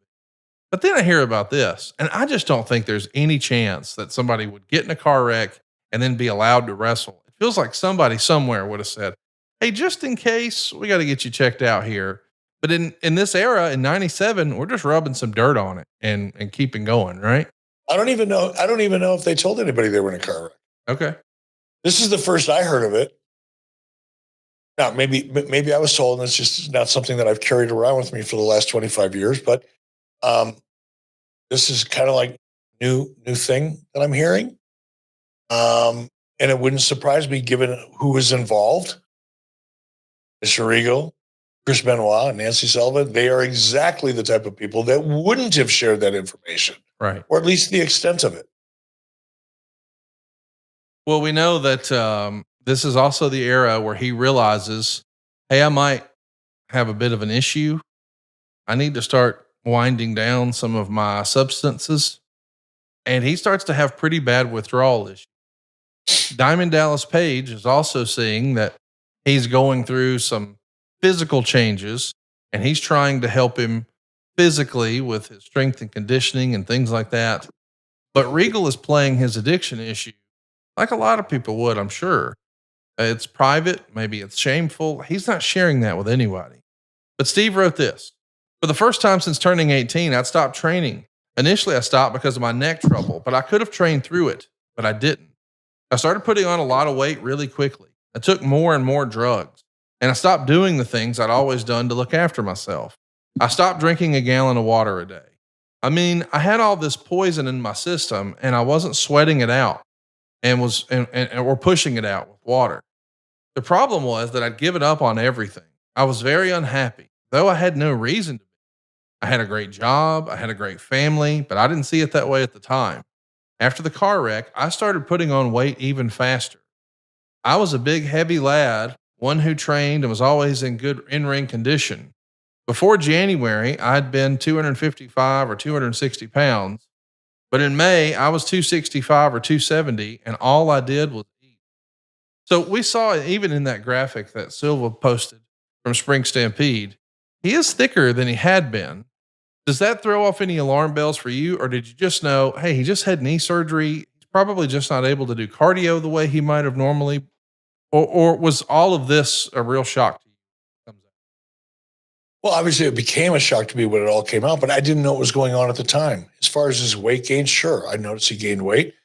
But then I hear about this, and I just don't think there's any chance that somebody would get in a car wreck and then be allowed to wrestle. It feels like somebody somewhere would have said, hey, just in case, we got to get you checked out here. But in this era, in 97, we're just rubbing some dirt on it and keeping going, right?
I don't even know if they told anybody they were in a car wreck.
Okay.
This is the first I heard of it. Now, maybe I was told, and it's just not something that I've carried around with me for the last 25 years, but this is kind of like new thing that I'm hearing. And it wouldn't surprise me given who was involved. Mr. Regal, Chris Benoit, and Nancy Sullivan, they are exactly the type of people that wouldn't have shared that information.
Right.
Or at least the extent of it.
Well, we know that this is also the era where he realizes, hey, I might have a bit of an issue. I need to start winding down some of my substances. And he starts to have pretty bad withdrawal issues. Diamond Dallas Page is also seeing that he's going through some physical changes, and he's trying to help him physically with his strength and conditioning and things like that. But Regal is playing his addiction issue like a lot of people would, I'm sure. It's private. Maybe it's shameful. He's not sharing that with anybody. But Steve wrote this: for the first time since turning 18, I'd stopped training. Initially, I stopped because of my neck trouble, but I could have trained through it, but I didn't. I started putting on a lot of weight really quickly. I took more and more drugs, and I stopped doing the things I'd always done to look after myself. I stopped drinking a gallon of water a day. I mean, I had all this poison in my system and I wasn't sweating it out and was, and or pushing it out with water. The problem was that I'd given up on everything. I was very unhappy, though I had no reason to be. I had a great job. I had a great family, but I didn't see it that way at the time. After the car wreck, I started putting on weight even faster. I was a big, heavy lad, one who trained and was always in good in ring condition. Before January, I'd been 255 or 260 pounds, but in May, I was 265 or 270, and all I did was eat. So we saw it even in that graphic that Silva posted from Spring Stampede. He is thicker than he had been. Does that throw off any alarm bells for you, or did you just know, hey, he just had knee surgery? He's probably just not able to do cardio the way he might have normally, or was all of this a real shock to you?
Well, obviously, it became a shock to me when it all came out, but I didn't know what was going on at the time. As far as his weight gain, sure, I noticed he gained weight.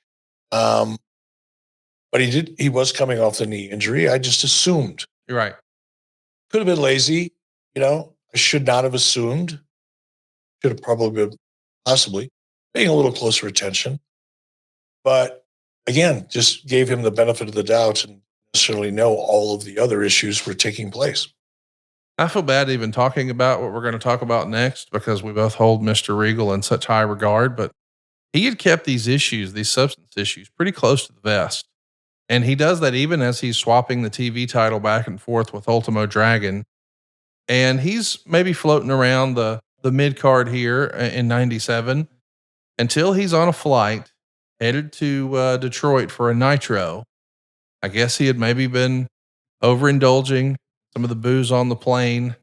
Um, but he was coming off the knee injury. I just assumed.
You're right.
Could have been lazy, I should not have assumed. Should have probably been possibly paying a little closer attention. But again, just gave him the benefit of the doubt and necessarily know all of the other issues were taking place.
I feel bad even talking about what we're going to talk about next because we both hold Mr. Regal in such high regard, but he had kept these issues, these substance issues, pretty close to the vest. And he does that even as he's swapping the TV title back and forth with Ultimo Dragon. And he's maybe floating around the mid card here in 97 until he's on a flight headed to Detroit for a nitro. I guess he had maybe been overindulging some of the booze on the plane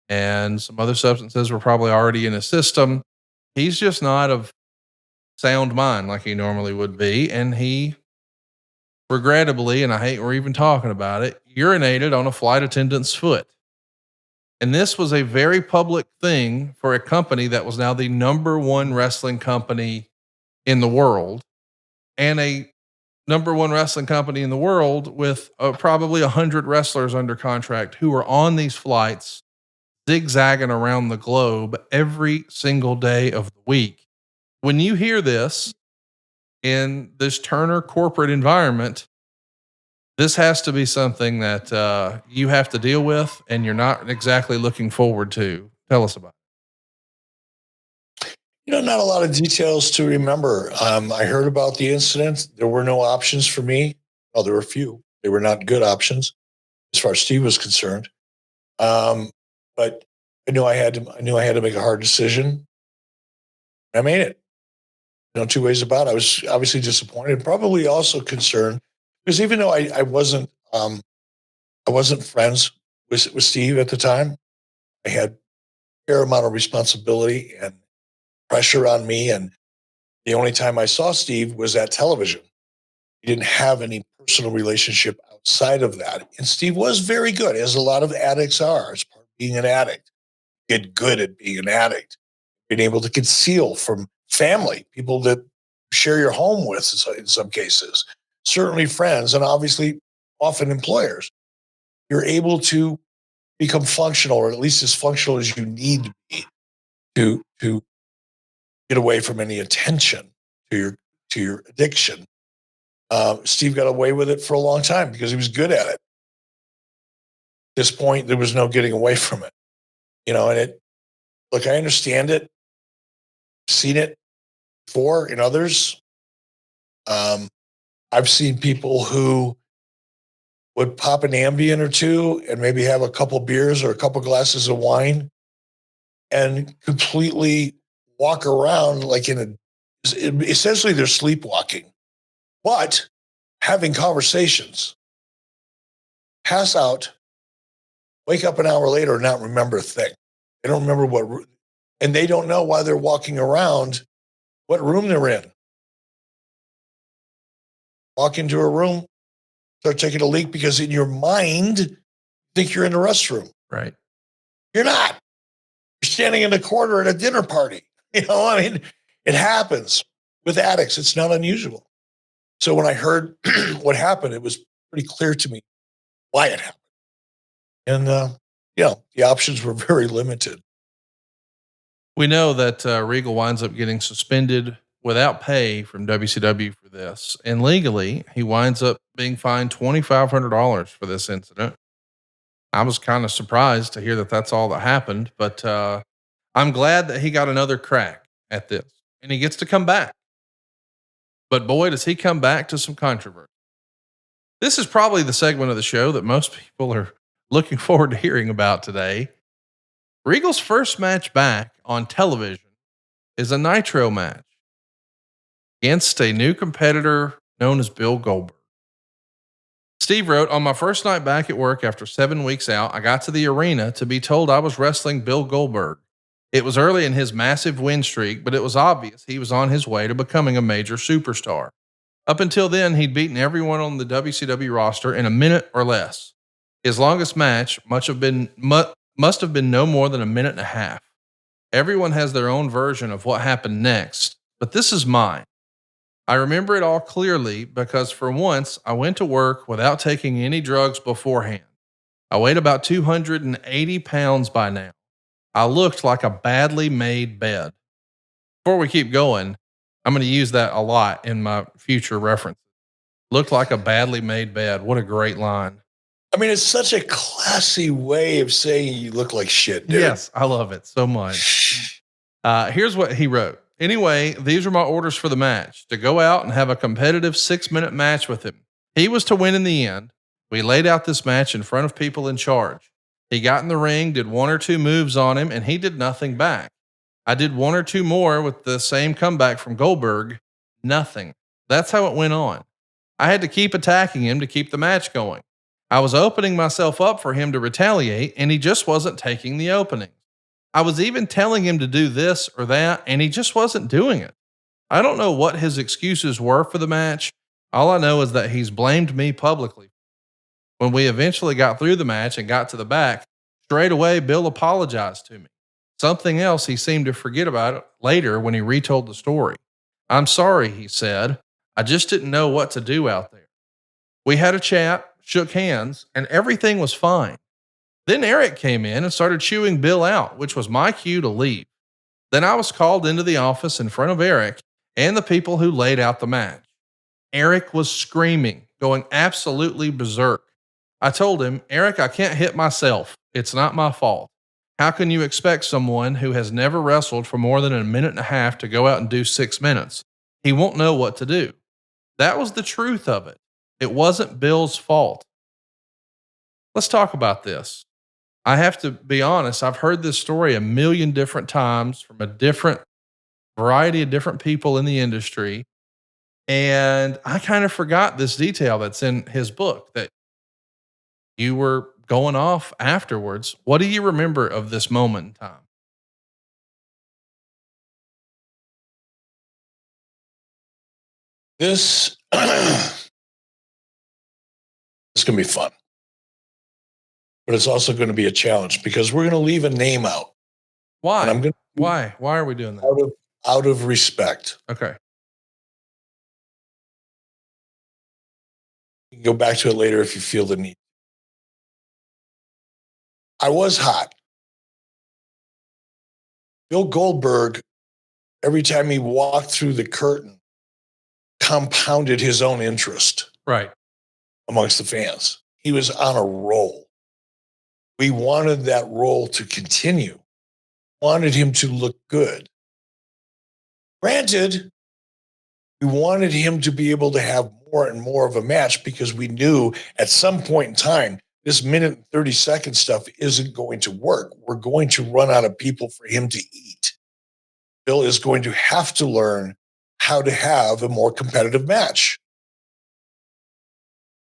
and some other substances were probably already in his system. He's just not of sound mind like he normally would be. And he regrettably, and I hate we're even talking about it, urinated on a flight attendant's foot. And this was a very public thing for a company that was now the number one wrestling company in the world and a number one wrestling company in the world with probably 100 wrestlers under contract who were on these flights zigzagging around the globe every single day of the week. When you hear this in this Turner corporate environment, this has to be something that you have to deal with and you're not exactly looking forward to. Tell us about it.
Not a lot of details to remember. I heard about the incident. There were no options for me. Well, there were a few. They were not good options as far as Steve was concerned. But I knew I had to make a hard decision. I made it. Two ways about it. I was obviously disappointed, probably also concerned because even though I wasn't friends with Steve at the time, I had a fair amount of responsibility and pressure on me. And the only time I saw Steve was at television. He didn't have any personal relationship outside of that. And Steve was very good, as a lot of addicts are, as part of being an addict. Get good at being an addict, being able to conceal from family, people that share your home with in some cases, certainly friends, and obviously often employers. You're able to become functional, or at least as functional as you need to be to get away from any attention to your addiction. Steve got away with it for a long time because he was good at it. At this point, there was no getting away from it. And look, I understand it, seen it before in others. I've seen people who would pop an Ambien or two and maybe have a couple beers or a couple glasses of wine and completely walk around like essentially they're sleepwalking, but having conversations, pass out, wake up an hour later and not remember a thing. They don't remember and they don't know why they're walking around, what room they're in. Walk into a room, start taking a leak because in your mind, you think you're in the restroom.
Right.
You're not. You're standing in the corner at a dinner party. It happens with addicts. It's not unusual. So when I heard what happened, it was pretty clear to me why it happened. And, the options were very limited.
We know that Regal winds up getting suspended without pay from WCW for this. And legally, he winds up being fined $2,500 for this incident. I was kind of surprised to hear that that's all that happened, but I'm glad that he got another crack at this and he gets to come back. But boy, does he come back to some controversy. This is probably the segment of the show that most people are looking forward to hearing about today. Regal's first match back on television is a Nitro match against a new competitor known as Bill Goldberg. Steve wrote, on my first night back at work after 7 weeks out, I got to the arena to be told I was wrestling Bill Goldberg. It was early in his massive win streak, but it was obvious he was on his way to becoming a major superstar. Up until then, he'd beaten everyone on the WCW roster in a minute or less. His longest match must have been no more than a minute and a half. Everyone has their own version of what happened next, but this is mine. I remember it all clearly because for once I went to work without taking any drugs beforehand. I weighed about 280 pounds by now. I looked like a badly made bed. Before we keep going, I'm going to use that a lot in my future references. Looked like a badly made bed. What a great line.
I mean, it's such a classy way of saying you look like shit, dude.
Yes, I love it so much. Here's what he wrote. Anyway, these are my orders for the match: to go out and have a competitive 6-minute match with him. He was to win in the end. We laid out this match in front of people in charge. He got in the ring, did 1 or 2 moves on him, and he did nothing back. I did 1 or 2 more with the same comeback from Goldberg. Nothing. That's how it went on. I had to keep attacking him to keep the match going. I was opening myself up for him to retaliate, and he just wasn't taking the opening. I was even telling him to do this or that, and he just wasn't doing it. I don't know what his excuses were for the match. All I know is that he's blamed me publicly. When we eventually got through the match and got to the back, straight away Bill apologized to me. Something else he seemed to forget about it later when he retold the story. I'm sorry, he said. I just didn't know what to do out there. We had a chat, shook hands, and everything was fine. Then Eric came in and started chewing Bill out, which was my cue to leave. Then I was called into the office in front of Eric and the people who laid out the match. Eric was screaming, going absolutely berserk. I told him, Eric, I can't hit myself. It's not my fault. How can you expect someone who has never wrestled for more than a minute and a half to go out and do 6 minutes? He won't know what to do. That was the truth of it. It wasn't Bill's fault. Let's talk about this. I have to be honest, I've heard this story a million different times from a different variety of different people in the industry. And I kind of forgot this detail that's in his book that you were going off afterwards. What do you remember of this moment in time?
This is going to be fun, but it's also going to be a challenge because we're going to leave a name out.
Why?
And I'm going to
Why are we doing that?
out of respect.
Okay.
You can go back to it later if you feel the need. I was hot. Bill Goldberg, every time he walked through the curtain, compounded his own interest
Right.
amongst the fans. He was on a roll. We wanted that roll to continue, wanted him to look good. Granted, we wanted him to be able to have more and more of a match because we knew at some point in time, this minute and 30-second stuff isn't going to work. We're going to run out of people for him to eat. Bill is going to have to learn how to have a more competitive match.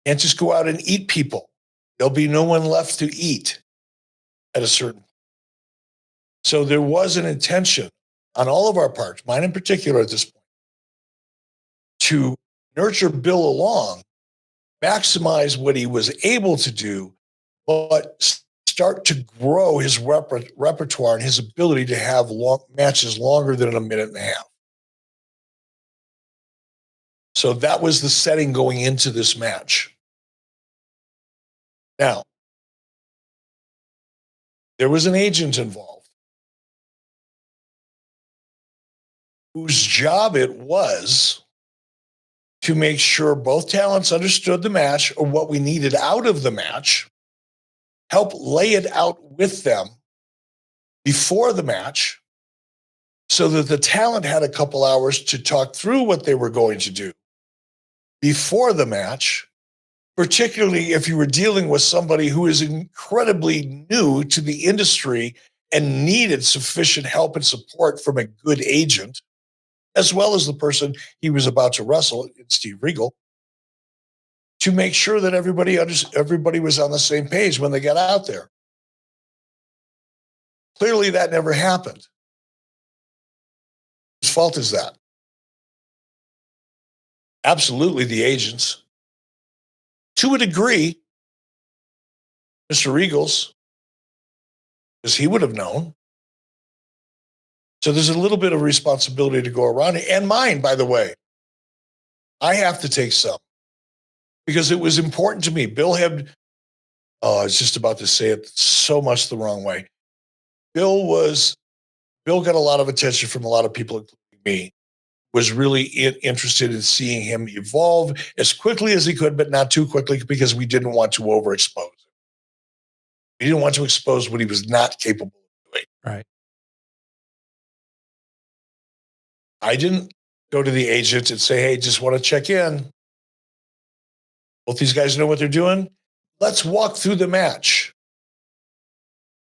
Can't just go out and eat people. There'll be no one left to eat at a certain point. So there was an intention on all of our parts, mine in particular at this point, to nurture Bill along, maximize what he was able to do, but start to grow his repertoire and his ability to have long matches longer than a minute and a half. So that was the setting going into this match. Now, there was an agent involved. whose job it was to make sure both talents understood the match or what we needed out of the match, help lay it out with them before the match so that the talent had a couple hours to talk through what they were going to do before the match, particularly if you were dealing with somebody who is incredibly new to the industry and needed sufficient help and support from a good agent, as well as the person he was about to wrestle, Steve Regal, to make sure that everybody was on the same page when they got out there. Clearly, that never happened. Whose fault is that? Absolutely the agents. To a degree, Mr. Regal's, because he would have known. So there's a little bit of responsibility to go around, and mine, by the way. I have to take some because it was important to me. Bill had, I was just about to say it so much the wrong way. Bill got a lot of attention from a lot of people, including me, was really interested in seeing him evolve as quickly as he could, but not too quickly because we didn't want to overexpose him. We didn't want to expose what he was not capable of doing.
Right.
I didn't go to the agent and say, hey, just want to check in. Both these guys know what they're doing. Let's walk through the match.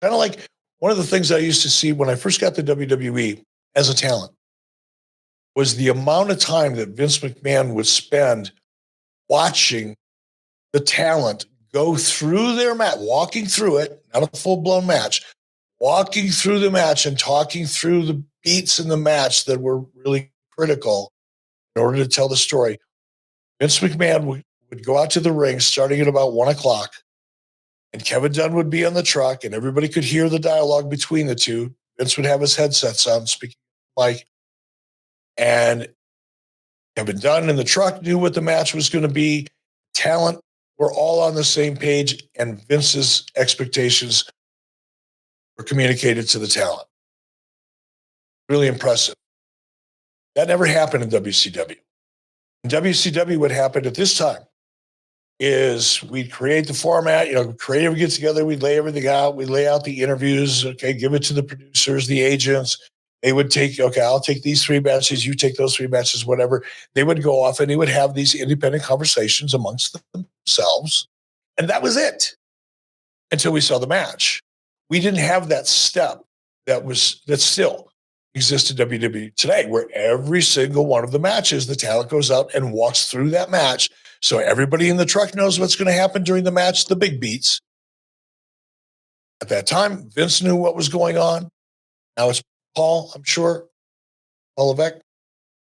Kind of like one of the things I used to see when I first got to WWE as a talent was the amount of time that Vince McMahon would spend watching the talent go through their match, walking through it, not a full-blown match, walking through the match and talking through the beats in the match that were really critical in order to tell the story. Vince McMahon would go out to the ring starting at about 1:00, and Kevin Dunn would be on the truck, and everybody could hear the dialogue between the two. Vince would have his headsets on, speaking like, and Kevin Dunn in the truck knew what the match was going to be. Talent were all on the same page, and Vince's expectations were communicated to the talent. Really impressive. That never happened in WCW. In WCW, what happened at this time is we'd create the format, creative gets together, we'd lay everything out, we'd lay out the interviews, okay, give it to the producers, the agents. They would take, okay, I'll take these 3 matches, you take those 3 matches, whatever. They would go off and they would have these independent conversations amongst themselves. And that was it until we saw the match. We didn't have that step that still exists in WWE today, where every single one of the matches, the talent goes out and walks through that match. So everybody in the truck knows what's going to happen during the match, the big beats. At that time, Vince knew what was going on. Now it's Paul, I'm sure, Paul Levesque.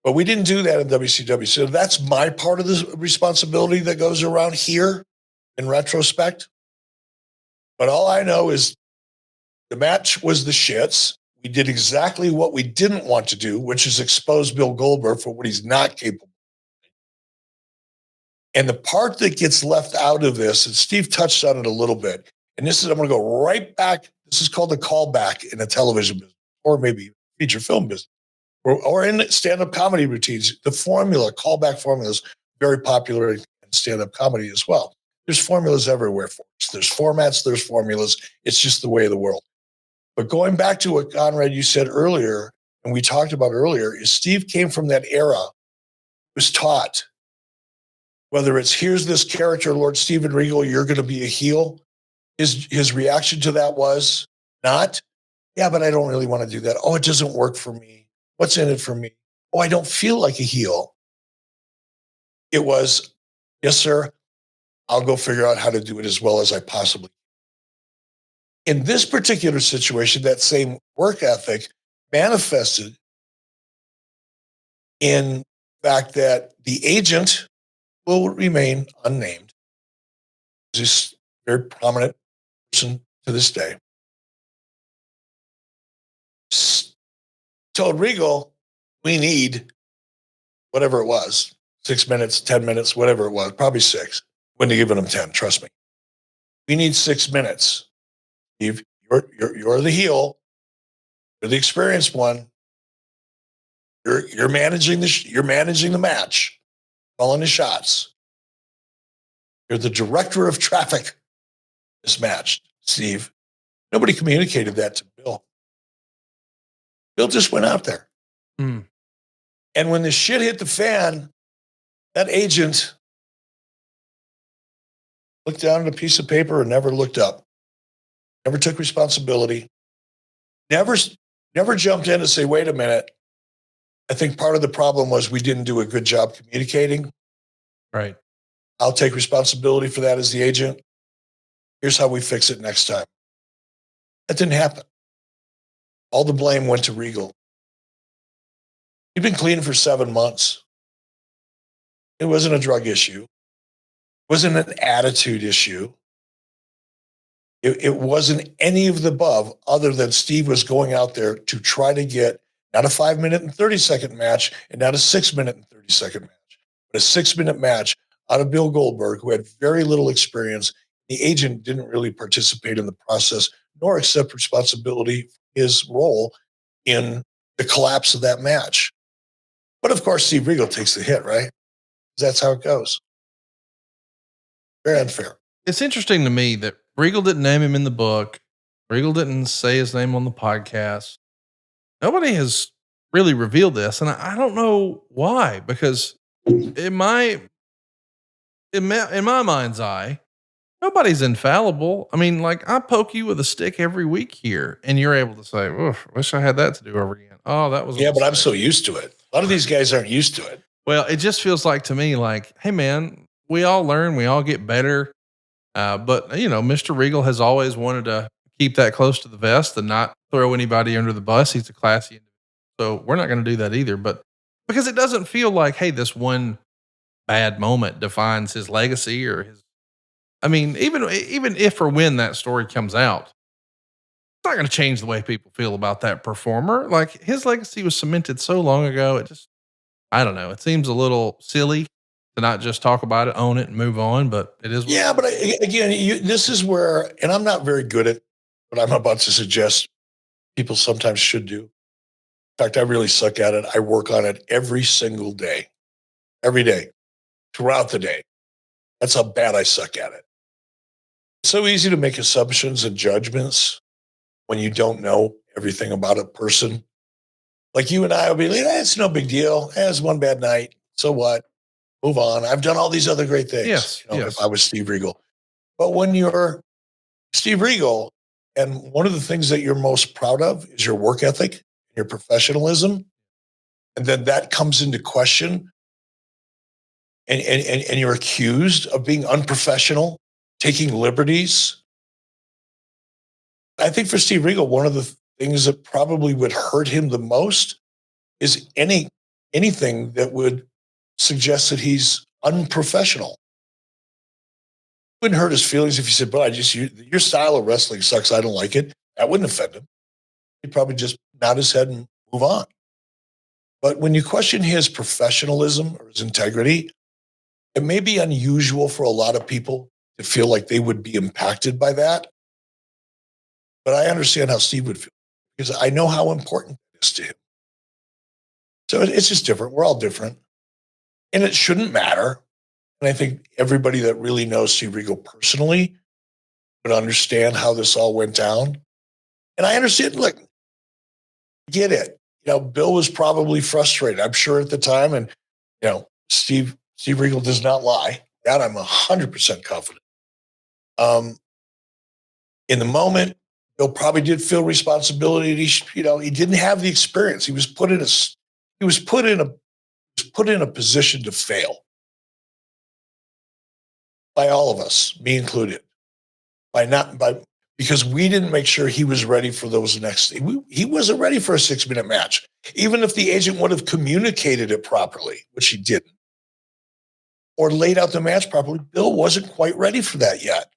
But we didn't do that in WCW. So that's my part of the responsibility that goes around here in retrospect. But all I know is the match was the shits. We did exactly what we didn't want to do, which is expose Bill Goldberg for what he's not capable of. And the part that gets left out of this, and Steve touched on it a little bit, and I'm going to go right back. This is called a callback in a television business, or maybe feature film business, or in stand-up comedy routines. The formula, callback formula, is very popular in stand-up comedy as well. There's formulas everywhere for us. There's formats, there's formulas. It's just the way of the world. But going back to what Conrad, you said earlier, and we talked about earlier, is Steve came from that era, was taught, whether it's here's this character, Lord Steven Regal, you're going to be a heel. His reaction to that was not, yeah, but I don't really want to do that. Oh, it doesn't work for me. What's in it for me? Oh, I don't feel like a heel. It was, yes, sir, I'll go figure out how to do it as well as I possibly can. In this particular situation, that same work ethic manifested in the fact that the agent will remain unnamed. He's a very prominent person to this day. Told Regal, we need whatever it was, 6 minutes, 10 minutes, whatever it was, probably 6. Wouldn't have given him 10, trust me. We need 6 minutes. Steve, you're the heel. You're the experienced one. You're managing you're managing the match, calling the shots. You're the director of traffic this match, Steve. Nobody communicated that to Bill. Bill just went out there.
Mm.
And when the shit hit the fan, that agent looked down at a piece of paper and never looked up. Never took responsibility. Never jumped in to say, wait a minute. I think part of the problem was we didn't do a good job communicating.
Right.
I'll take responsibility for that as the agent. Here's how we fix it next time. That didn't happen. All the blame went to Regal. He'd been clean for 7 months. It wasn't a drug issue. It wasn't an attitude issue. It wasn't any of the above other than Steve was going out there to try to get not a 5-minute and 30-second match and not a 6-minute and 30-second match, but a 6-minute match out of Bill Goldberg, who had very little experience. The agent didn't really participate in the process nor accept responsibility for his role in the collapse of that match. But of course, Steve Regal takes the hit, right? That's how it goes. Very unfair.
It's interesting to me that Regal didn't name him in the book. Regal didn't say his name on the podcast. Nobody has really revealed this. And I don't know why, because in my mind's eye, nobody's infallible. I mean, like, I poke you with a stick every week here and you're able to say, wish I had that to do over again. Oh, that was,
but I'm so used to it. A lot of these guys aren't used to it.
Well, it just feels like to me, like, hey man, we all learn, we all get better. But Mr. Regal has always wanted to keep that close to the vest and not throw anybody under the bus. He's a classy individual. So we're not going to do that either, but because it doesn't feel like, hey, this one bad moment defines his legacy or his, I mean, even if or when that story comes out, it's not going to change the way people feel about that performer. Like, his legacy was cemented so long ago. It just, I don't know. It seems a little silly to not just talk about it, own it, and move on. But it is.
Yeah, but again, this is where, and I'm not very good at what I'm about to suggest people sometimes should do. In fact, I really suck at it. I work on it every single day, every day, throughout the day. That's how bad I suck at it. It's so easy to make assumptions and judgments when you don't know everything about a person. Like you and I will be like, it's no big deal. It's one bad night. So what? Move on. I've done all these other great things.
Yes.
If I was Steve Regal. But when you're Steve Regal, and one of the things that you're most proud of is your work ethic, your professionalism, and then that comes into question, and you're accused of being unprofessional, taking liberties. I think for Steve Regal, one of the things that probably would hurt him the most is anything that would suggest that he's unprofessional. It wouldn't hurt his feelings if he said, "But your style of wrestling sucks. I don't like it." That wouldn't offend him. He'd probably just nod his head and move on. But when you question his professionalism or his integrity, it may be unusual for a lot of people to feel like they would be impacted by that. But I understand how Steve would feel because I know how important it is to him. So it's just different. We're all different. And it shouldn't matter. And I think everybody that really knows Steve Regal personally would understand how this all went down. And I understand, look, get it. Bill was probably frustrated, I'm sure at the time. And, Steve Regal does not lie. That I'm 100% confident. In the moment, Bill probably did feel responsibility. He didn't have the experience. He was put in a position to fail by all of us, me included, because we didn't make sure he was ready for those next. He wasn't ready for a 6-minute match, even if the agent would have communicated it properly, which he didn't, or laid out the match properly. Bill wasn't quite ready for that yet.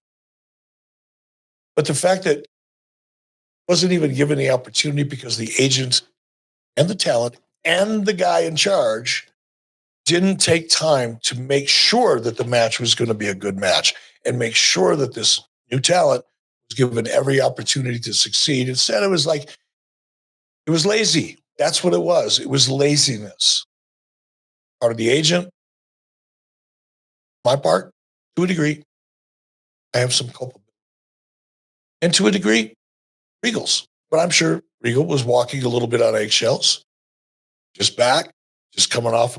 But the fact that wasn't even given the opportunity because the agent and the talent and the guy in charge didn't take time to make sure that the match was going to be a good match and make sure that this new talent was given every opportunity to succeed. Instead, it was lazy. That's what it was. It was laziness. Part of the agent, my part, to a degree, I have some culpability. And to a degree, Regal's. But I'm sure Regal was walking a little bit on eggshells, just coming off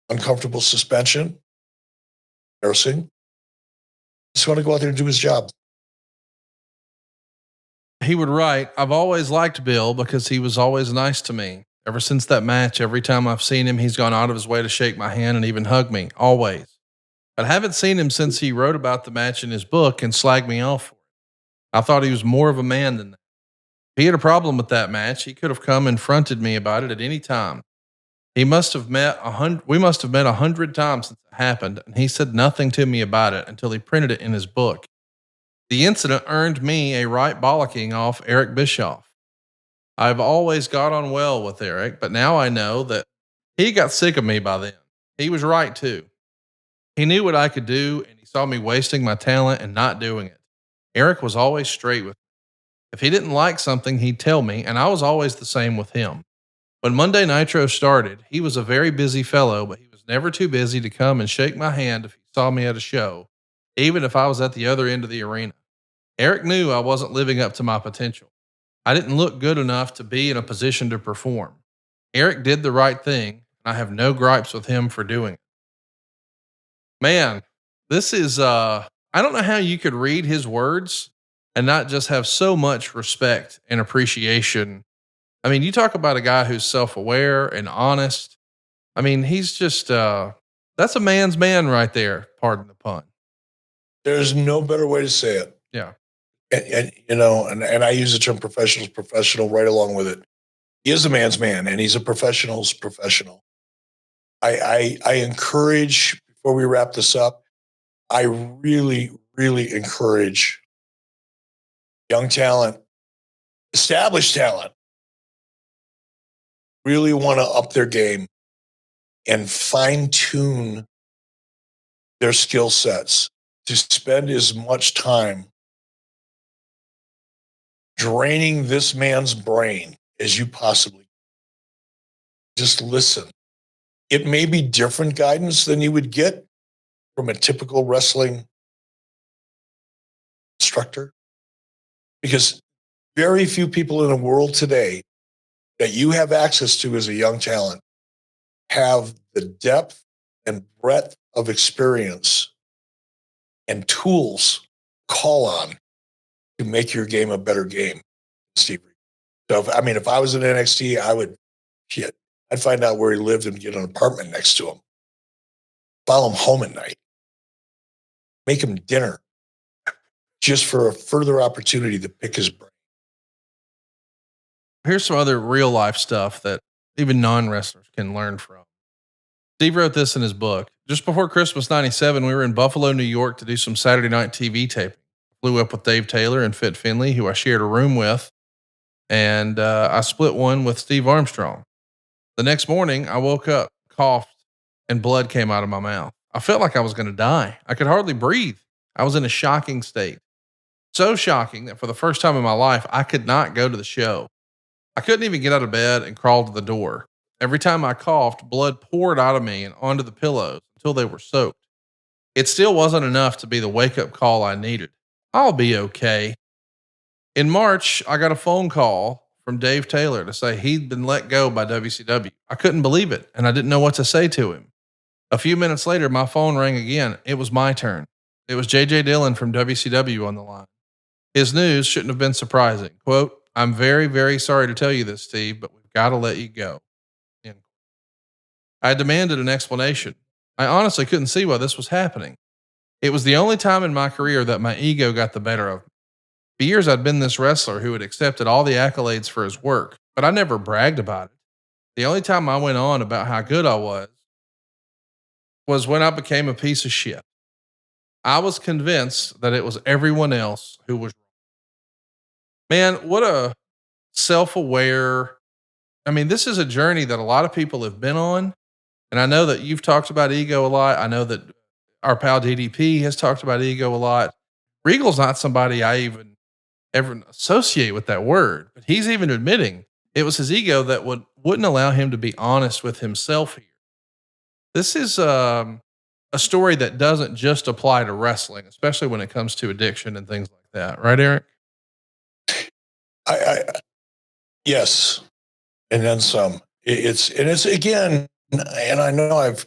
uncomfortable suspension, embarrassing. Just want to go out there and do his job.
He would write, I've always liked Bill because he was always nice to me. Ever since that match, every time I've seen him, he's gone out of his way to shake my hand and even hug me, always. But I haven't seen him since he wrote about the match in his book and slagged me off for it. I thought he was more of a man than that. If he had a problem with that match, he could have come and fronted me about it at any time. We must have met 100 times since it happened, and he said nothing to me about it until he printed it in his book. The incident earned me a right bollocking off Eric Bischoff. I've always got on well with Eric, but now I know that he got sick of me by then. He was right too. He knew what I could do, and he saw me wasting my talent and not doing it. Eric was always straight with me. If he didn't like something, he'd tell me, and I was always the same with him. When Monday Nitro started, he was a very busy fellow, but he was never too busy to come and shake my hand if he saw me at a show, even if I was at the other end of the arena. Eric knew I wasn't living up to my potential. I didn't look good enough to be in a position to perform. Eric did the right thing, and I have no gripes with him for doing it. Man, this is, I don't know how you could read his words and not just have so much respect and appreciation. I mean, you talk about a guy who's self-aware and honest. I mean, he's just, that's a man's man right there. Pardon the pun.
There's no better way to say it.
Yeah.
And I use the term professional right along with it. He is a man's man, and he's a professional's professional. I encourage, before we wrap this up, I really, really encourage young talent, established talent, really want to up their game and fine tune their skill sets to spend as much time draining this man's brain as you possibly can. Just listen. It may be different guidance than you would get from a typical wrestling instructor, because very few people in the world today that you have access to as a young talent have the depth and breadth of experience and tools call on to make your game a better game, Steve. So, if I was in NXT, I'd find out where he lived and get an apartment next to him. Follow him home at night. Make him dinner just for a further opportunity to pick his brain.
Here's some other real life stuff that even non-wrestlers can learn from. Steve wrote this in his book. Just before Christmas 97, we were in Buffalo, New York to do some Saturday night TV taping. Flew up with Dave Taylor and Fit Finley, who I shared a room with. And I split one with Steve Armstrong. The next morning, I woke up, coughed, and blood came out of my mouth. I felt like I was going to die. I could hardly breathe. I was in a shocking state. So shocking that for the first time in my life, I could not go to the show. I couldn't even get out of bed and crawl to the door. Every time I coughed, blood poured out of me and onto the pillows until they were soaked. It still wasn't enough to be the wake-up call I needed. I'll be okay. In March, I got a phone call from Dave Taylor to say he'd been let go by WCW. I couldn't believe it, and I didn't know what to say to him. A few minutes later, my phone rang again. It was my turn. It was J.J. Dillon from WCW on the line. His news shouldn't have been surprising. Quote, I'm very, very sorry to tell you this, Steve, but we've got to let you go. I demanded an explanation. I honestly couldn't see why this was happening. It was the only time in my career that my ego got the better of me. For years, I'd been this wrestler who had accepted all the accolades for his work, but I never bragged about it. The only time I went on about how good I was when I became a piece of shit. I was convinced that it was everyone else who was wrong. Man, what a self-aware. This is a journey that a lot of people have been on. And I know that you've talked about ego a lot. I know that our pal DDP has talked about ego a lot. Regal's not somebody I even ever associate with that word, but he's even admitting It was his ego that wouldn't allow him to be honest with himself here. This is a story that doesn't just apply to wrestling, especially when it comes to addiction and things like that. Right, Eric?
I yes, and then some. It's again, and I know I've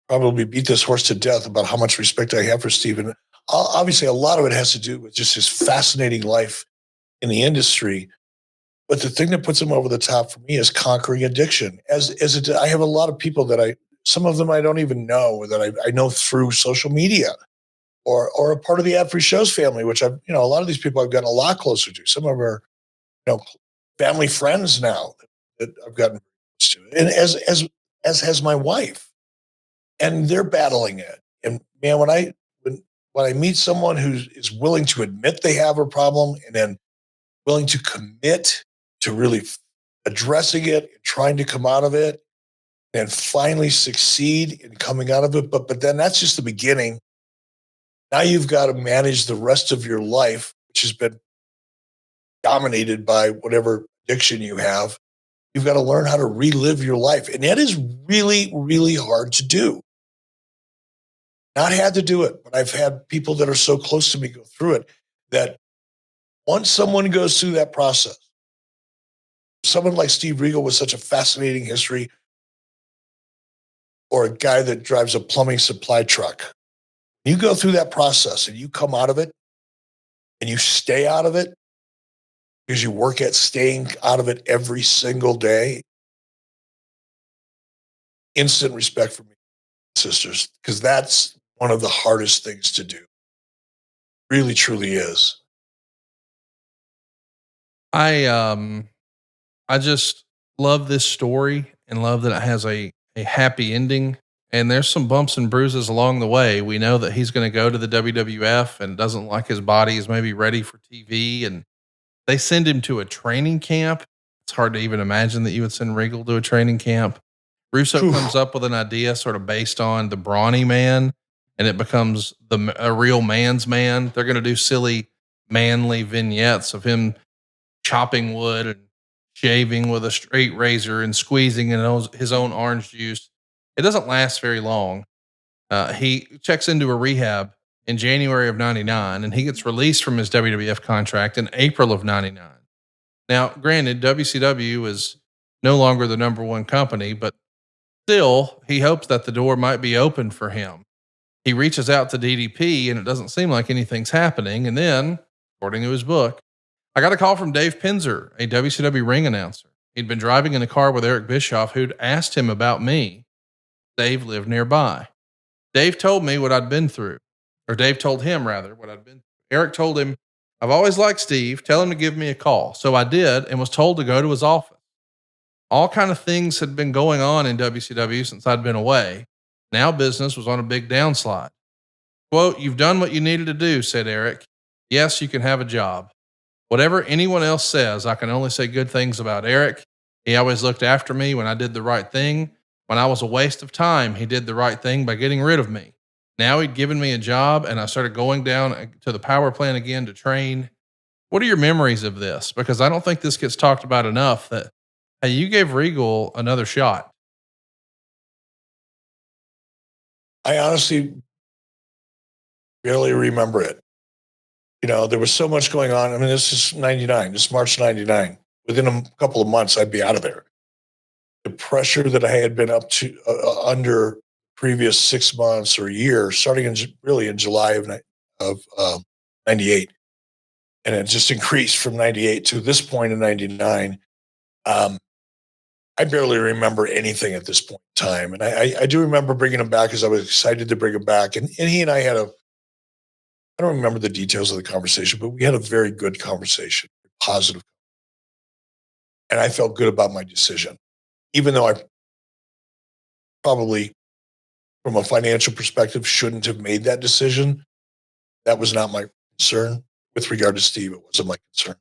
probably beat this horse to death about how much respect I have for Steven. Obviously, a lot of it has to do with just his fascinating life in the industry. But the thing that puts him over the top for me is conquering addiction. I have a lot of people that some of them I don't even know, that I know through social media or a part of the Ad Free Shows family, which a lot of these people I've gotten a lot closer to. Some of them are, family friends now that I've gotten close to, and as has my wife, and they're battling it. And man, when I meet someone who is willing to admit they have a problem and then willing to commit to really addressing it and trying to come out of it and finally succeed in coming out of it. But then that's just the beginning. Now you've got to manage the rest of your life, which has been dominated by whatever addiction you have. You've got to learn how to relive your life. And that is really, really hard to do. Not had to do it, but I've had people that are so close to me go through it that once someone goes through that process, someone like Steve Regal with such a fascinating history, or a guy that drives a plumbing supply truck, you go through that process and you come out of it and you stay out of it because you work at staying out of it every single day. Instant respect for me, sisters, because that's one of the hardest things to do. Really, truly is.
I just love this story and love that it has a happy ending. And there's some bumps and bruises along the way. We know that he's going to go to the WWF and doesn't like his body is maybe ready for TV. And they send him to a training camp. It's hard to even imagine that you would send Regal to a training camp. Russo comes up with an idea sort of based on the brawny man, and it becomes a real man's man. They're going to do silly manly vignettes of him chopping wood and shaving with a straight razor and squeezing in his own orange juice. It doesn't last very long. He checks into a rehab in January of 99, and he gets released from his WWF contract in April of 99. Now, granted, WCW is no longer the number one company, but still, he hopes that the door might be open for him. He reaches out to DDP, and it doesn't seem like anything's happening. And then, according to his book, I got a call from Dave Pinzer, a WCW ring announcer. He'd been driving in a car with Eric Bischoff, who'd asked him about me. Dave lived nearby. Dave told me what I'd been through, or Dave told him rather what I'd been through. Eric told him, I've always liked Steve. Tell him to give me a call. So I did, and was told to go to his office. All kind of things had been going on in WCW since I'd been away. Now business was on a big downslide. Quote, you've done what you needed to do, said Eric. Yes, you can have a job. Whatever anyone else says, I can only say good things about Eric. He always looked after me when I did the right thing. When I was a waste of time, he did the right thing by getting rid of me. Now he'd given me a job, and I started going down to the power plant again to train. What are your memories of this? Because I don't think this gets talked about enough, that hey, you gave Regal another shot.
I honestly barely remember it. There was so much going on. I mean, this is 99, this March 99. Within a couple of months, I'd be out of there. The pressure that I had been up to under previous 6 months or a year, starting in July of 98. And it just increased from 98 to this point in 99. I barely remember anything at this point in time. And I do remember bringing him back because I was excited to bring him back. And he and I had I don't remember the details of the conversation, but we had a very good conversation, positive. And I felt good about my decision, even though I probably, from a financial perspective, shouldn't have made that decision. That was not my concern. With regard to Steve, it wasn't my concern.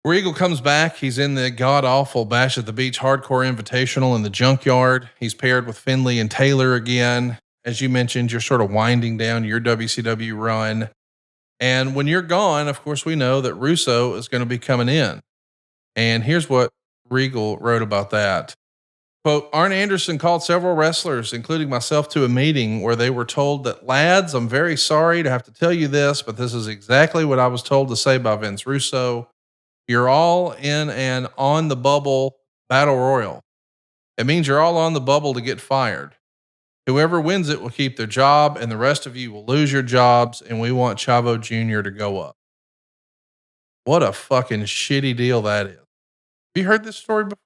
Regal comes back. He's in the god-awful Bash at the Beach Hardcore Invitational in the Junkyard. He's paired with Finley and Taylor again. As you mentioned, you're sort of winding down your WCW run. And when you're gone, of course, we know that Russo is going to be coming in. And here's what Regal wrote about that. Quote, Arn Anderson called several wrestlers, including myself, to a meeting where they were told that, lads, I'm very sorry to have to tell you this, but this is exactly what I was told to say by Vince Russo. You're all in an on the bubble battle royal. It means you're all on the bubble to get fired. Whoever wins it will keep their job, and the rest of you will lose your jobs, and we want Chavo Jr. to go up. What a fucking shitty deal that is. Have you heard this story before?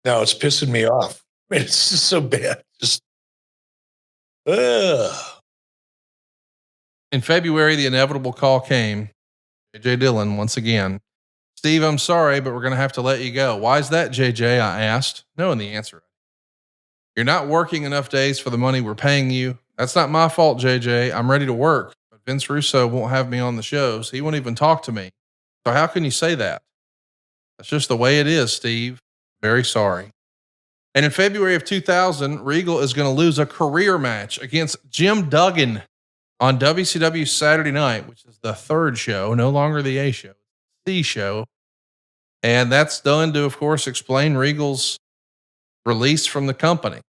No, it's pissing me off. I mean, it's just so bad. Just, ugh.
In February, the inevitable call came. JJ Dillon, once again. Steve, I'm sorry, but we're going to have to let you go. Why is that, JJ? I asked, knowing the answer. You're not working enough days for the money we're paying you. That's not my fault, JJ. I'm ready to work, but Vince Russo won't have me on the shows. He won't even talk to me. So how can you say that? That's just the way it is, Steve. Very sorry. And in February of 2000, Regal is going to lose a career match against Jim Duggan on WCW Saturday Night, which is the third show, no longer the A show, C show. And that's done to, of course, explain Regal's release from the company.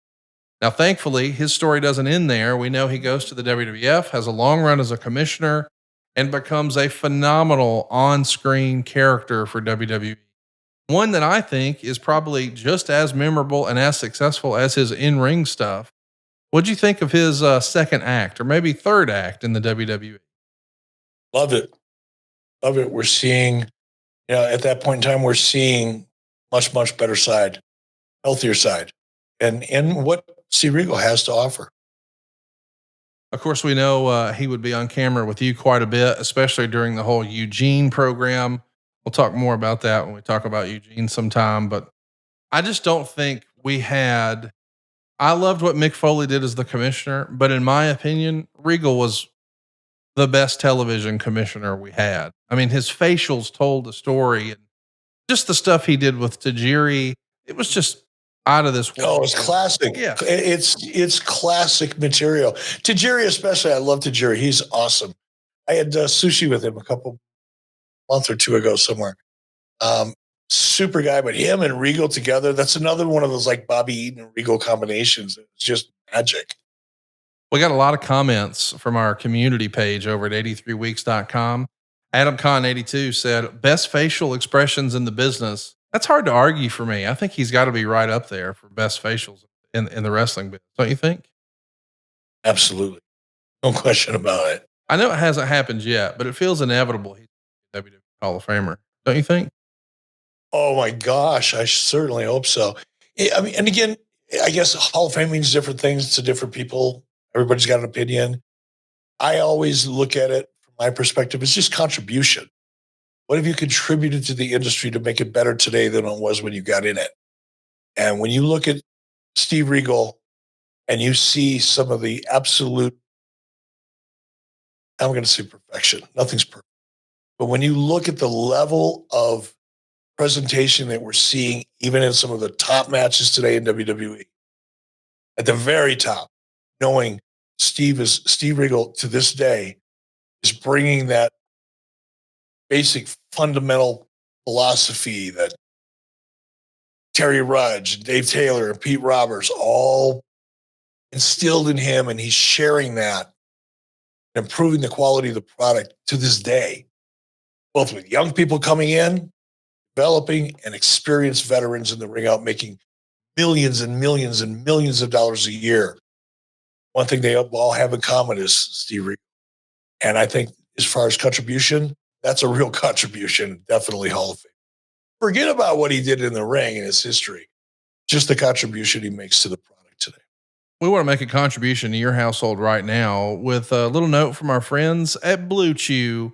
Now, thankfully, his story doesn't end there. We know he goes to the WWF, has a long run as a commissioner, and becomes a phenomenal on-screen character for WWE. One that I think is probably just as memorable and as successful as his in-ring stuff. What'd you think of his second act, or maybe third act in the WWE?
Love it. Love it. We're seeing, at that point in time, we're seeing much, much better side, healthier side, and what Steve Regal has to offer.
Of course, we know he would be on camera with you quite a bit, especially during the whole Eugene program. We'll talk more about that when we talk about Eugene sometime, but I just don't think I loved what Mick Foley did as the commissioner, but in my opinion, Regal was the best television commissioner we had. I mean, his facials told the story, and just the stuff he did with Tajiri, it was just out of this world.
Oh, it's classic.
Yeah.
It's classic material. Tajiri, especially, I love Tajiri. He's awesome. I had sushi with him a month or two ago somewhere. Super guy, but him and Regal together, that's another one of those like Bobby Eaton and Regal combinations. It's just magic.
We got a lot of comments from our community page over at 83weeks.com. Adam Kahn 82 said, best facial expressions in the business. That's hard to argue for me. I think he's got to be right up there for best facials in the wrestling business. Don't you think?
Absolutely. No question about it.
I know it hasn't happened yet, but it feels inevitable. He's a WWE Hall of Famer. Don't you think?
Oh my gosh. I certainly hope so. I mean, and again, I guess Hall of Fame means different things to different people. Everybody's got an opinion. I always look at it from my perspective. It's just contribution. What have you contributed to the industry to make it better today than it was when you got in it? And when you look at Steve Regal and you see some of the absolute, I'm going to say perfection. Nothing's perfect. But when you look at the level of presentation that we're seeing, even in some of the top matches today in WWE, at the very top, knowing Steve Regal to this day is bringing that basic fundamental philosophy that Terry Rudge, Dave Taylor, and Pete Roberts all instilled in him, and he's sharing that, improving the quality of the product to this day, both with young people coming in, developing, and experienced veterans in the ring out making millions and millions and millions of dollars a year. One thing they all have in common is Steve Regal. And I think as far as contribution, that's a real contribution, definitely Hall of Fame. Forget about what he did in the ring and his history, just the contribution he makes to the product today.
We want to make a contribution to your household right now with a little note from our friends at Blue Chew.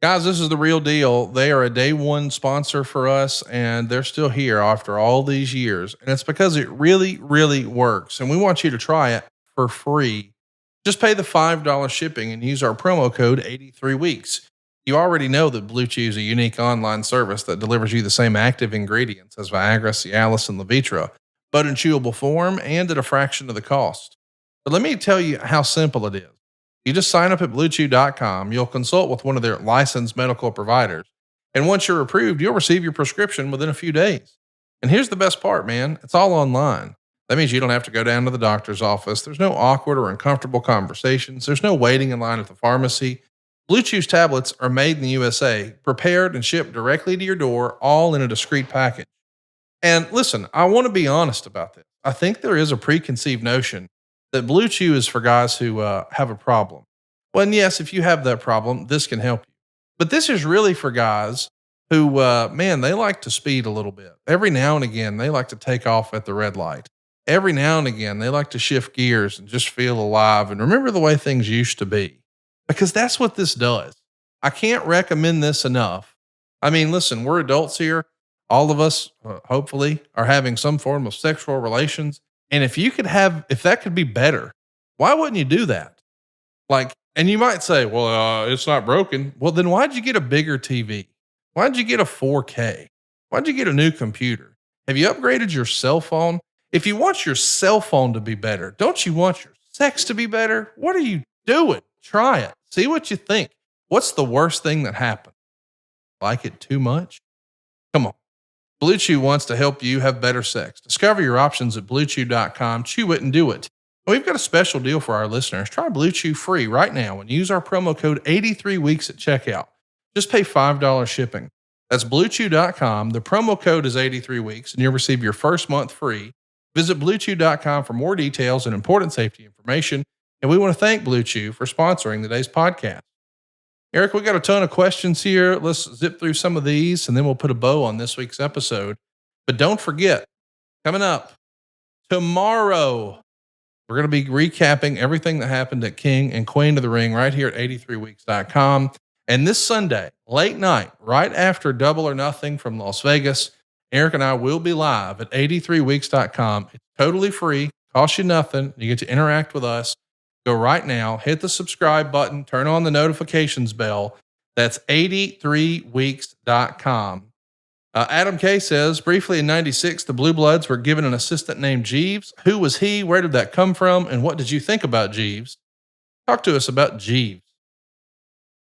Guys, this is the real deal. They are a day one sponsor for us, and they're still here after all these years. And it's because it really, really works. And we want you to try it for free. Just pay the $5 shipping and use our promo code 83weeks. You already know that Blue Chew is a unique online service that delivers you the same active ingredients as Viagra, Cialis, and Levitra, but in chewable form and at a fraction of the cost. But let me tell you how simple it is. You just sign up at bluechew.com. You'll consult with one of their licensed medical providers. And once you're approved, you'll receive your prescription within a few days. And here's the best part, man. It's all online. That means you don't have to go down to the doctor's office. There's no awkward or uncomfortable conversations. There's no waiting in line at the pharmacy. Blue Chew's tablets are made in the USA, prepared and shipped directly to your door, all in a discreet package. And listen, I want to be honest about this. I think there is a preconceived notion that Blue Chew is for guys who have a problem. Well, and yes, if you have that problem, this can help you. But this is really for guys who, man, they like to speed a little bit. Every now and again, they like to take off at the red light. Every now and again, they like to shift gears and just feel alive and remember the way things used to be, because that's what this does. I can't recommend this enough. I mean, listen, we're adults here. All of us, hopefully, are having some form of sexual relations. And if that could be better, why wouldn't you do that? Like, and you might say, well, it's not broken. Well, then why'd you get a bigger TV? Why'd you get a 4K? Why'd you get a new computer? Have you upgraded your cell phone? If you want your cell phone to be better, don't you want your sex to be better? What are you doing? Try it. See what you think. What's the worst thing that happened? Like it too much? Come on. Blue Chew wants to help you have better sex. Discover your options at bluechew.com. Chew it and do it. We've got a special deal for our listeners. Try Blue Chew free right now and use our promo code 83weeks at checkout. Just pay $5 shipping. That's bluechew.com. The promo code is 83weeks and you'll receive your first month free. Visit bluechew.com for more details and important safety information. And we want to thank Blue Chew for sponsoring today's podcast. Eric, we got a ton of questions here. Let's zip through some of these and then we'll put a bow on this week's episode. But don't forget, coming up tomorrow, we're going to be recapping everything that happened at King and Queen of the Ring right here at 83weeks.com. And this Sunday, late night, right after Double or Nothing from Las Vegas, Eric and I will be live at 83weeks.com. It's totally free, costs you nothing. You get to interact with us. Go right now, hit the subscribe button, turn on the notifications bell. That's 83weeks.com. Adam K says, briefly in 96, the Blue Bloods were given an assistant named Jeeves. Who was he? Where did that come from? And what did you think about Jeeves? Talk to us about Jeeves.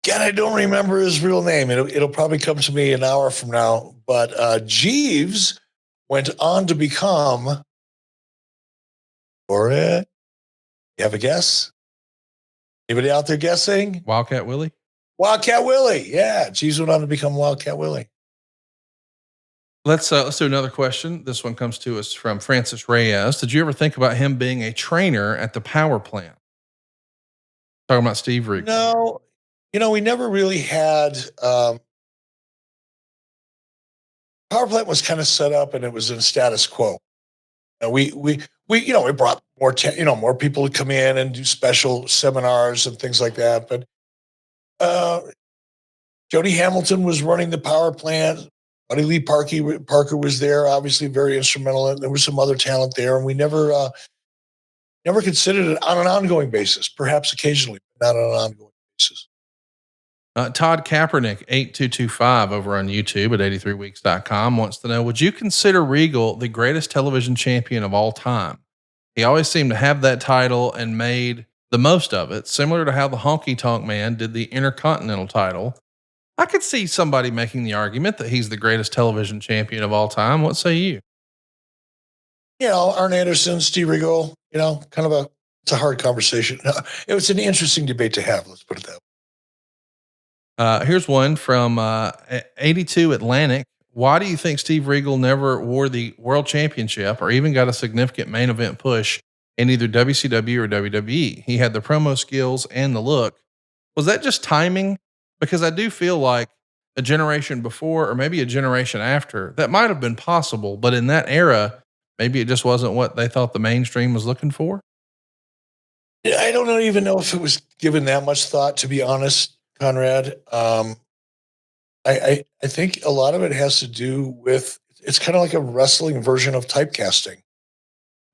Again, I don't remember his real name. It'll probably come to me an hour from now. But Jeeves went on to become, or you have a guess? Anybody out there guessing?
Wildcat Willie?
Wildcat Willie. Yeah, Jeeves went on to become Wildcat Willie.
Let's do another question. This one comes to us from Francis Reyes. Did you ever think about him being a trainer at the power plant? Talking about Steve Regal.
No, we never really had. Power plant was kind of set up, and it was in status quo. We brought more people to come in and do special seminars and things like that. But Jody Hamilton was running the power plant. Buddy Lee Parker was there, obviously very instrumental. And there was some other talent there, and we never considered it on an ongoing basis. Perhaps occasionally, but not on an ongoing basis.
Todd Kaepernick 8225 over on YouTube at 83weeks.com wants to know, would you consider Regal the greatest television champion of all time? He always seemed to have that title and made the most of it, similar to how the Honky Tonk Man did the Intercontinental title. I could see somebody making the argument that he's the greatest television champion of all time. What say you?
Arn Anderson, Steve Regal, it's a hard conversation. It was an interesting debate to have. Let's put it that way.
Here's one from 82 Atlantic. Why do you think Steve Regal never wore the world championship or even got a significant main event push in either WCW or WWE? He had the promo skills and the look. Was that just timing? Because I do feel like a generation before or maybe a generation after, that might have been possible. But in that era, maybe it just wasn't what they thought the mainstream was looking for.
I don't even know if it was given that much thought, to be honest, Conrad. I think a lot of it has to do with, it's kind of like a wrestling version of typecasting.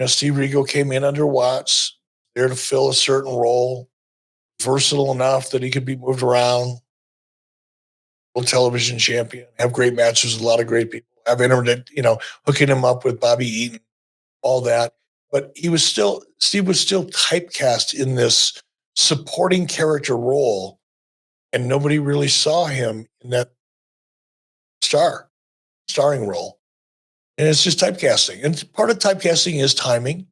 Steve Regal came in under Watts, there to fill a certain role, versatile enough that he could be moved around. Television champion, have great matches with a lot of great people, have internet, hooking him up with Bobby Eaton, all that. But Steve was still typecast in this supporting character role, and nobody really saw him in that starring role. And it's just typecasting. And part of typecasting is timing.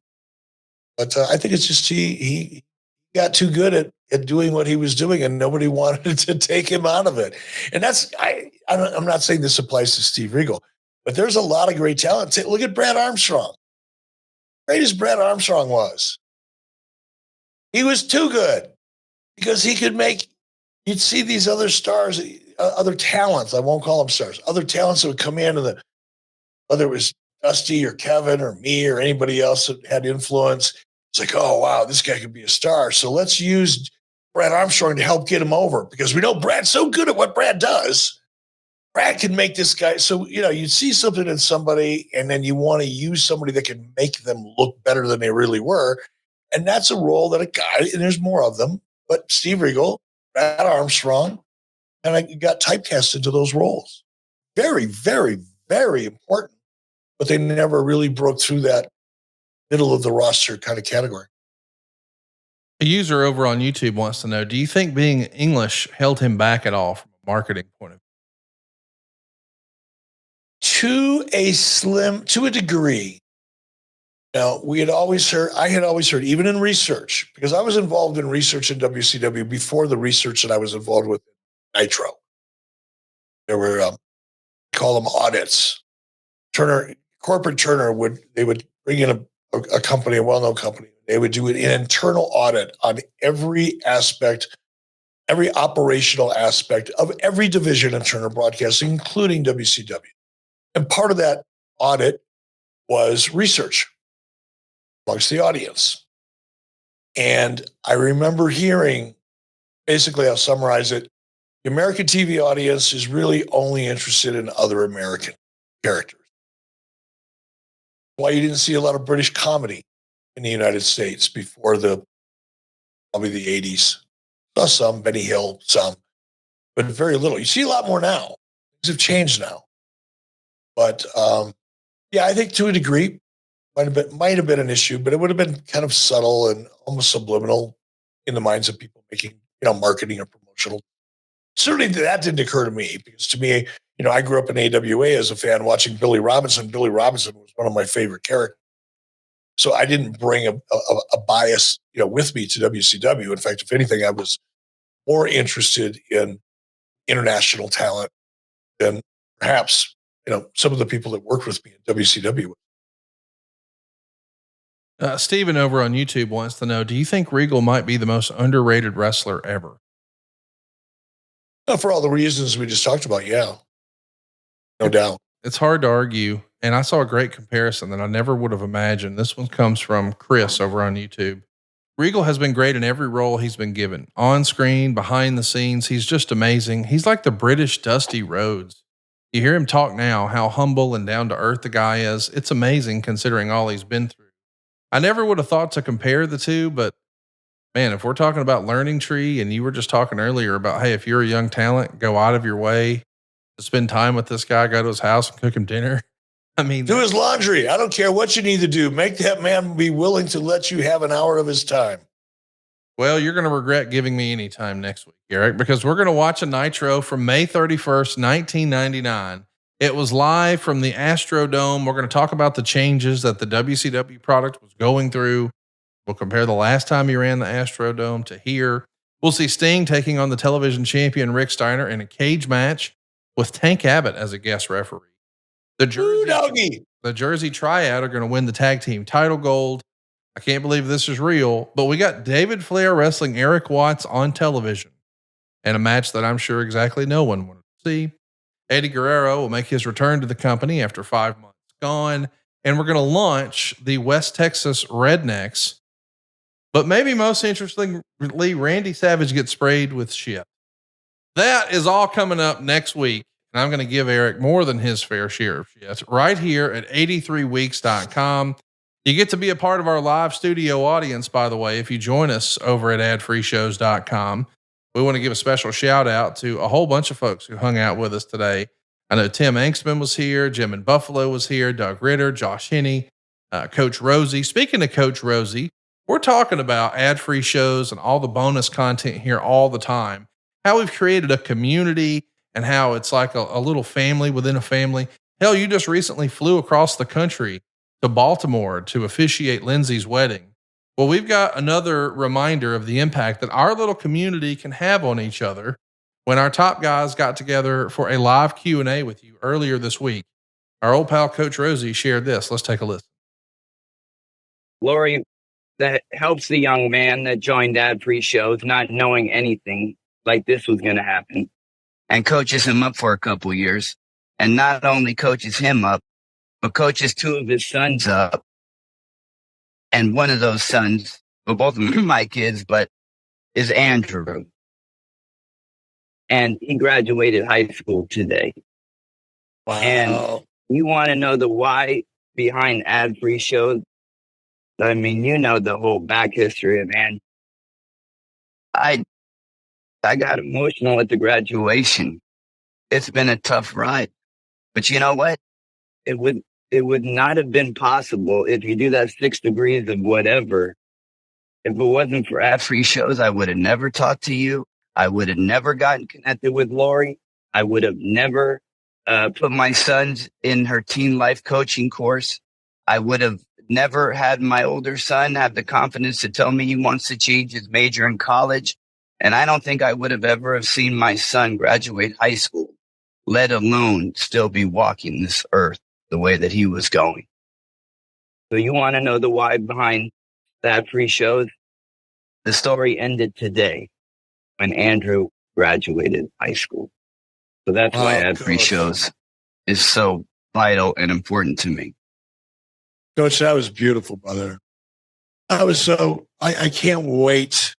But I think it's just he got too good at doing what he was doing, and nobody wanted to take him out of it. And I'm not saying this applies to Steve Regal, but there's a lot of great talent. Look at Brad Armstrong. Great as Brad Armstrong was, he was too good because he could make. You'd see these other stars, other talents. I won't call them stars. Other talents that would come in, and whether it was Dusty or Kevin or me or anybody else that had influence. It's like, oh, wow, this guy could be a star. So let's use Brad Armstrong to help get him over because we know Brad's so good at what Brad does. Brad can make this guy. So, you see something in somebody and then you want to use somebody that can make them look better than they really were. And that's a role that a guy, and there's more of them, but Steve Regal, Brad Armstrong, and I got typecast into those roles. Very, very, very important. But they never really broke through that middle of the roster kind of category.
A user over on YouTube wants to know, do you think being English held him back at all from a marketing point of
view? To a degree. Now, I had always heard, even in research, because I was involved in research in WCW before the research that I was involved with in Nitro. There were, call them audits. Corporate Turner would bring in a company, a well-known company. They would do an internal audit on every operational aspect of every division in Turner Broadcasting, including WCW. And part of that audit was research amongst the audience. And I remember hearing, basically, I'll summarize it. The American TV audience is really only interested in other American characters. Why you didn't see a lot of British comedy in the United States before probably the 80s. Saw some, Benny Hill, some, but very little. You see a lot more now. Things have changed now. But I think to a degree, might have been an issue, but it would have been kind of subtle and almost subliminal in the minds of people making, marketing or promotional. Certainly that didn't occur to me because to me, I grew up in AWA as a fan watching Billy Robinson. Billy Robinson was one of my favorite characters. So I didn't bring a bias, with me to WCW. In fact, if anything, I was more interested in international talent than perhaps, some of the people that worked with me at WCW.
Steven over on YouTube wants to know, do you think Regal might be the most underrated wrestler ever?
For all the reasons we just talked about. Yeah. No doubt.
It's hard to argue. And I saw a great comparison that I never would have imagined. This one comes from Chris over on YouTube. Regal has been great in every role he's been given. On screen, behind the scenes, he's just amazing. He's like the British Dusty Rhodes. You hear him talk now, how humble and down to earth the guy is. It's amazing considering all he's been through. I never would have thought to compare the two, but man, if we're talking about learning tree and you were just talking earlier about, hey, if you're a young talent, go out of your way to spend time with this guy, go to his house and cook him dinner. I mean,
do his laundry. I don't care what you need to do. Make that man be willing to let you have an hour of his time.
Well, you're going to regret giving me any time next week, Eric, because we're going to watch a Nitro from May 31st, 1999. It was live from the Astrodome. We're going to talk about the changes that the WCW product was going through. We'll compare the last time he ran the Astrodome to here. We'll see Sting taking on the television champion Rick Steiner in a cage match with Tank Abbott as a guest referee. The Jersey Triad are going to win the tag team title gold. I can't believe this is real, but we got David Flair wrestling Eric Watts on television in a match that I'm sure exactly no one wanted to see. Eddie Guerrero will make his return to the company after 5 months gone. And we're going to launch the West Texas Rednecks. But maybe most interestingly, Randy Savage gets sprayed with shit. That is all coming up next week. And I'm going to give Eric more than his fair share of shit right here at 83weeks.com. You get to be a part of our live studio audience, by the way, if you join us over at adfreeshows.com. We want to give a special shout out to a whole bunch of folks who hung out with us today. I know Tim Angstman was here. Jim in Buffalo was here. Doug Ritter, Josh Henney, Coach Rosie. Speaking of Coach Rosie, we're talking about ad-free shows and all the bonus content here all the time. How we've created a community and how it's like a little family within a family. Hell, you just recently flew across the country to Baltimore to officiate Lindsay's wedding. Well, we've got another reminder of the impact that our little community can have on each other when our top guys got together for a live Q&A with you earlier this week. Our old pal, Coach Rosie, shared this. Let's take a listen.
Lori, that helps the young man that joined ad-free shows not knowing anything like this was going to happen, and coaches him up for a couple years. And not only coaches him up, but coaches two of his sons up. And one of those sons, well, both of them are my kids, but is Andrew. And he graduated high school today.
Wow.
And you want to know the why behind ad-free shows? I mean, you know the whole back history of Andrew. I got emotional at the graduation. It's been a tough ride. But you know what? It would not have been possible if you do that 6 degrees of whatever. If it wasn't for ad-free shows, I would have never talked to you. I would have never gotten connected with Lori. I would have never put my sons in her teen life coaching course. I would have never had my older son have the confidence to tell me he wants to change his major in college. And I don't think I would have ever have seen my son graduate high school, let alone still be walking this earth the way that he was going. So you want to know the why behind that free shows? The story ended today when Andrew graduated high school. So that's why ad free shows is so vital and important to me.
Coach, that was beautiful, brother. I can't wait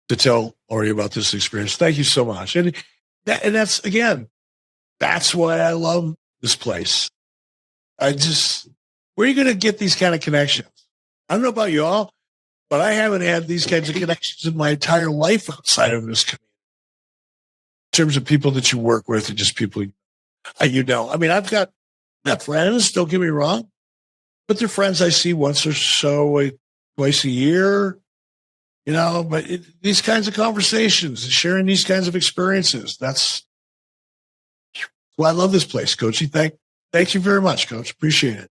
to tell Lori about this experience. Thank you so much. And that's, again, that's why I love this place. Where are you going to get these kind of connections? I don't know about you all, but I haven't had these kinds of connections in my entire life outside of this community. In terms of people that you work with and just people you know. I mean, I've got friends, don't get me wrong, but they're friends I see once or so, twice a year, you know, but these kinds of conversations, sharing these kinds of experiences, that's why I love this place, Coachy. Thank you very much, Coach. Appreciate it.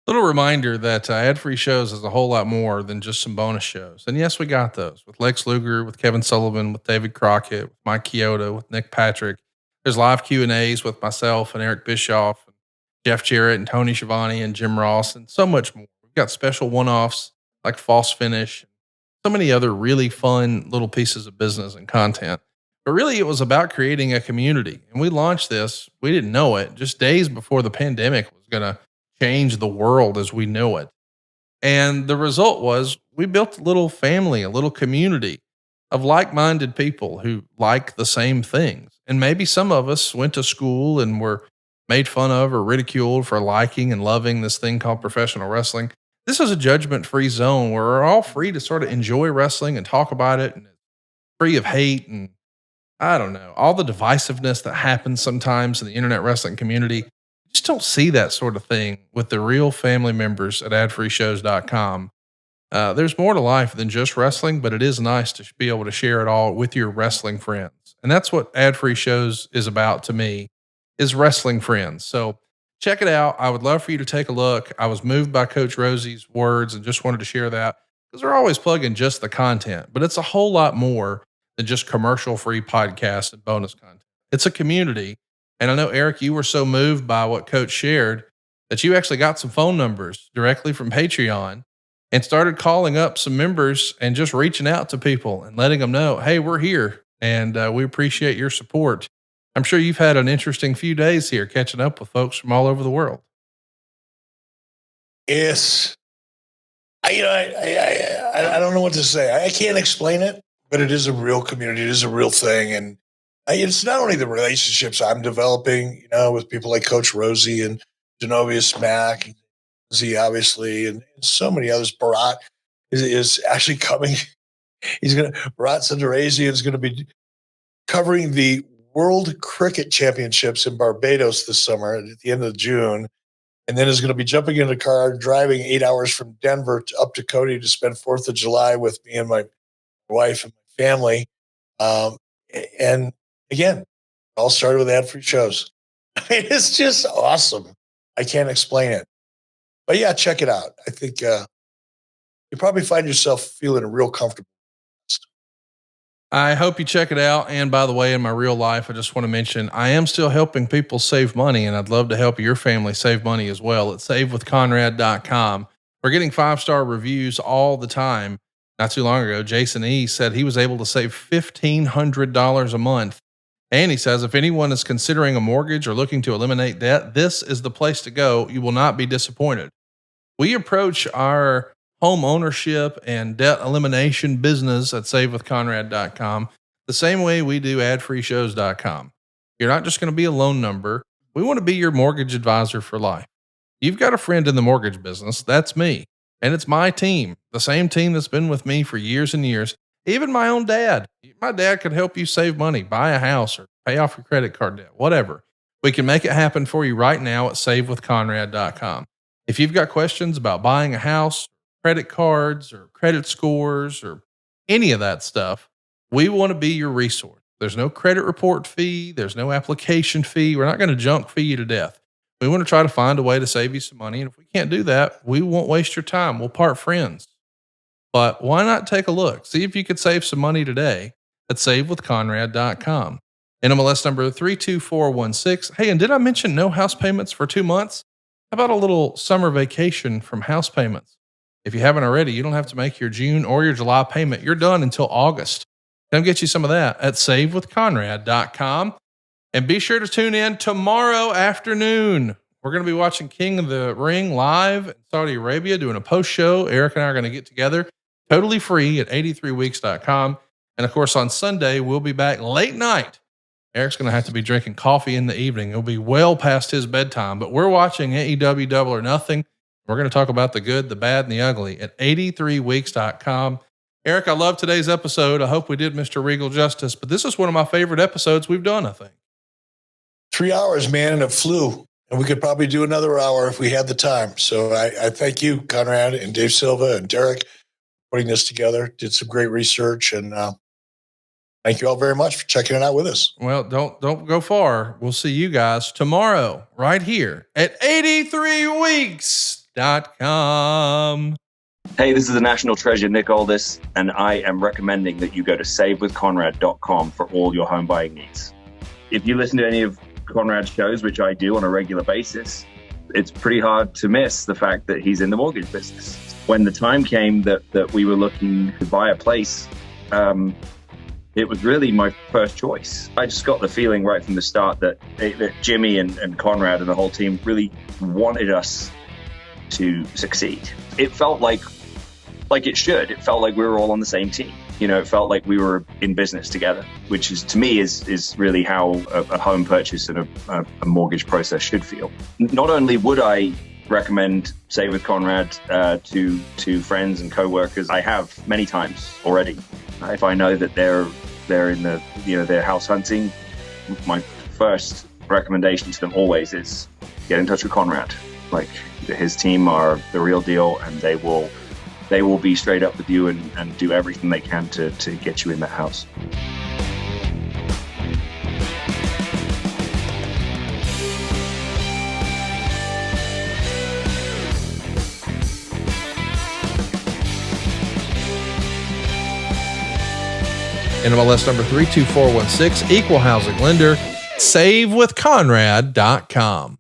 Little reminder that ad-free shows is a whole lot more than just some bonus shows. And yes, we got those with Lex Luger, with Kevin Sullivan, with David Crockett, with Mike Chioda, with Nick Patrick. There's live Q&As with myself and Eric Bischoff, and Jeff Jarrett and Tony Schiavone and Jim Ross, and so much more. We've got special one-offs like False Finish, and so many other really fun little pieces of business and content. But really, it was about creating a community. And we launched this, we didn't know it, just days before the pandemic was going to change the world as we know it. And the result was we built a little family, a little community of like-minded people who like the same things. And maybe some of us went to school and were made fun of or ridiculed for liking and loving this thing called professional wrestling. This is a judgment-free zone where we're all free to sort of enjoy wrestling and talk about it, and it's free of hate and, I don't know, all the divisiveness that happens sometimes in the internet wrestling community. Just don't see that sort of thing with the real family members at adfreeshows.com. There's more to life than just wrestling, but it is nice to be able to share it all with your wrestling friends. And that's what Ad Free Shows is about to me, is wrestling friends. So check it out. I would love for you to take a look. I was moved by Coach Rosie's words and just wanted to share that, because they're always plugging just the content, but it's a whole lot more than just commercial free podcasts and bonus content. It's a community. And I know, Eric, you were so moved by what Coach shared that you actually got some phone numbers directly from Patreon and started calling up some members and just reaching out to people and letting them know, hey, we're here and we appreciate your support. I'm sure you've had an interesting few days here catching up with folks from all over the world.
Yes. I don't know what to say. I can't explain it, but it is a real community. It is a real thing. And it's not only the relationships I'm developing, you know, with people like Coach Rosie and Genovius Mack, Z obviously, and so many others. Barat is actually coming. Barat Sundarazian is going to be covering the World Cricket Championships in Barbados this summer at the end of June. And then is going to be jumping in a car, driving 8 hours from Denver up to Cody to spend 4th of July with me and my wife and my family. And Again, it all started with ad-free shows. It's just awesome. I can't explain it. But yeah, check it out. I think you probably find yourself feeling real comfortable.
I hope you check it out. And by the way, in my real life, I just want to mention I am still helping people save money, and I'd love to help your family save money as well at savewithconrad.com. We're getting 5-star reviews all the time. Not too long ago, Jason E. said he was able to save $1,500 a month. And he says, if anyone is considering a mortgage or looking to eliminate debt, this is the place to go. You will not be disappointed. We approach our home ownership and debt elimination business at savewithconrad.com the same way we do adfreeshows.com. You're not just going to be a loan number. We want to be your mortgage advisor for life. You've got a friend in the mortgage business. That's me. And it's my team, the same team that's been with me for years and years. Even my own dad. My dad could help you save money, buy a house, or pay off your credit card debt, whatever. We can make it happen for you right now at savewithconrad.com. If you've got questions about buying a house, credit cards, or credit scores, or any of that stuff, we want to be your resource. There's no credit report fee. There's no application fee. We're not going to junk fee you to death. We want to try to find a way to save you some money. And if we can't do that, we won't waste your time. We'll part friends. But why not take a look? See if you could save some money today at savewithconrad.com. NMLS number 32416. Hey, and did I mention no house payments for 2 months? How about a little summer vacation from house payments? If you haven't already, you don't have to make your June or your July payment. You're done until August. Come get you some of that at savewithconrad.com. And be sure to tune in tomorrow afternoon. We're going to be watching King of the Ring live in Saudi Arabia, doing a post show. Eric and I are going to get together totally free at 83weeks.com. And of course, on Sunday, we'll be back late night. Eric's going to have to be drinking coffee in the evening. It'll be well past his bedtime, but we're watching AEW Double or Nothing. We're going to talk about the good, the bad, and the ugly at 83weeks.com. Eric, I love today's episode. I hope we did Mr. Regal justice, but this is one of my favorite episodes we've done, I think.
3 hours, man, and it flew. And we could probably do another hour if we had the time. So I thank you, Conrad and Dave Silva and Derek, for putting this together. Did some great research, and thank you all very much for checking it out with us.
Well, don't go far. We'll see you guys tomorrow right here at 83weeks.com.
Hey, this is the National Treasure, Nick Aldis, and I am recommending that you go to savewithconrad.com for all your home buying needs. If you listen to any of Conrad's shows, which I do on a regular basis, it's pretty hard to miss the fact that he's in the mortgage business. When the time came that we were looking to buy a place, it was really my first choice. I just got the feeling right from the start that Jimmy and Conrad and the whole team really wanted us to succeed. It felt like it should. It felt like we were all on the same team. You know, it felt like we were in business together, which is, to me, is really how a home purchase and a mortgage process should feel. Not only would I recommend Save with Conrad to friends and coworkers, I have many times already. If I know that they're in the, they're house hunting, my first recommendation to them always is get in touch with Conrad. Like, his team are the real deal, and they will be straight up with you and do everything they can to get you in that house.
NMLS number 32416, equal housing lender, savewithconrad.com.